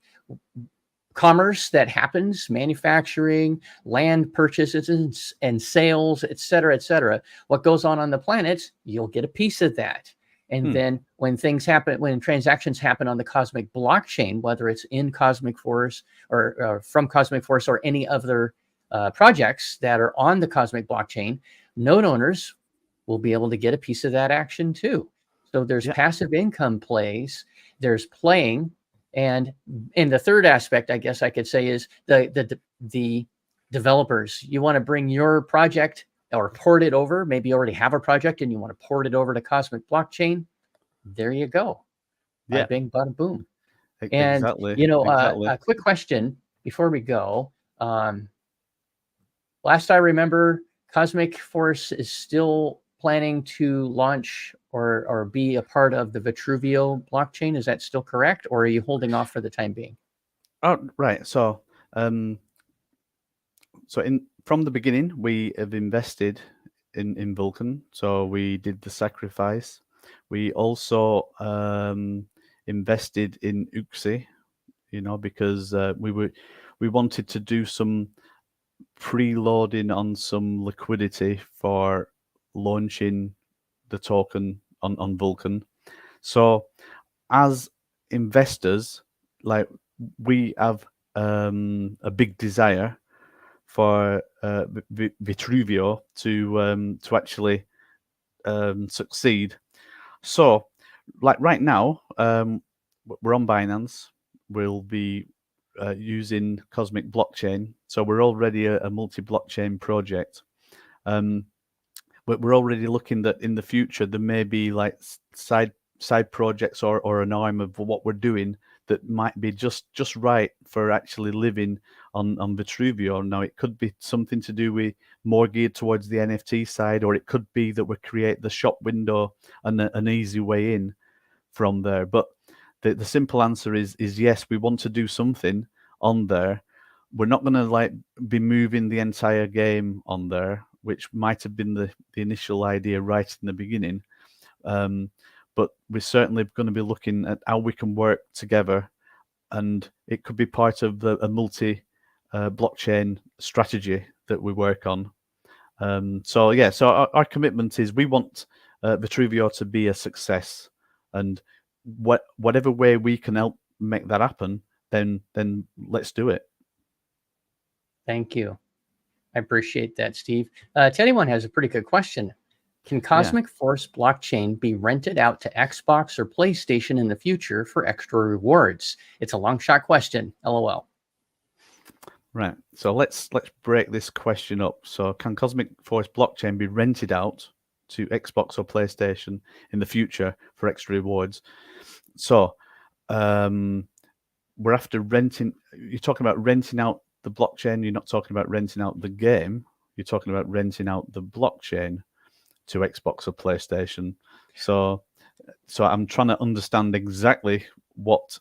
commerce that happens, manufacturing, land purchases and sales, et cetera, what goes on the planet, you'll get a piece of that. And then when things happen, when transactions happen on the Cosmic blockchain, whether it's in Cosmic Force or from Cosmic Force or any other projects that are on the Cosmic blockchain, node owners will be able to get a piece of that action too. So there's passive income plays, there's playing. And the third aspect, I guess I could say, is the developers. You want to bring your project or port it over. Maybe you already have a project and you want to port it over to Cosmic blockchain. There you go. Yeah. Bing, bada, boom. And exactly. A quick question before we go. Last I remember, Cosmic Force is still planning to launch or be a part of the Vitruvio blockchain. Is that still correct, or are you holding off for the time being? Oh, right. So, from the beginning, we have invested in Vulcan. So we did the sacrifice. We also invested in Uxie, because we wanted to do some preloading on some liquidity for launching the token on Vulcan. So as investors, like, we have a big desire for Vitruvio to actually succeed. So, like right now, we're on Binance. We'll be using Cosmic blockchain. So we're already a multi-blockchain project. But we're already looking that in the future there may be like side projects or an arm of what we're doing that might be just right for actually living on Vitruvio. Now, it could be something to do with more geared towards the NFT side, or it could be that we create the shop window and an easy way in from there. But the simple answer is yes, we want to do something on there. We're not going to be moving the entire game on there, which might have been the initial idea right in the beginning. But we're certainly going to be looking at how we can work together, and it could be part of a multi blockchain strategy that we work on. So our commitment is we want Vitruvio to be a success, and whatever way we can help make that happen, then let's do it. Thank you. I appreciate that, Steve. Teddy One has a pretty good question. Can Cosmic Force blockchain be rented out to Xbox or PlayStation in the future for extra rewards? It's a long shot question. LOL. Right. So let's break this question up. So can Cosmic Force blockchain be rented out to Xbox or PlayStation in the future for extra rewards? So we're after renting. You're talking about renting out the blockchain. You're not talking about renting out the game. You're talking about renting out the blockchain to Xbox or PlayStation. So I'm trying to understand exactly what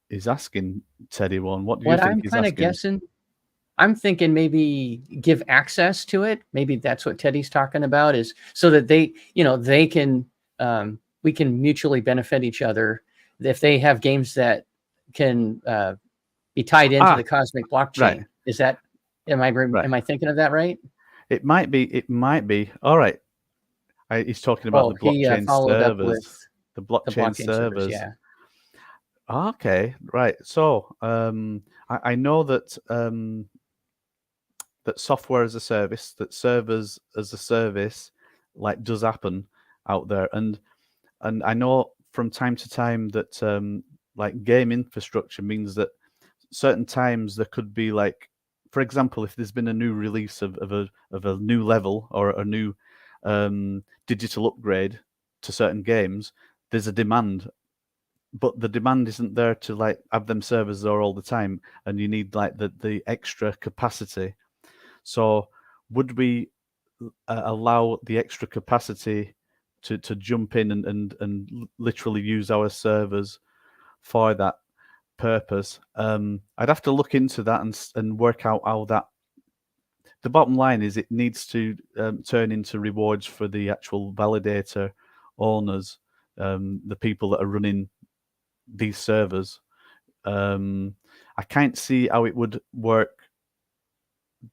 is asking Teddy One. What do you think he's asking? I'm kind of guessing. I'm thinking maybe give access to it. Maybe that's what Teddy's talking about, is so that they can we can mutually benefit each other if they have games that can be tied into the Cosmic blockchain. Right. Is that am I thinking of that right? It might be. All right. He's talking about the blockchain servers. The blockchain servers. Yeah. Okay, right. So I know that that software as a service, that servers as a service, does happen out there, and I know from time to time that game infrastructure means that certain times there could be, for example, if there's been a new release of a new level or a new digital upgrade to certain games, there's a demand, but the demand isn't there to have them servers there all the time, and you need the extra capacity. So would we allow the extra capacity to jump in and literally use our servers for that purpose? I'd have to look into that and work out how that. The bottom line is it needs to turn into rewards for the actual validator owners, the people that are running these servers. I can't see how it would work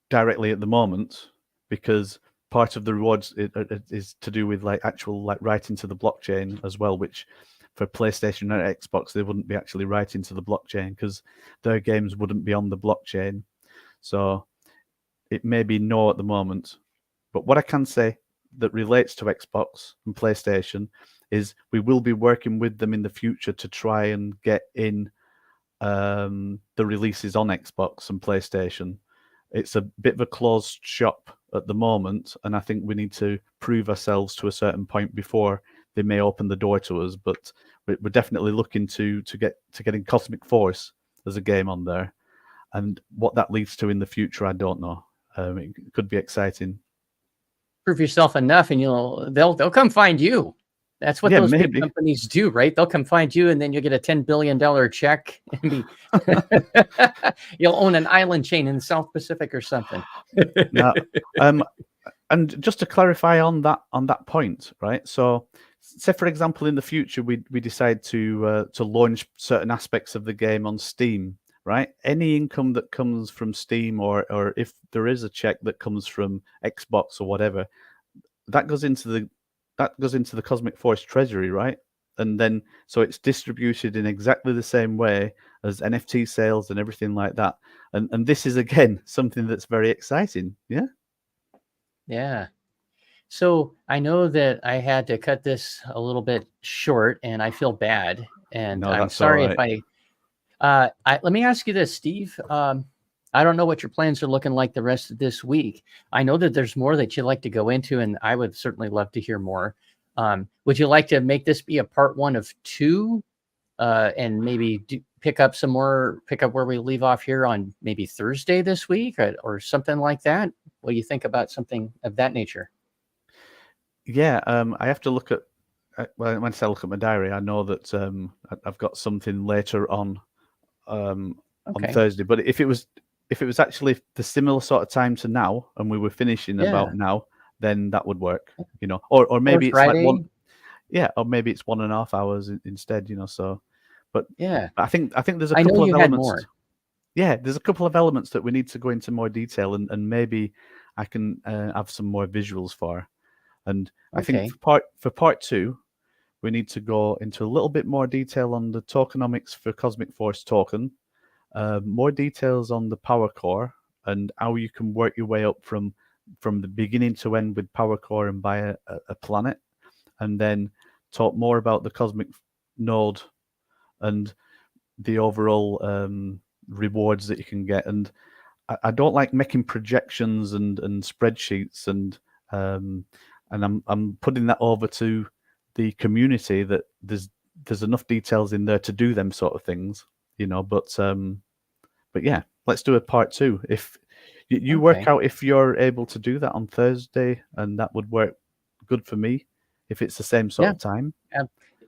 directly at the moment, because part of the rewards is to do with like actual like writing to the blockchain as well, which for PlayStation or Xbox they wouldn't be actually writing to the blockchain because their games wouldn't be on the blockchain. So it may be no at the moment. But what I can say that relates to Xbox and PlayStation is we will be working with them in the future to try and get in the releases on Xbox and PlayStation. It's a bit of a closed shop at the moment, and I think we need to prove ourselves to a certain point before they may open the door to us. But we're definitely looking to getting Cosmic Force as a game on there, and what that leads to in the future, I don't know. It could be exciting. Prove yourself enough, and they'll come find you. That's what those big companies do, right? They'll come find you, and then you'll get a $10 billion check, and you'll own an island chain in the South Pacific or something. Now, and just to clarify on that point, right? So, say for example, in the future we decide to launch certain aspects of the game on Steam, right? Any income that comes from Steam, or if there is a check that comes from Xbox or whatever, that goes into the Cosmic Force treasury, right? And then so it's distributed in exactly the same way as NFT sales and everything like that. And this is again something that's very exciting. Yeah. Yeah. So I know that I had to cut this a little bit short, and I feel bad. And no, I'm sorry if let me ask you this, Steve. I don't know what your plans are looking like the rest of this week. I know that there's more that you'd like to go into, and I would certainly love to hear more. Would you like to make this be a part 1 of 2, and maybe pick up where we leave off here on maybe Thursday this week, or something like that? What do you think about something of that nature? Yeah, I have to look at. Well, when I look at my diary, I know that I've got something later on Thursday. But if it was actually the similar sort of time to now, and we were finishing about now, then that would work, or maybe it's Friday. like one, or maybe it's 1.5 hours instead, So, but yeah, I think there's a couple of elements. Had more. Yeah, there's a couple of elements that we need to go into more detail, and maybe I can have some more visuals for. And I think for part 2, we need to go into a little bit more detail on the tokenomics for Cosmic Force token, more details on the power core and how you can work your way up from the beginning to end with power core and buy a planet, and then talk more about the Cosmic node and the overall rewards that you can get. And I don't like making projections and spreadsheets, and I'm putting that over to the community, that there's enough details in there to do them sort of things, but yeah, let's do a part 2. If you work out if you're able to do that on Thursday, and that would work good for me if it's the same sort of time.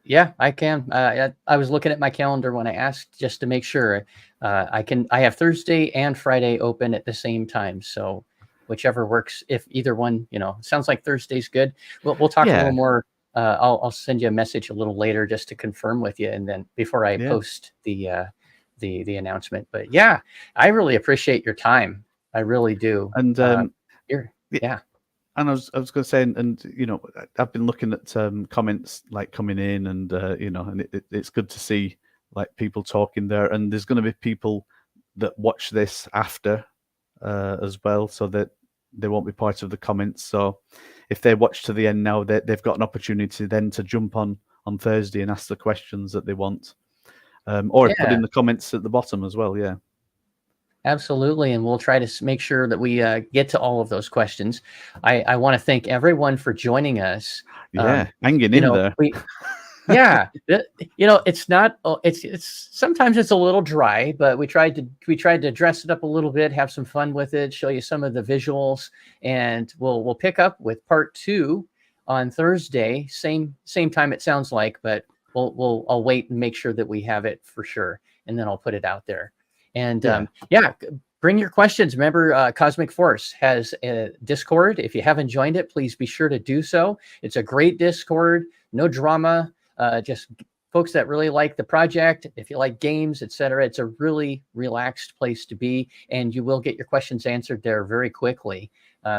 Yeah, I can. I was looking at my calendar when I asked, just to make sure. I have Thursday and Friday open at the same time, so whichever works. If either one, sounds like Thursday's good. We'll talk a little more. I'll send you a message a little later just to confirm with you, and then before I post the announcement. But yeah, I really appreciate your time. I really do. And yeah. And I was going to say, and I've been looking at comments like coming in, and and it's good to see like people talking there. And there's going to be people that watch this after as well, so that they won't be part of the comments. So if they watch to the end now, they've got an opportunity then to jump on Thursday and ask the questions that they want, or put in the comments at the bottom as well. Yeah. Absolutely, and we'll try to make sure that we get to all of those questions. I want to thank everyone for joining us. Hanging in there. It's not. It's sometimes it's a little dry, but we tried to dress it up a little bit, have some fun with it, show you some of the visuals, and we'll pick up with part 2 on Thursday, same time it sounds like, but I'll wait and make sure that we have it for sure, and then I'll put it out there. And bring your questions. Remember, Cosmic Force has a Discord. If you haven't joined it, please be sure to do so. It's a great Discord. no drama, just folks that really like the project. If you like games, etc., it's a really relaxed place to be, and you will get your questions answered there very quickly.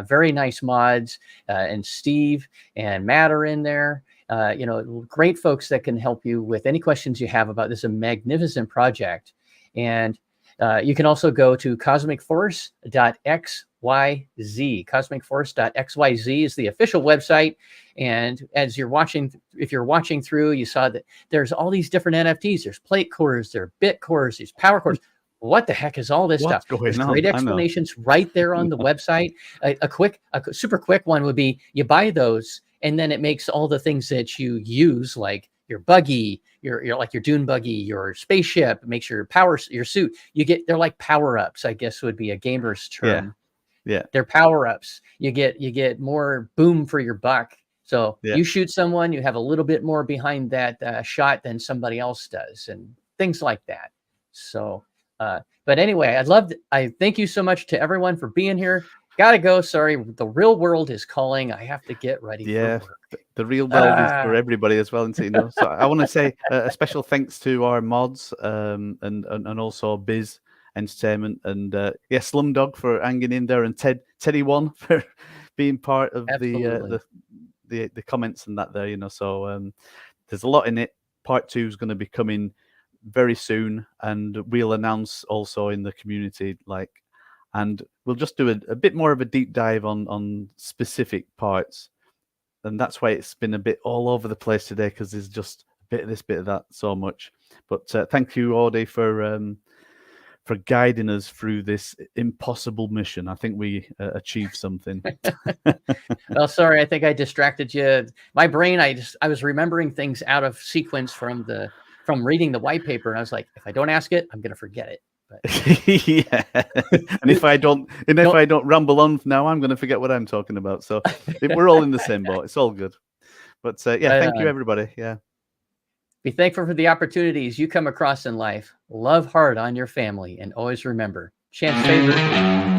Very nice mods, and Steve and Matt are in there. Great folks that can help you with any questions you have about this magnificent project. And you can also go to cosmicforce.xyz. Cosmicforce.xyz is the official website. And as you're watching, if you're watching through, you saw that there's all these different NFTs. There's plate cores, there are bit cores, there's power cores. What the heck is all this stuff? There's great explanations right there on the website. A super quick one would be you buy those, and then it makes all the things that you use, like your buggy, your like your dune buggy, your spaceship, makes your suit. They're like power-ups, I guess would be a gamer's term. Yeah. They're power-ups. You get more boom for your buck. So you shoot someone, you have a little bit more behind that shot than somebody else does, and things like that. So but anyway, I thank you so much to everyone for being here. Gotta go. Sorry, the real world is calling. I have to get ready for work. The real world is for everybody as well, and so I want to say a special thanks to our mods, and also Biz Entertainment, and Slumdog for hanging in there, and Teddy One for being part of the comments and that there. So there's a lot in it. Part 2 is going to be coming very soon, and we'll announce also in the community, and we'll just do a bit more of a deep dive on specific parts, and that's why it's been a bit all over the place today, because there's just a bit of this, bit of that, so much. But thank you, Audie, for guiding us through this impossible mission. I think we achieved something. Well, sorry, I think I distracted you. My brain, I was remembering things out of sequence from reading the white paper, and I was like, if I don't ask it, I'm going to forget it. But... yeah, and if I don't ramble on now, I'm going to forget what I'm talking about. So we're all in the same boat. It's all good. But thank you, everybody. Yeah, be thankful for the opportunities you come across in life. Love hard on your family, and always remember, chance favor.